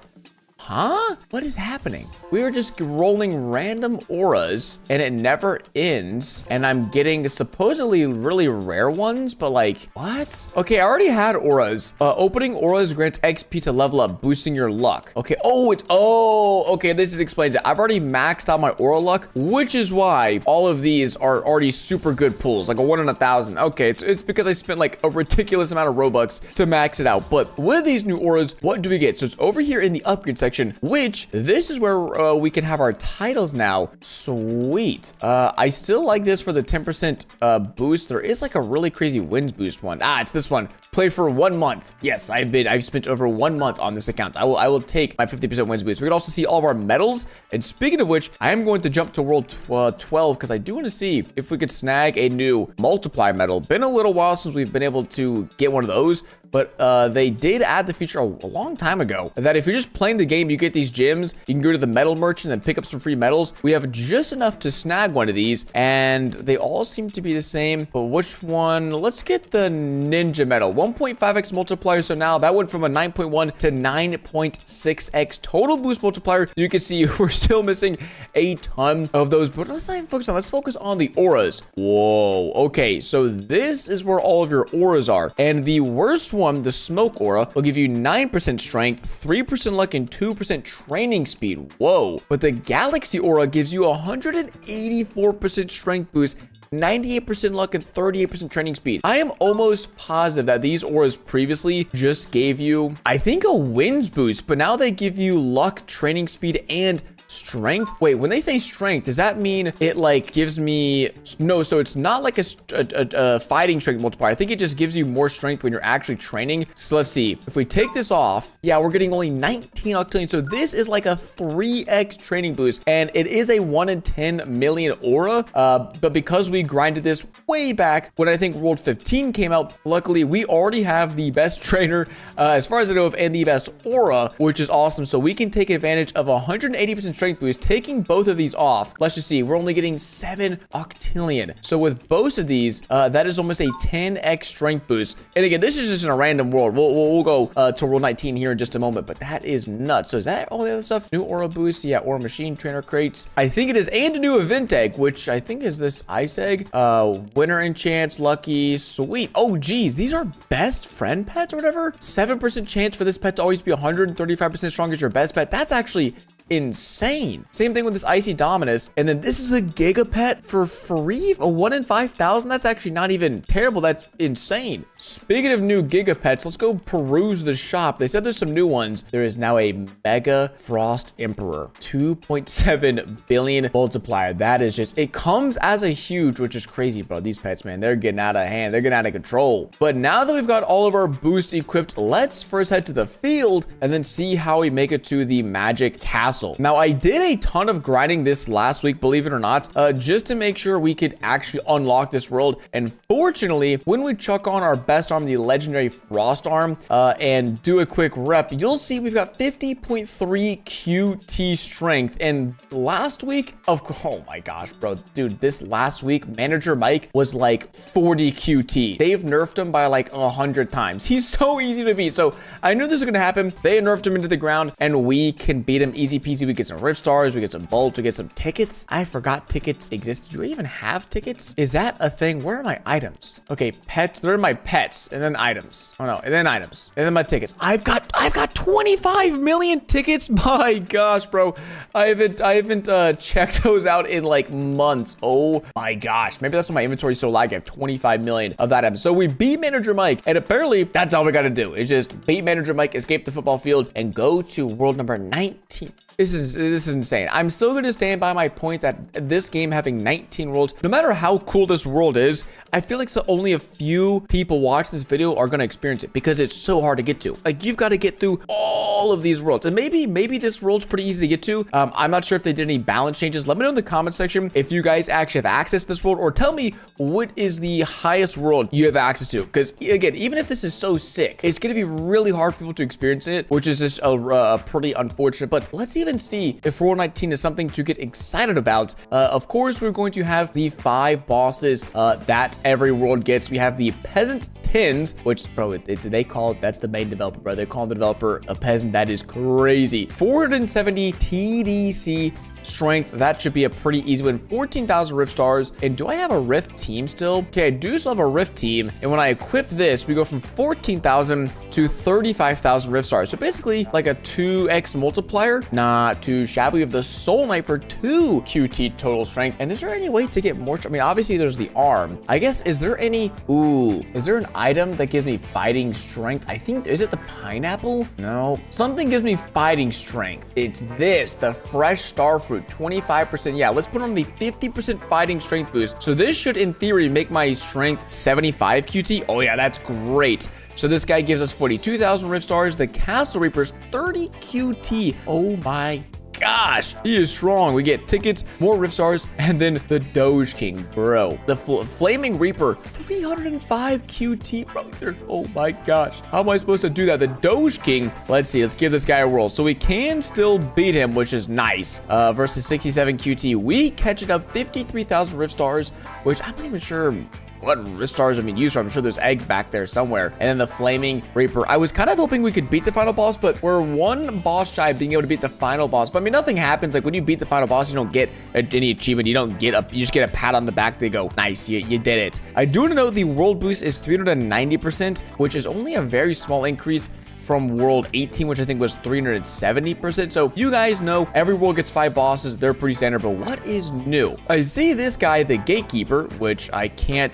Huh? What is happening? We were just rolling random auras and it never ends. And I'm getting supposedly really rare ones, but like, what? Okay, I already had auras. Opening auras grants XP to level up, boosting your luck. Okay, okay, this explains it. I've already maxed out my aura luck, which is why all of these are already super good pulls, like a 1 in 1,000. Okay, it's because I spent like a ridiculous amount of Robux to max it out. But with these new auras, what do we get? So it's over here in the upgrade section, which this is where we can have our titles now. Sweet. I still like this for the 10% boost. There is like a really crazy wins boost one. It's this one. Play for 1 month. Yes, I've spent over 1 month on this account. I will take my 50% wins boost. We can also see all of our medals. And speaking of which, I am going to jump to World 12 because I do want to see if we could snag a new multiply medal. Been a little while since we've been able to get one of those. But they did add the feature a long time ago that if you're just playing the game, you get these gems. You can go to the medal merchant and pick up some free medals. We have just enough to snag one of these, and they all seem to be the same. But which one? Let's get the ninja medal. 1.5x multiplier. So now that went from a 9.1 to 9.6x total boost multiplier. You can see we're still missing a ton of those, but let's not even focus on. Let's focus on the auras. Whoa. Okay, so this is where all of your auras are, and the worst one, the smoke aura, will give you 9% strength, 3% luck, and 2% training speed. Whoa. But the galaxy aura gives you 184% strength boost, 98% luck, and 38% training speed. I am almost positive that these auras previously just gave you, I think, a wins boost, but now they give you luck, training speed, and strength. Wait, when they say strength, does that mean it like gives me no? So it's not like a fighting strength multiplier. I think it just gives you more strength when you're actually training. So let's see if we take this off. Yeah, we're getting only 19 octillion. So this is like a 3x training boost, and it is a 1 in 10 million aura. But because we grinded this way back when I think World 15 came out, luckily we already have the best trainer as far as I know of, and the best aura, which is awesome. So we can take advantage of 180% strength boost, taking both of these off, let's just see, we're only getting 7 octillion. So with both of these, that is almost a 10x strength boost. And again, this is just in a random world. We'll go to world 19 here in just a moment, but that is nuts. So is that all the other stuff? New aura boost, yeah, aura machine trainer crates. I think it is, and a new event egg, which I think is this ice egg. Winner enchants, lucky, sweet. Oh, geez, these are best friend pets or whatever. 7% chance for this pet to always be 135% strong as your best pet. That's actually insane. Same thing with this icy dominus, and then this is a giga pet for free, a 1 in 5,000. That's actually not even terrible. That's insane. Speaking of new giga pets, let's go peruse the shop. They said there's some new ones. There is now a mega frost emperor, 2.7 billion multiplier. That is just, it comes as a huge, which is crazy, bro. These pets, man, they're getting out of hand. They're getting out of control. But now that we've got all of our boosts equipped, let's first head to the field and then see how we make it to the magic castle. Now, I did a ton of grinding this last week, believe it or not, just to make sure we could actually unlock this world. And fortunately, when we chuck on our best arm, the legendary frost arm, and do a quick rep, you'll see we've got 50.3 QT strength. And last week, oh my gosh, bro, dude, this last week, Manager Mike was like 40 QT. They've nerfed him by like 100 times. He's so easy to beat. So I knew this was going to happen. They nerfed him into the ground, and we can beat him easy peasy. We get some rift stars, we get some bolts, we get some tickets. I forgot tickets existed. Do I even have tickets? Is that a thing? Where are my items? Okay, pets. They're my pets, and then items. Oh no, and then items, and then my tickets. I've got 25 million tickets. My gosh, bro, I haven't checked those out in like months. Oh my gosh, maybe that's why my inventory is so laggy. I have 25 million of that item. So we beat Manager Mike, and apparently that's all we got to do. Is just beat Manager Mike, escape the football field, and go to world number 19. This is insane. I'm still going to stand by my point that this game having 19 worlds, no matter how cool this world is, I feel like so only a few people watching this video are going to experience it because it's so hard to get to. Like, you've got to get through all of these worlds, and maybe this world's pretty easy to get to. I'm not sure if they did any balance changes. Let me know in the comment section if you guys actually have access to this world, or tell me what is the highest world you have access to. Because again, even if this is so sick, it's going to be really hard for people to experience it, which is just a pretty unfortunate. But let's even see if World 19 is something to get excited about. Of course, we're going to have the 5 bosses that every world gets. We have the peasant 10s, which, bro, they call it, that's the main developer, bro. They're calling the developer a peasant. That is crazy. 470 TDC strength. That should be a pretty easy win. 14,000 rift stars. And do I have a rift team still? Okay, I do still have a rift team. And when I equip this, we go from 14,000 to 35,000 rift stars. So basically like a 2x multiplier. Not too shabby. We have the soul knight for 2 QT total strength. And is there any way to get more? I mean, obviously there's the arm. I guess, is there any, is there an item that gives me fighting strength? I think, is it the pineapple? No, something gives me fighting strength. It's this, the fresh star fruit, 25%. Yeah, let's put on the 50% fighting strength boost. So this should, in theory, make my strength 75 QT. Oh yeah, that's great. So this guy gives us 42,000 rift stars. The Castle Reaper's 30 QT. Oh my gosh, he is strong. We get tickets, more rift stars, and then the Doge King, bro. The Flaming Reaper, 305 QT, bro. Oh my gosh, how am I supposed to do that? The Doge King, let's see, let's give this guy a roll. So we can still beat him, which is nice. Versus 67 QT, we catch it up 53,000 rift stars, which I'm not even sure what rift stars I mean used for. I'm sure there's eggs back there somewhere. And then the Flaming Reaper. I was kind of hoping we could beat the final boss, but we're one boss shy of being able to beat the final boss. But I mean, nothing happens. Like when you beat the final boss, you don't get any achievement. You don't get you just get a pat on the back. They go, nice, you did it. I do want to note the world boost is 390%, which is only a very small increase from world 18, which I think was 370%. So you guys know every world gets 5 bosses. They're pretty standard, but what is new? I see this guy, the gatekeeper, which I can't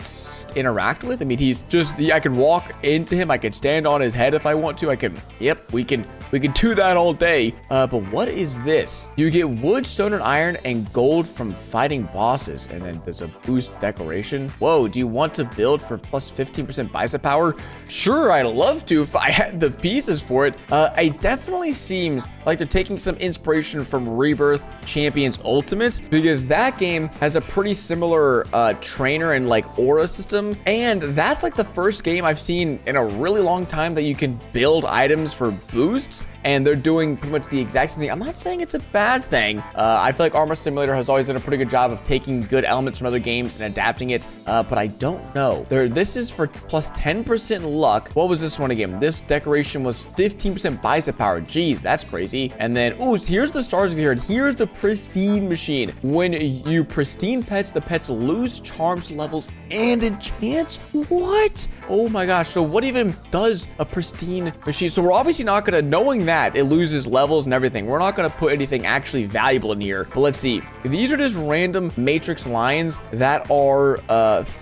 interact with. I mean, he's just, I can walk into him. I can stand on his head if I want to. I can, yep, we can do that all day. But what is this? You get wood, stone, and iron and gold from fighting bosses. And then there's a boost decoration. Whoa, do you want to build for plus 15% bicep power? Sure, I'd love to if I had the pieces for it. It definitely seems like they're taking some inspiration from Rebirth Champions Ultimate, because that game has a pretty similar trainer and like aura system. And that's like the first game I've seen in a really long time that you can build items for boosts and they're doing pretty much the exact same thing. I'm not saying it's a bad thing. I feel like Armor Simulator has always done a pretty good job of taking good elements from other games and adapting it, but I don't know. This is for plus 10% luck. What was this one again? This decoration was 15% bicep power. Jeez, that's crazy. And then, ooh, here's the stars of here, and here's the pristine machine. When you pristine pets, the pets lose charms, levels, and enchants. What? Oh my gosh. So what even does a pristine machine? So we're obviously not gonna, knowing that it loses levels and everything, we're not gonna put anything actually valuable in here. But let's see. These are just random matrix lines that are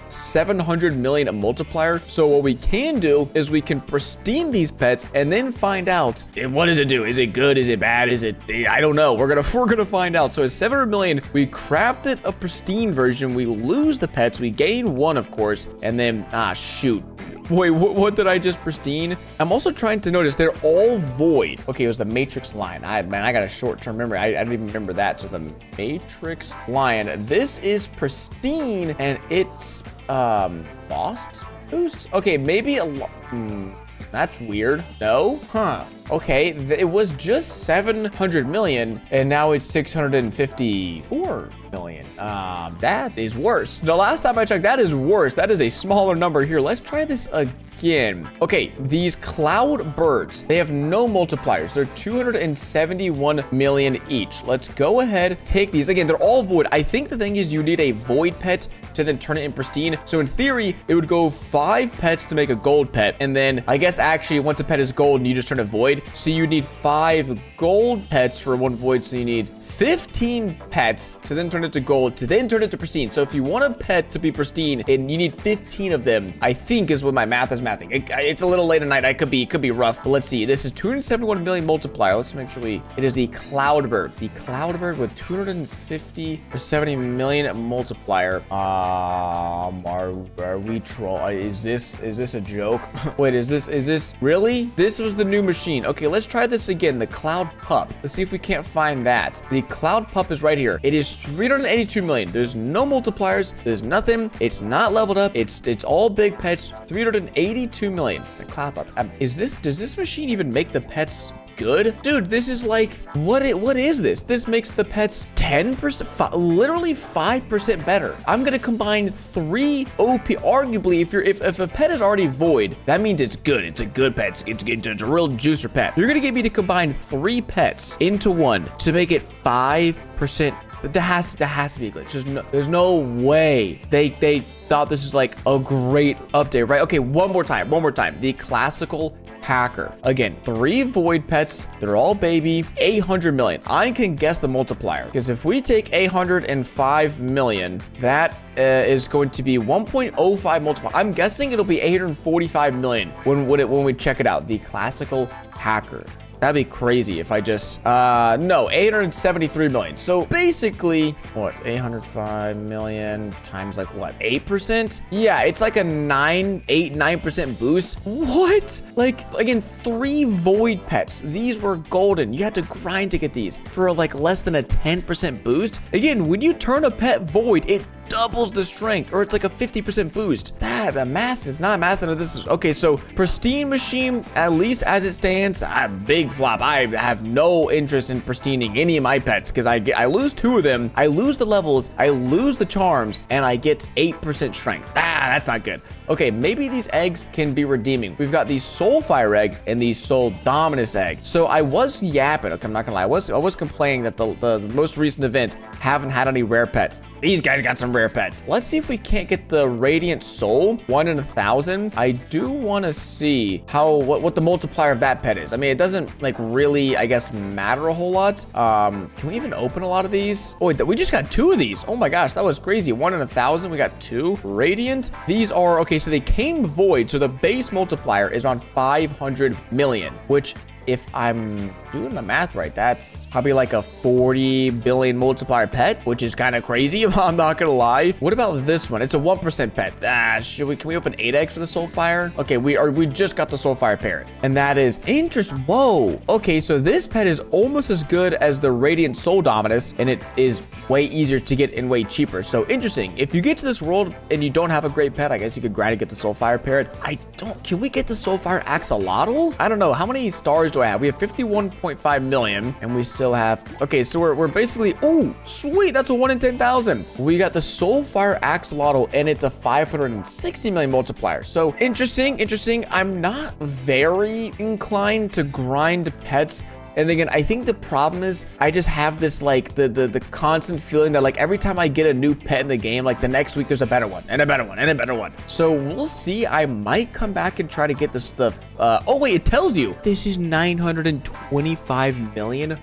700 million a multiplier. So what we can do is we can pristine these pets and then find out, what does it do? Is it good? Is it bad? Is it, I don't know. We're gonna find out. So it's 700 million. We crafted a pristine version. We lose the pets. We gain one, of course, and then shoot. Wait, what did I just pristine? I'm also trying to notice they're all void. Okay, it was the matrix line. Man, I got a short-term memory. I didn't even remember that. So the matrix line. This is pristine, and it's lost boost. Okay, maybe a lot. That's weird. No? Huh. Okay, it was just 700 million, and now it's 654 million. That is worse. The last time I checked, that is worse. That is a smaller number here. Let's try this again. Okay, these cloud birds, they have no multipliers. They're 271 million each. Let's go ahead, take these. Again, they're all void. I think the thing is you need a void pet to then turn it in pristine. So in theory, it would go 5 pets to make a gold pet. And then I guess actually once a pet is gold, you just turn it void. So you need 5 gold pets for 1 void. So you need 15 pets to then turn it to gold, to then turn it to pristine. So if you want a pet to be pristine, and you need 15 of them, I think is what my math is mathing. It's a little late at night. It could be rough, but let's see. This is 271 million multiplier. Let's make sure it is the cloud bird. The cloud bird with 250 or 70 million multiplier. Are we troll? Is this a joke? Wait, is this really? This was the new machine. Okay, let's try this again. The cloud pup. Let's see if we can't find that. The cloud pup is right here. It is 382 million. There's no multipliers. There's nothing. It's not leveled up. It's all big pets. 382 million. The cloud pup. Does this machine even make the pets good? Dude, this is like, what is this? This makes the pets 10%, literally 5% better. I'm gonna combine 3 OP. Arguably, if a pet is already void, that means it's good. It's a good pet. It's a real juicer pet. You're gonna get me to combine 3 pets into 1 to make it 5%. That has to be a glitch. There's no way they thought this was like a great update, right? Okay, one more time. The classical hacker. Again, 3 void pets. They're all baby. 800 million. I can guess the multiplier, because if we take 805 million, that is going to be 1.05 multiplier. I'm guessing it'll be 845 million when we check it out. The classical hacker. That'd be crazy if I just, no, 873 million. So basically, what, 805 million times like what, 8%? Yeah, it's like a 9% boost. What? Like, again, 3 void pets. These were golden. You had to grind to get these for like less than a 10% boost. Again, when you turn a pet void, it doubles the strength, or it's like a 50% boost. The math is not math. This is okay. So pristine machine, at least as it stands, big flop. I have no interest in pristining any of my pets, because I lose 2 of them. I lose the levels, I lose the charms, and I get 8% strength. That's not good. Okay, maybe these eggs can be redeeming. We've got the soul fire egg and the soul dominus egg. So I was yapping. Okay, I'm not gonna lie. I was complaining that the most recent events haven't had any rare pets. These guys got some rare pets. Let's see if we can't get the radiant soul, 1 in 1,000. I do want to see what the multiplier of that pet is. I mean, it doesn't like really, I guess, matter a whole lot. Can we even open a lot of these? Oh, wait, we just got 2 of these. Oh my gosh, that was crazy. 1 in 1,000. We got 2 radiant. These are okay. So they came void. So the base multiplier is on 500 million, which, if I'm doing the math right, that's probably like a 40 billion multiplier pet, which is kind of crazy. I'm not gonna lie. What about this one? It's a 1% pet. Can we open 8 eggs for the Soulfire? Okay, we just got the Soulfire parrot, and that is interesting. Whoa. Okay, so this pet is almost as good as the Radiant Soul Dominus, and it is way easier to get and way cheaper. So interesting. If you get to this world and you don't have a great pet, I guess you could grind to get the Soulfire parrot. Can we get the Soulfire Axolotl? I don't know. How many stars do I have? We have 51.5 million, and we still have, okay, so we're basically, oh, sweet. That's a 1 in 10,000. We got the Soulfire Axolotl, and it's a 560 million multiplier. So interesting. I'm not very inclined to grind pets. And again, I think the problem is I just have this like the constant feeling that like every time I get a new pet in the game, like the next week there's a better one and a better one and a better one. So we'll see. I might come back and try to get this stuff. Oh wait, it tells you this is 925 million.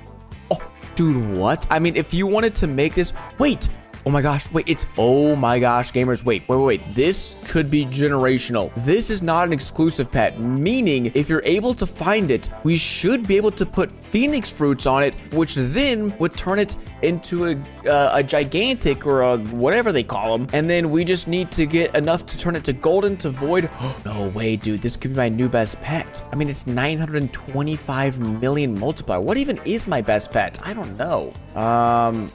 Oh, dude, what? I mean, if you wanted to make this, wait. Oh my gosh, wait, oh my gosh, gamers, wait. This could be generational. This is not an exclusive pet, meaning if you're able to find it, we should be able to put Phoenix fruits on it, which then would turn it into a gigantic or a whatever they call them. And then we just need to get enough to turn it to golden to void. No way, dude, this could be my new best pet. I mean, it's 925 million multiplier. What even is my best pet? I don't know.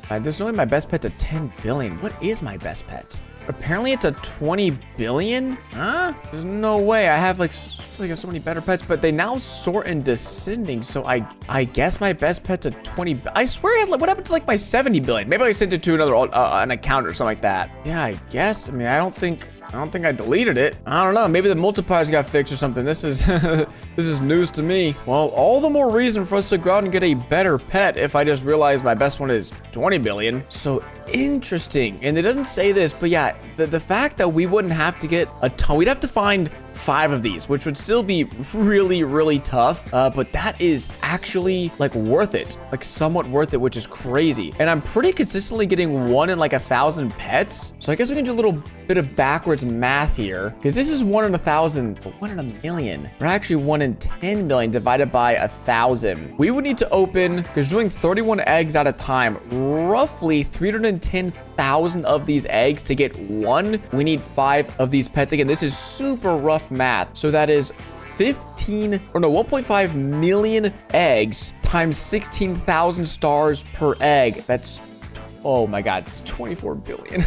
There's only my best pet's a 10 billion. What is my best pet? Apparently it's a 20 billion. Huh? There's no way. I have like so many better pets, but they now sort in descending. So I guess my best pet's a 20. I swear I had like, what happened to like my 70 billion? Maybe I sent it to another an account or something like that. Yeah, I guess. I mean, I don't think I deleted it. I don't know. Maybe the multipliers got fixed or something. This is this is news to me. Well, all the more reason for us to go out and get a better pet if I just realize my best one is 20 billion. So interesting. And it doesn't say this, but yeah, the fact that we wouldn't have to get a ton, we'd have to find 5 of these, which would still be really tough, but that is actually like worth it, like somewhat worth it, which is crazy. And I'm pretty consistently getting 1 in like 1,000 pets, so I guess we can do a little bit of backwards math here, because this is 1 in 1,000, but 1 in a million. We're actually 1 in 10 million divided by 1,000. We would need to open, because doing 31 eggs at a time, roughly 310,000 of these eggs to get 1. We need 5 of these pets. Again, this is super rough math. So that is 1.5 million eggs times 16,000 stars per egg. That's, oh my God, it's 24 billion.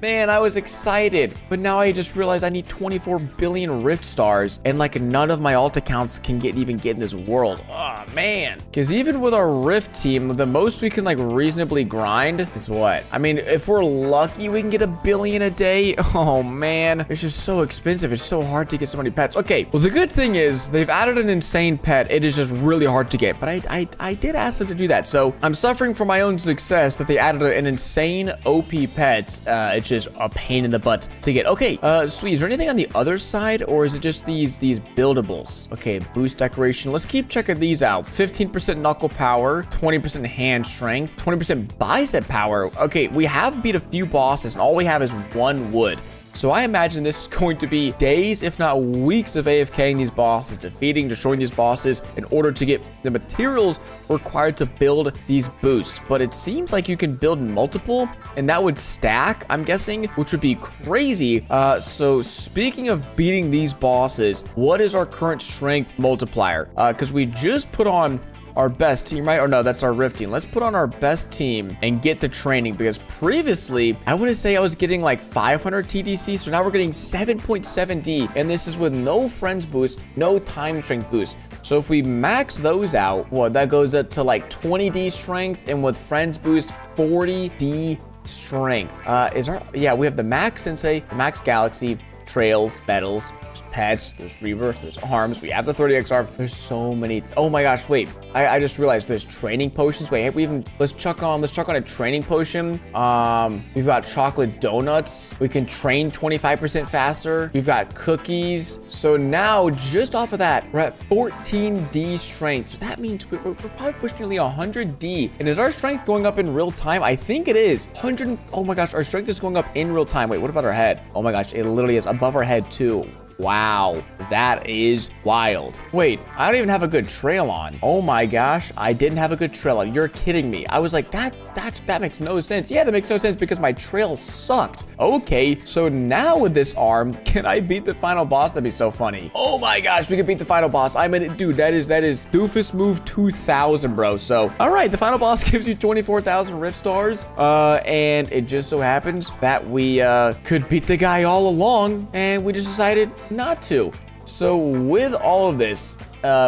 Man, I was excited, but now I just realized I need 24 billion Rift stars, and like none of my alt accounts can even get in this world. Oh man, because even with our Rift team, the most we can like reasonably grind is what? I mean, if we're lucky, we can get 1 billion a day. Oh man, it's just so expensive. It's so hard to get so many pets. Okay, well the good thing is they've added an insane pet. It is just really hard to get, but I did ask them to do that, so I'm suffering for my own success that they added an insane OP pet. It's just a pain in the butt to get. Okay, sweet. Is there anything on the other side, or is it just these buildables? Okay, boost decoration. Let's keep checking these out. 15% knuckle power, 20% hand strength, 20% bicep power. Okay, we have beat a few bosses, and all we have is 1 wood. So I imagine this is going to be days, if not weeks, of AFKing these bosses, defeating, destroying these bosses in order to get the materials required to build these boosts. But it seems like you can build multiple, and that would stack, I'm guessing, which would be crazy. So speaking of beating these bosses, what is our current strength multiplier? Because we just put on our best team, right? Or no, that's our Rift team. Let's put on our best team and get the training, because previously I want to say I was getting like 500 TDC, so now we're getting 7.7D, and this is with no friends boost, no time strength boost. So if we max those out, well, that goes up to like 20D strength, and with friends boost 40D strength. Yeah, we have the Max Sensei, the Max Galaxy, Trails, Medals, there's pets, there's Reverse, there's arms, we have the 30x arm. There's so many. Oh my gosh, wait. I just realized there's training potions. Wait, have we even, let's chuck on a training potion. We've got chocolate donuts. We can train 25% faster. We've got cookies. So now just off of that, we're at 14D strength. So that means we're probably pushing nearly 100D. And is our strength going up in real time? I think it is. Oh my gosh, our strength is going up in real time. Wait, what about our head? Oh my gosh, it literally is above our head too. Wow, that is wild. Wait, I don't even have a good trail on. Oh my gosh, I didn't have a good trail on. You're kidding me. I was like, that makes no sense. Yeah, that makes no sense because my trail sucked. Okay, so now with this arm, can I beat the final boss? That'd be so funny. Oh my gosh, we can beat the final boss. I mean, dude, that is doofus move 2000, bro. So, all right, the final boss gives you 24,000 rift stars. And it just so happens that we could beat the guy all along, and we just decided not to. So with all of this,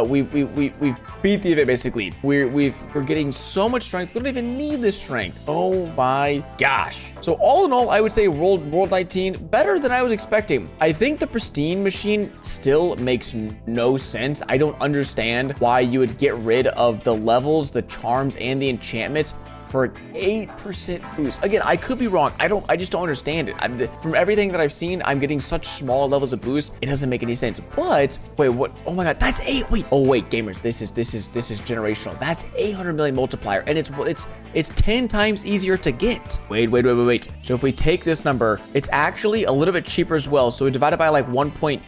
we beat the event basically. We're getting so much strength. We don't even need this strength. Oh my gosh. So all in all, I would say World 19 better than I was expecting. I think the pristine machine still makes no sense. I don't understand why you would get rid of the levels, the charms, and the enchantments for an 8% boost. Again, I could be wrong. I just don't understand it. From everything that I've seen, I'm getting such small levels of boost. It doesn't make any sense. But wait, what? Oh my God, that's 8. Wait. Oh wait, gamers, this is generational. That's 800 million multiplier, and it's 10 times easier to get. Wait. So if we take this number, it's actually a little bit cheaper as well. So we divide it by like 1.2.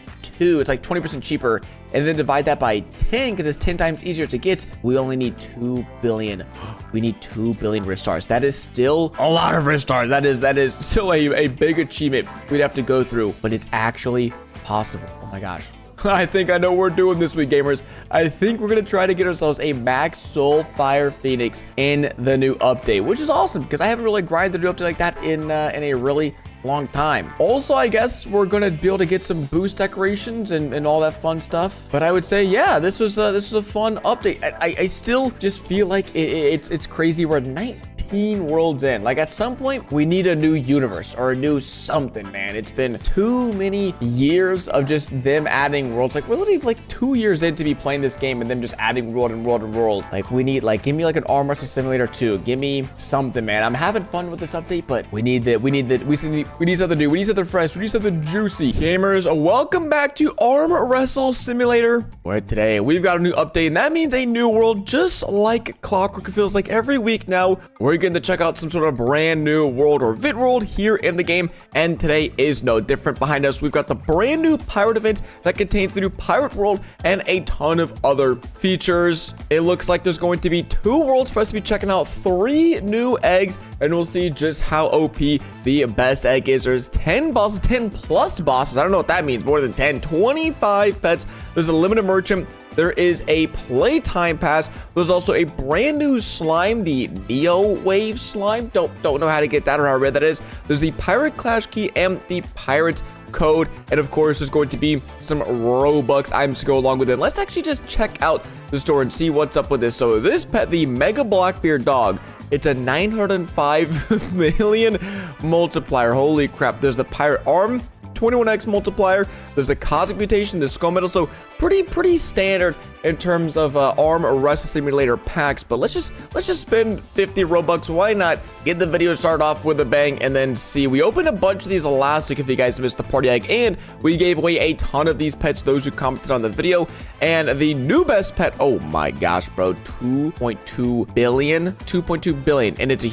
It's like 20% cheaper, and then divide that by 10 because it's 10 times easier to get. We only need 2 billion. We need 2 billion rift stars. That is still a lot of rift stars. That is still a big achievement we'd have to go through, but it's actually possible. Oh my gosh. I think I know what we're doing this week, gamers. I think we're going to try to get ourselves a max soul fire phoenix in the new update, which is awesome because I haven't really grinded the new update like that in a really long time. Also, I guess we're gonna be able to get some boost decorations and all that fun stuff. But I would say, yeah, this was a fun update. I still just feel like it's crazy. We're 19 worlds in. Like at some point, we need a new universe or a new something, man. It's been too many years of just them adding worlds. Like we're literally like 2 years into me playing this game and them just adding world and world and world. Like we need give me like an arm wrestle simulator 2. Give me something, man. I'm having fun with this update, but we need something new. We need something fresh. We need something juicy. Gamers, welcome back to Arm Wrestle Simulator, where today we've got a new update, and that means a new world, just like clockwork. It feels like every week now we're going to check out some sort of brand new world or event world here in the game, and today is no different. Behind us, we've got the brand new pirate event that contains the new pirate world and a ton of other features. It looks like there's going to be 2 worlds for us to be checking out, 3 new eggs, and we'll see just how OP the best egg is. There's 10 bosses, 10 plus bosses. I don't know what that means. More than 10, 25 pets. There's a limited merchant. There is a playtime pass. There's also a brand new slime, the Neo Wave slime. Don't know how to get that or how rare that is. There's the pirate clash key and the pirate code, and of course there's going to be some Robux items to go along with it. Let's actually just check out the store and see what's up with this. So this pet, the Mega Blackbeard dog, it's a 905 million multiplier. Holy crap. There's the pirate arm, 21x multiplier. There's the cosmic mutation, the skull metal. So pretty standard in terms of arm wrestle simulator packs. But let's just spend 50 Robux. Why not get the video started off with a bang and then see. We opened a bunch of these last week if you guys missed the party egg, and we gave away a ton of these pets, those who commented on the video. And the new best pet, oh my gosh, bro, 2.2 billion. And it's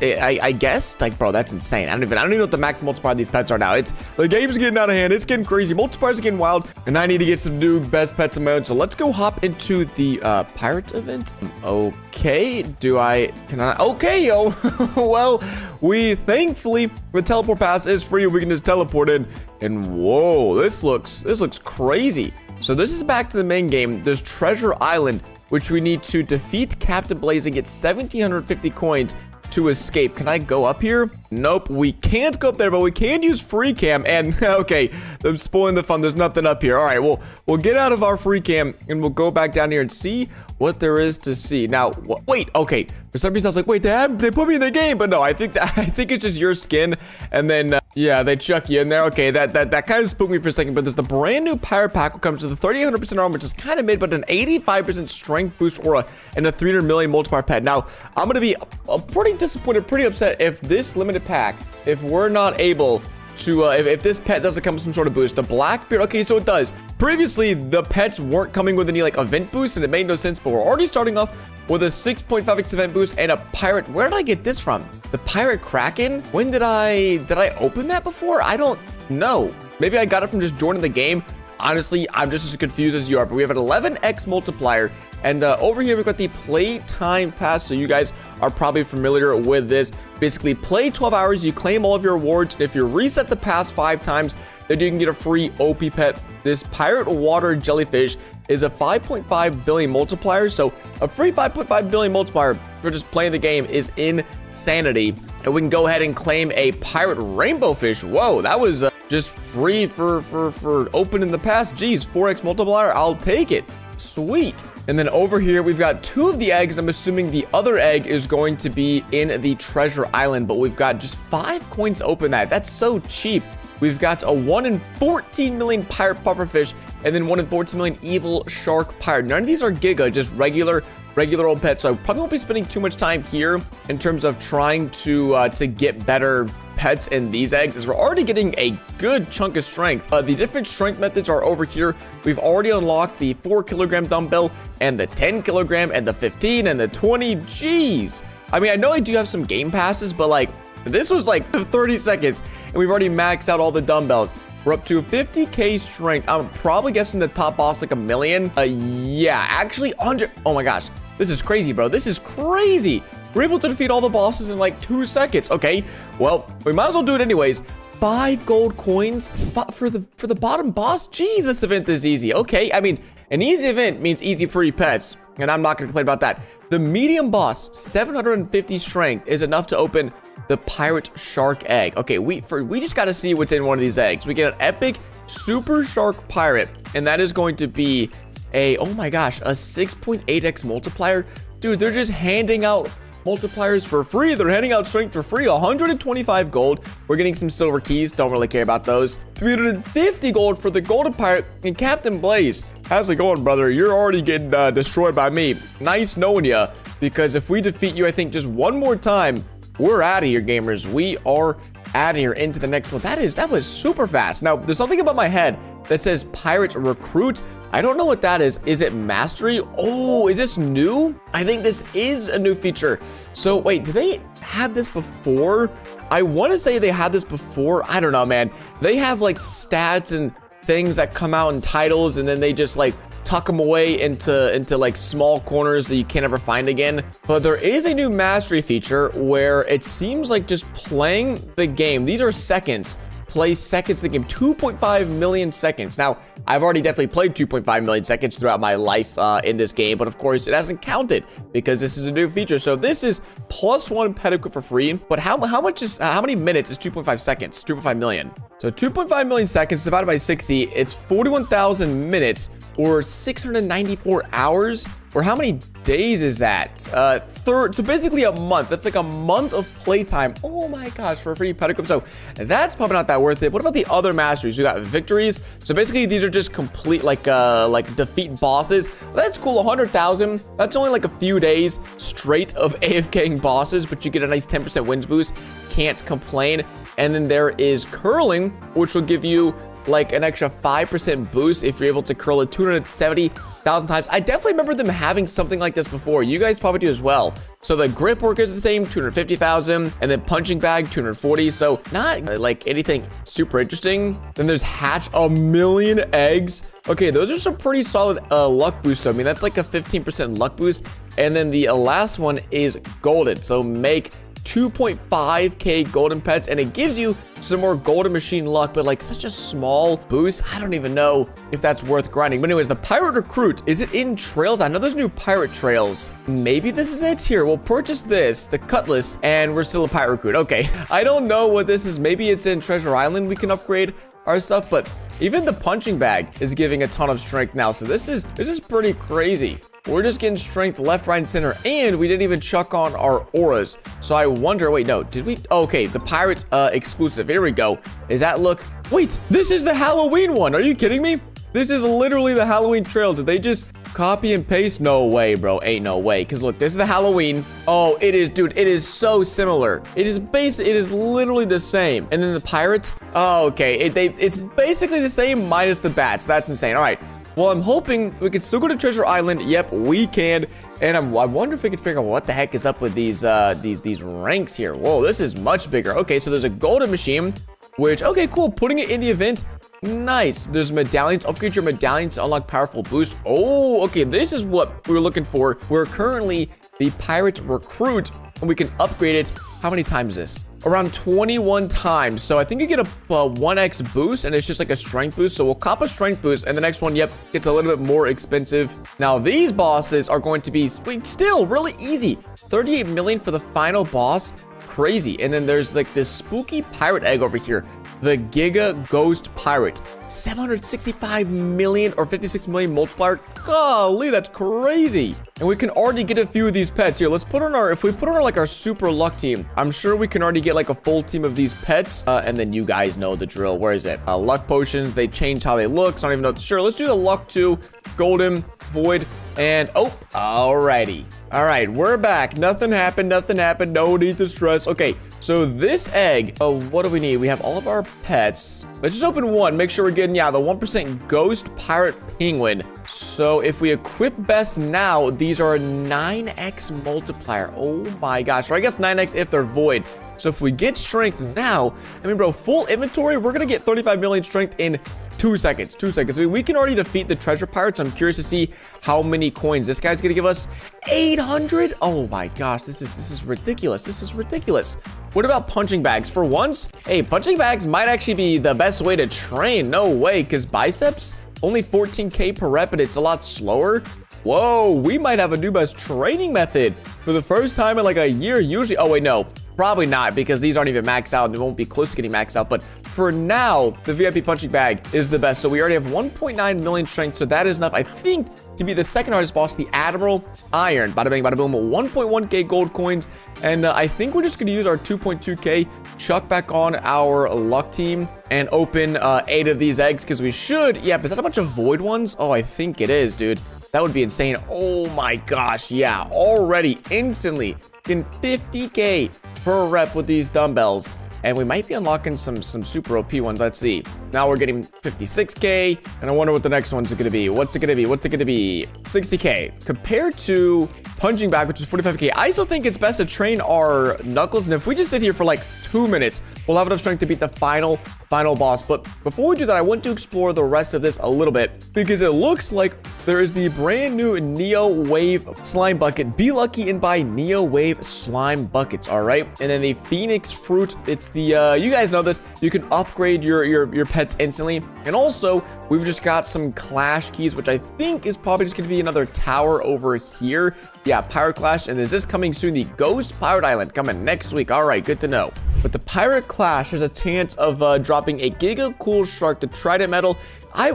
I guess, like, bro, that's insane. I don't even know what the max multiplier of these pets are now. The game's getting out of hand. It's getting crazy. Multipliers are getting wild, and I need to get some new best pets of my own. So let's go hop into the pirate event. Okay, can I? Okay, yo. Well, we thankfully, the teleport pass is free. We can just teleport in, and whoa, this looks crazy. So this is back to the main game. There's Treasure Island, which we need to defeat Captain Blaze and get 1,750 coins to escape. Can I go up here? Nope, we can't go up there, but we can use free cam. And okay, I'm spoiling the fun. There's nothing up here. All right, we'll get out of our free cam and we'll go back down here and see what there is to see. Now, wait, okay. For some reason, I was like, wait, they put me in the game, but no, I think it's just your skin, and then yeah, they chuck you in there. Okay, that kind of spooked me for a second. But there's the brand new pirate pack, which comes with a 3,800% armor, which is kind of mid, but an 85% strength boost aura and a 300 million multiplier pet. Now, I'm gonna be pretty disappointed, pretty upset if this limited pack, if we're not able to if this pet doesn't come with some sort of boost. The Blackbeard, okay, so it does. Previously, the pets weren't coming with any like event boost, and it made no sense, but we're already starting off with a 6.5x event boost and a pirate. Where did I get this from? The pirate Kraken? When did I open that before? I don't know. maybe I got it from just joining the game. Honestly, I'm just as confused as you are, but we have an 11x multiplier. And over here, we've got the playtime pass. So you guys are probably familiar with this. Basically, play 12 hours, you claim all of your rewards. And if you reset the pass 5 times, then you can get a free OP pet. This pirate water jellyfish is a 5.5 billion multiplier. So a free 5.5 billion multiplier for just playing the game is insanity. And we can go ahead and claim a pirate rainbow fish. Whoa, that was just free for opening the pass. Geez, 4x multiplier, I'll take it. Sweet. And then over here, we've got 2 of the eggs. I'm assuming the other egg is going to be in the treasure island, but we've got just 5 coins to open that. That's so cheap. We've got a 1 in 14 million pirate pufferfish, and then 1 in 14 million evil shark pirate. None of these are giga, just regular old pets. So I probably won't be spending too much time here in terms of trying to get better pets in these eggs, as we're already getting a good chunk of strength. The different strength methods are over here. We've already unlocked the 4 kilogram dumbbell and the 10 kilogram and the 15 and the 20. Jeez. I mean, I know I do have some game passes, but like this was like 30 seconds and we've already maxed out all the dumbbells. We're up to 50k strength. I'm probably guessing the top boss like 1 million. Yeah, actually under. Oh my gosh, this is crazy, bro. This is crazy. We're able to defeat all the bosses in like 2 seconds. Okay, well, we might as well do it anyways. 5 gold coins for the bottom boss. Jeez, this event is easy. Okay, I mean, an easy event means easy free pets, and I'm not gonna complain about that. The medium boss, 750 strength, is enough to open the pirate shark egg. Okay, we just got to see what's in one of these eggs. We get an epic super shark pirate, and that is going to be a, oh my gosh, a 6.8x multiplier. Dude, they're just handing out multipliers for free. They're handing out strength for free. 125 gold. We're getting some silver keys. Don't really care about those. 350 gold for the golden pirate. And Captain Blaze, how's it going, brother? You're already getting destroyed by me. Nice knowing you, because if we defeat you, I think just one more time, we're out of here, gamers. We are out of here into the next one. That was super fast. Now, there's something about my head that says pirate recruit. I don't know what that is. Is it mastery? Oh, is this new? I think this is a new feature. So wait, did they have this before? I want to say they had this before. I don't know, man. They have like stats and things that come out in titles, and then they just like tuck them away into like small corners that you can't ever find again. But there is a new mastery feature where it seems like just playing the game, these are seconds, play seconds in the game, 2.5 million seconds. Now, I've already definitely played 2.5 million seconds throughout my life in this game, but of course it hasn't counted because this is a new feature. So this is +1 pet equip for free. But how many minutes is 2.5 seconds? 2.5 million. So 2.5 million seconds divided by 60, it's 41,000 minutes, or 694 hours, or how many days is that? So basically a month. That's like a month of playtime. Oh my gosh, for a free pet equip. So that's probably not that worth it. What about the other masteries? We got victories. So basically these are just complete like defeat bosses. That's cool. 100,000. That's only like a few days straight of AFKing bosses, but you get a nice 10% wins boost. Can't complain. And then there is curling, which will give you like an extra 5% boost if you're able to curl it 270,000 times. I definitely remember them having something like this before. You guys probably do as well. So the grip work is the same, 250,000, and then punching bag, 240. So not like anything super interesting. Then there's hatch 1 million eggs. Okay, those are some pretty solid luck boosts. I mean, that's like a 15% luck boost. And then the last one is golden. So make 2.5k golden pets, and it gives you some more golden machine luck, but like such a small boost. I don't even know if that's worth grinding. But anyways, the pirate recruit, is it in trails? I know there's new pirate trails. Maybe this is it. Here, we'll purchase this, the cutlass, and we're still a pirate recruit. Okay, I don't know what this is. Maybe it's in Treasure Island. We can upgrade our stuff, but even the punching bag is giving a ton of strength now. So this is pretty crazy. We're just getting strength left, right, and center, and we didn't even chuck on our auras. So I wonder, wait, no, did we? Okay, the pirates exclusive. Here we go. Is that look? Wait, this is the Halloween one. Are you kidding me? This is literally the Halloween trail. Did they just copy and paste? No way, bro. Ain't no way. Because look, this is the Halloween. Oh, it is, dude. It is so similar. It is literally the same. And then the pirates. Oh, okay. It's basically the same minus the bats. That's insane. All right. Well, I'm hoping we can still go to Treasure Island. Yep, we can. And I wonder if we can figure out what the heck is up with these ranks here. Whoa, this is much bigger. Okay, so there's a golden machine. which, okay, cool. Putting it in the event. Nice. There's medallions. Upgrade your medallions to unlock powerful boost. Oh, okay. This is what we were looking for. We're currently the pirate recruit, and we can upgrade it. How many times is this? Around 21 times. So I think you get a 1x boost, and it's just like a strength boost. So we'll cop a strength boost, and the next one, yep, gets a little bit more expensive. Now these bosses are going to be still really easy. 38 million for the final boss. Crazy. And then there's like this spooky pirate egg over here. The Giga Ghost Pirate. 765 million or 56 million multiplier. Golly, that's crazy. And we can already get a few of these pets here. Let's put on if we put on like our super luck team, I'm sure we can already get like a full team of these pets. And then you guys know the drill. Where is it? Luck potions. They change how they look. So I don't even know. Sure, let's do the luck 2, golden, void, and oh, alrighty. All right, we're back. Nothing happened. Nothing happened. No need to stress. Okay, so this egg, what do we need? We have all of our pets. Let's just open one. Make sure we're getting, yeah, the 1% Ghost Pirate Penguin. So if we equip best now, these are a 9x multiplier. Oh my gosh. Or I guess 9x if they're void. So if we get strength now, I mean, bro, full inventory, we're going to get 35 million strength in 2 seconds. 2 seconds. I mean, we can already defeat the treasure pirates. I'm curious to see how many coins this guy's gonna give us. 800. Oh my gosh, this is ridiculous. This is ridiculous. What about punching bags? For once, hey, punching bags might actually be the best way to train. No way, because biceps only 14k per rep, and it's a lot slower. Whoa, we might have a new best training method for the first time in like a year. Usually, oh wait, no, probably not, because these aren't even maxed out and they won't be close to getting maxed out. But for now, the VIP punching bag is the best. So we already have 1.9 million strength. So that is enough, I think, to be the second hardest boss, the Admiral Iron. Bada bang, bada boom, 1.1k gold coins. And I think we're just going to use our 2.2k, chuck back on our luck team, and open 8 of these eggs, because we should. Yeah, but is that a bunch of void ones? Oh, I think it is, dude. That would be insane. Oh my gosh, yeah. Already, instantly, getting 50k per rep with these dumbbells. And we might be unlocking some super OP ones. Let's see. Now we're getting 56k. And I wonder what the next one's going to be. What's it going to be? What's it going to be? 60k. Compared to punching bag, which is 45k, I still think it's best to train our knuckles. And if we just sit here for like 2 minutes, we'll have enough strength to beat the final boss. But before we do that, I want to explore the rest of this a little bit, because it looks like there is the brand new Neo Wave slime bucket. Be lucky and buy Neo Wave slime buckets. All right. And then the Phoenix fruit. It's the you guys know this. You can upgrade your pets instantly. And also, we've just got some Clash keys, which I think is probably just going to be another tower over here. Yeah, Pirate Clash. And is this coming soon? The Ghost Pirate Island coming next week. All right, good to know. But the Pirate Clash has a chance of dropping a Giga Cool Shark, the Trident Medal.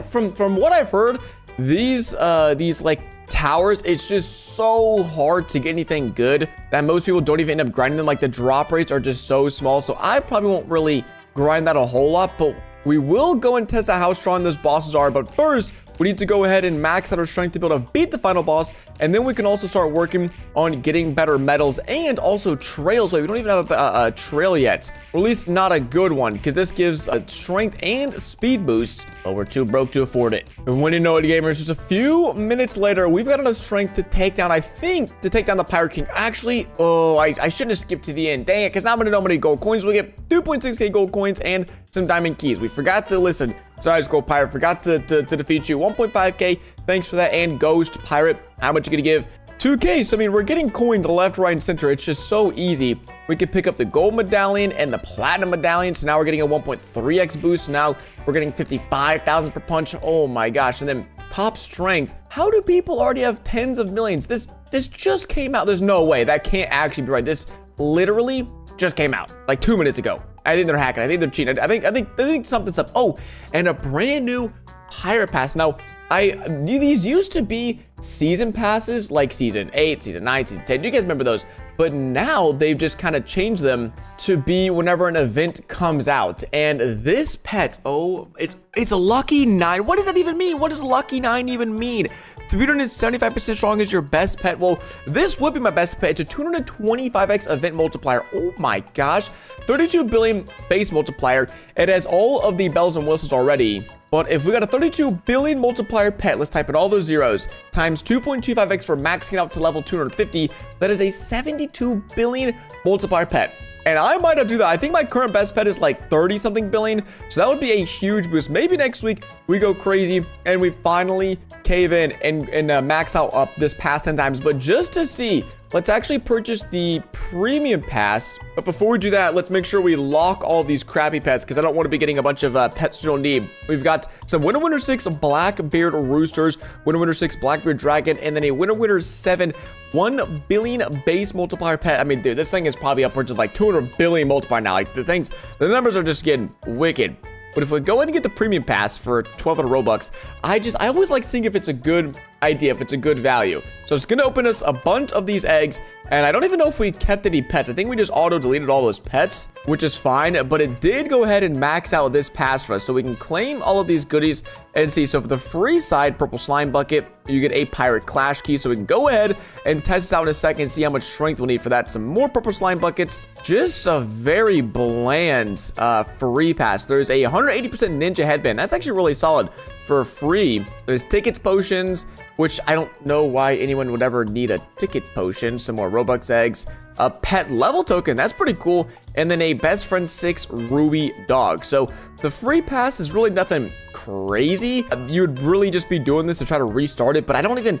From what I've heard, these like towers, it's just so hard to get anything good that most people don't even end up grinding them. Like the drop rates are just so small. So I probably won't really grind that a whole lot, but we will go and test out how strong those bosses are. But first, we need to go ahead and max out our strength to be able to beat the final boss. And then we can also start working on getting better medals and also trails. Wait, we don't even have a trail yet. Or at least not a good one, because this gives a strength and speed boost. But we're too broke to afford it. And when you know it, gamers, just a few minutes later, we've got enough strength to take down, I think, to take down the Pirate King. Actually, oh, I shouldn't have skipped to the end. Dang it, because now I'm going to know how many gold coins we get. 2.6k gold coins and some diamond keys. We forgot to listen. Sorry, Gold Pirate. Forgot to defeat you. 1.5k. Thanks for that. And Ghost Pirate. How much you gonna give? 2k. So, I mean, we're getting coins left, right, and center. It's just so easy. We can pick up the gold medallion and the platinum medallion. So now we're getting a 1.3x boost. Now we're getting 55,000 per punch. Oh my gosh. And then top strength. How do people already have tens of millions? This just came out. There's no way. That can't actually be right. This literally just came out like 2 minutes ago. I think they're hacking. I think they're cheating. I think something's up. Oh, and a brand new pirate pass. Now, these used to be season passes, like season 8, season 9, season 10. Do you guys remember those? But now they've just kind of changed them to be whenever an event comes out. And this pet, oh, it's a lucky 9. What does that even mean? What does lucky 9 even mean? 375% strong is your best pet. Well, this would be my best pet. It's a 225x event multiplier. Oh my gosh. 32 billion base multiplier. It has all of the bells and whistles already. But if we got a 32 billion multiplier pet, let's type in all those zeros, times 2.25x for maxing out to level 250, that is a 72 billion multiplier pet. And I might not do that. I think my current best pet is like 30 something billion. So that would be a huge boost. Maybe next week we go crazy and we finally cave in and max out up this past 10 times. But just to see, let's actually purchase the premium pass. But before we do that, let's make sure we lock all these crappy pets because I don't want to be getting a bunch of pets we don't need. We've got some Winter 6 Blackbeard Roosters, Winter 6 Blackbeard Dragon, and then a Winter 7 1 billion base multiplier pet. I mean, dude, this thing is probably upwards of like 200 billion multiplier now. Like the numbers are just getting wicked. But if we go ahead and get the premium pass for 1200 Robux, I always like seeing if it's a good idea, if it's a good value. So it's going to open us a bunch of these eggs. And I don't even know if we kept any pets. I think we just auto deleted all those pets, which is fine. But it did go ahead and max out this pass for us. So we can claim all of these goodies and see. So for the free side, purple slime bucket, you get a pirate clash key. So we can go ahead and test this out in a second and see how much strength we'll need for that. Some more purple slime buckets. Just a very bland free pass. There's a 180% ninja headband. That's actually really solid for free. There's tickets, potions, which I don't know why anyone would ever need a ticket potion. Some more Robux eggs, a pet level token. That's pretty cool. And then a best friend 6 ruby dog. So the free pass is really nothing crazy. You'd really just be doing this to try to restart it. But I don't even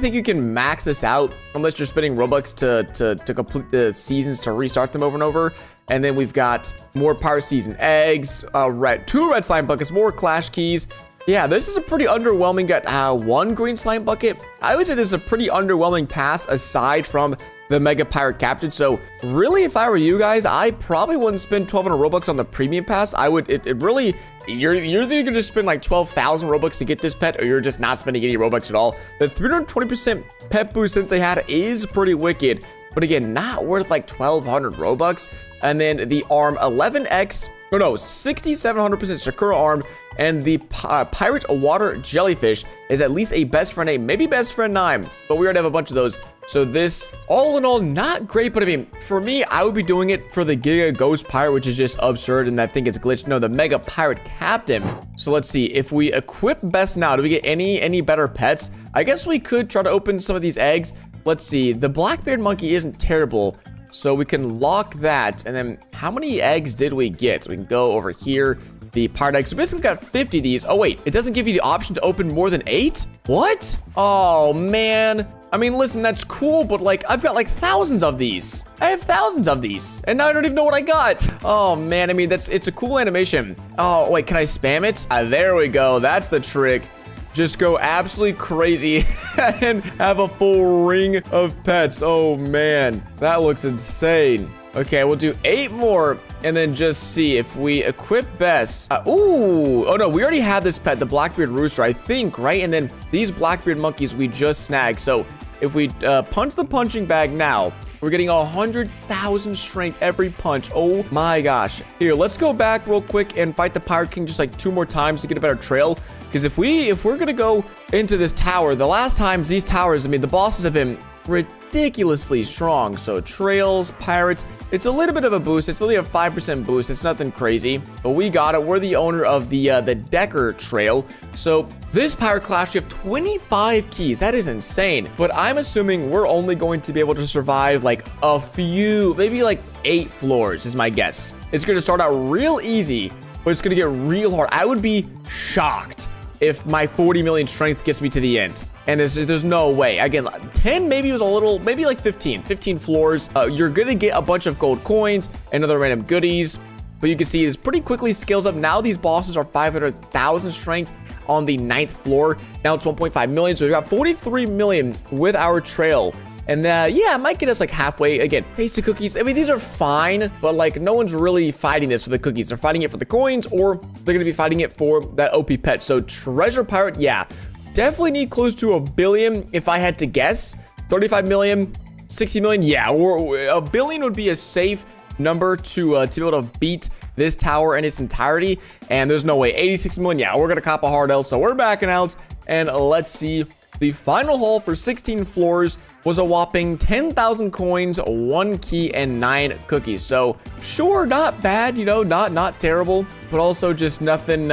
think you can max this out unless you're spending Robux to complete the seasons to restart them over and over. And then we've got more Power Season eggs, two red slime buckets, more clash keys. Yeah, this is a pretty underwhelming. Got one green slime bucket. I would say this is a pretty underwhelming pass aside from the Mega Pirate Captain. So really, if I were you guys, I probably wouldn't spend 1200 Robux on the premium pass. I would, it really, you're either gonna spend like 12,000 Robux to get this pet, or you're just not spending any Robux at all. The 320% pet boost since they had is pretty wicked. But again, not worth like 1,200 Robux. And then the arm 11x, or no, 6,700% Sakura arm. And the pirate water jellyfish is at least a best friend 8, maybe best friend 9. But we already have a bunch of those. So this, all in all, not great. But I mean, for me, I would be doing it for the Giga Ghost Pirate, which is just absurd. And I think it's glitched. No, the Mega Pirate Captain. So let's see. If we equip best now, do we get any better pets? I guess we could try to open some of these eggs. Let's see. The Blackbeard Monkey isn't terrible. So we can lock that. And then how many eggs did we get? So we can go over here. The pirate eggs. So basically got 50 of these. Oh, wait. It doesn't give you the option to open more than 8? What? Oh, man. I mean, listen, that's cool, but like, I've got like thousands of these. I have thousands of these. And now I don't even know what I got. Oh, man. I mean, it's a cool animation. Oh, wait. Can I spam it? There we go. That's the trick. Just go absolutely crazy and have a full ring of pets. Oh, man. That looks insane. Okay, we'll do 8 more and then just see if we equip best. Oh no, we already had this pet, the Blackbeard Rooster, I think, right? And then these Blackbeard monkeys we just snagged. So if we punch the punching bag now, we're getting 100,000 strength every punch. Oh my gosh. Here, let's go back real quick and fight the Pirate King just like 2 more times to get a better trail. Because if we're gonna go into this tower, the last times these towers, I mean, the bosses have been ridiculously strong. So trails, pirates, it's a little bit of a boost. It's only a 5% boost. It's nothing crazy, but we got it. We're the owner of the Decker Trail. So this pirate clash, you have 25 keys. That is insane. But I'm assuming we're only going to be able to survive like a few, maybe like 8 floors is my guess. It's going to start out real easy, but it's going to get real hard. I would be shocked if my 40 million strength gets me to the end. And there's no way. Again, 10 maybe was a little, maybe like 15 floors. You're gonna get a bunch of gold coins and other random goodies. But you can see this pretty quickly scales up. Now these bosses are 500,000 strength on the 9th floor. Now it's 1.5 million. So we've got 43 million with our trail. And yeah, it might get us like halfway. Again, tasty cookies. I mean, these are fine, but like no one's really fighting this for the cookies. They're fighting it for the coins, or they're going to be fighting it for that OP pet. So treasure pirate, yeah, definitely need close to 1 billion if I had to guess. 35 million, 60 million. Yeah, or 1 billion would be a safe number to be able to beat this tower in its entirety. And there's no way. 86 million. Yeah, we're going to cop a hard L. So we're backing out. And let's see. The final haul for 16 floors was a whopping 10,000 coins, 1 key, and 9 cookies. So sure, not bad, you know, not terrible, but also just nothing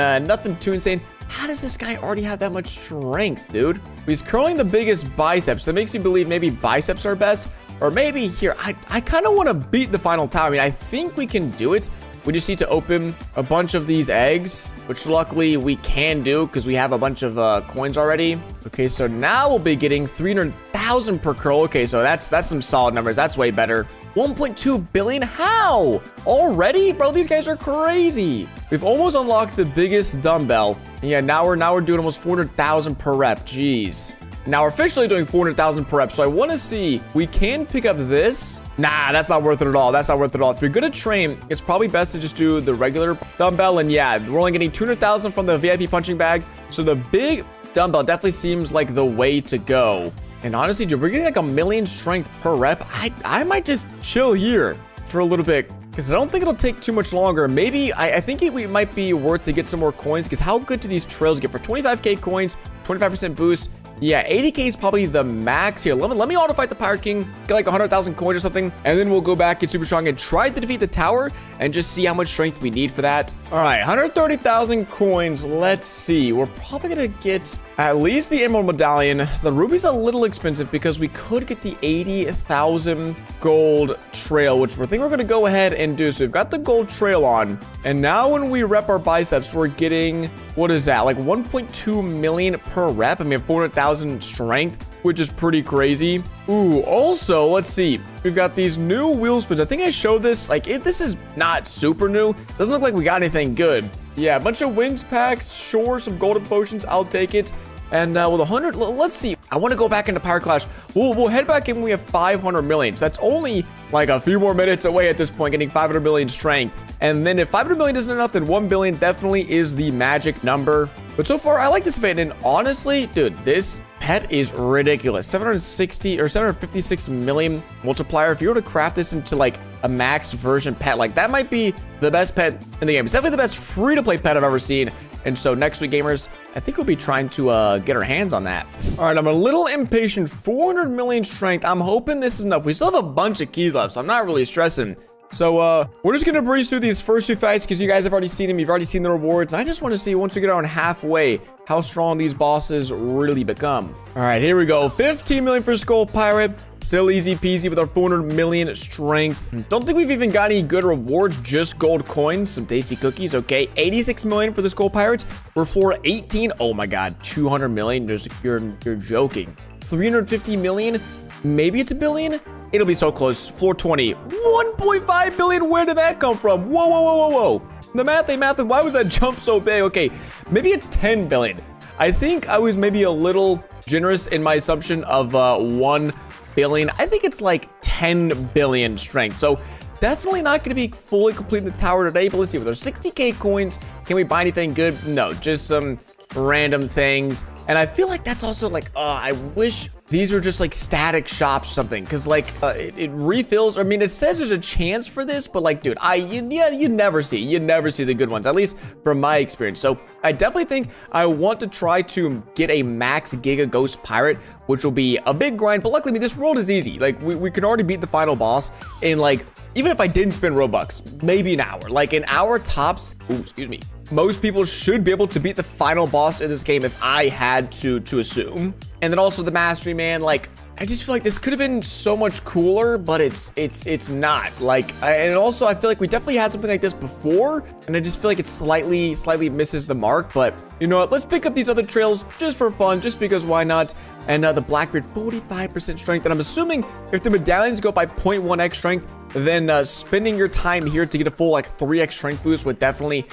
too insane. How does this guy already have that much strength, dude? He's curling the biggest biceps. That makes me believe maybe biceps are best, Or maybe here, I kind of want to beat the final tower. I mean, I think we can do it. We just need to open a bunch of these eggs, which luckily we can do because we have a bunch of coins already. Okay, so now we'll be getting 300,000 per curl. Okay, so that's some solid numbers. That's way better. 1.2 billion? How? Already? Bro, these guys are crazy. We've almost unlocked the biggest dumbbell. Yeah, now we're doing almost 400,000 per rep. Jeez. Now we're officially doing 400,000 per rep, so I want to see, we can pick up this. Nah, that's not worth it at all. That's not worth it at all. If you're gonna train, it's probably best to just do the regular dumbbell. And yeah, we're only getting 200,000 from the VIP punching bag. So the big dumbbell definitely seems like the way to go. And honestly, dude, we're getting like 1,000,000 strength per rep. I might just chill here for a little bit, because I don't think it'll take too much longer. Maybe, I think it might be worth to get some more coins, because how good do these trails get? For 25k coins, 25% boost. Yeah, 80k is probably the max here. Let me auto fight the Pirate King, get like 100,000 coins or something, and then we'll go back, get super strong, and try to defeat the tower, and just see how much strength we need for that. All right, 130,000 coins. Let's see. We're probably gonna get at least the Emerald Medallion. The Ruby's a little expensive because we could get the 80,000 gold trail, which I think we're gonna go ahead and do. So we've got the gold trail on, and now when we rep our biceps, we're getting, what is that? Like 1.2 million per rep. I mean, 400,000 strength, which is pretty crazy. Ooh, also, let's see. We've got these new wheel spins. I think I showed this. Like, this is not super new. Doesn't look like we got anything good. Yeah, a bunch of wings packs. Sure, some golden potions. I'll take it. And with 100, let's see. I want to go back into Power Clash. We'll head back in when we have 500 million. So that's only like a few more minutes away at this point, getting 500 million strength. And then if 500 million isn't enough, then 1 billion definitely is the magic number. But so far, I like this event. And honestly, dude, this pet is ridiculous. 760 or 756 million multiplier. If you were to craft this into like a max version pet, like that might be the best pet in the game. It's definitely the best free-to-play pet I've ever seen. And so next week, gamers, I think we'll be trying to get our hands on that. All right, I'm a little impatient. 400 million strength. I'm hoping this is enough. We still have a bunch of keys left, so I'm not really stressing. So we're just gonna breeze through these first two fights because you guys have already seen them. You've already seen the rewards. And I just want to see, once we get around halfway, how strong these bosses really become. All right, here we go. 15 million for Skull Pirate. Still easy peasy with our 400 million strength. Don't think we've even got any good rewards, just gold coins, some tasty cookies. Okay, 86 million for the Skull Pirates. We're floor 18. Oh my God, 200 million. You're joking. 350 million. Maybe it's a billion. It'll be so close. Floor 20. 1.5 billion. Where did that come from? Whoa, whoa, whoa, whoa, whoa. The math, and why was that jump so big? Okay, maybe it's 10 billion. I think I was maybe a little generous in my assumption of 1 billion. I think it's like 10 billion strength. So definitely not going to be fully completing the tower today. But let's see. With our 60k coins, can we buy anything good? No, just some random things. And I feel like that's also like, I wish these were just like static shops or something, because like it refills. I mean, it says there's a chance for this, but like, dude, you never see the good ones, at least from my experience. So I definitely think I want to try to get a max Giga Ghost Pirate, which will be a big grind. But luckily, I mean, this world is easy. Like we can already beat the final boss in like, even if I didn't spend Robux, maybe an hour, like an hour tops. Ooh, excuse me. Most people should be able to beat the final boss in this game if I had to assume. And then also the mastery, man, like I just feel like this could have been so much cooler, but it's not. Like, and also I feel like we definitely had something like this before, and I just feel like it slightly misses the mark. But you know what? Let's pick up these other trails just for fun, just because why not? And the Blackbeard, 45% strength. And I'm assuming if the medallions go by 0.1x strength, then spending your time here to get a full like 3x strength boost would definitely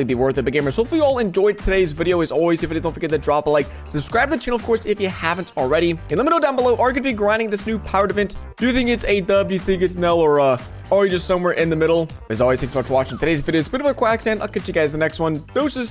be worth it. But gamers, hopefully you all enjoyed today's video. As always, if you did, don't forget to drop a like, subscribe to the channel, of course, if you haven't already, and let me know down below, are you gonna be grinding this new powered event? Do you think it's a dub? Do you think it's an L, or are you just somewhere in the middle? As always, thanks so much for watching today's video. It's been about Quacks, and I'll catch you guys in the next one. Doses.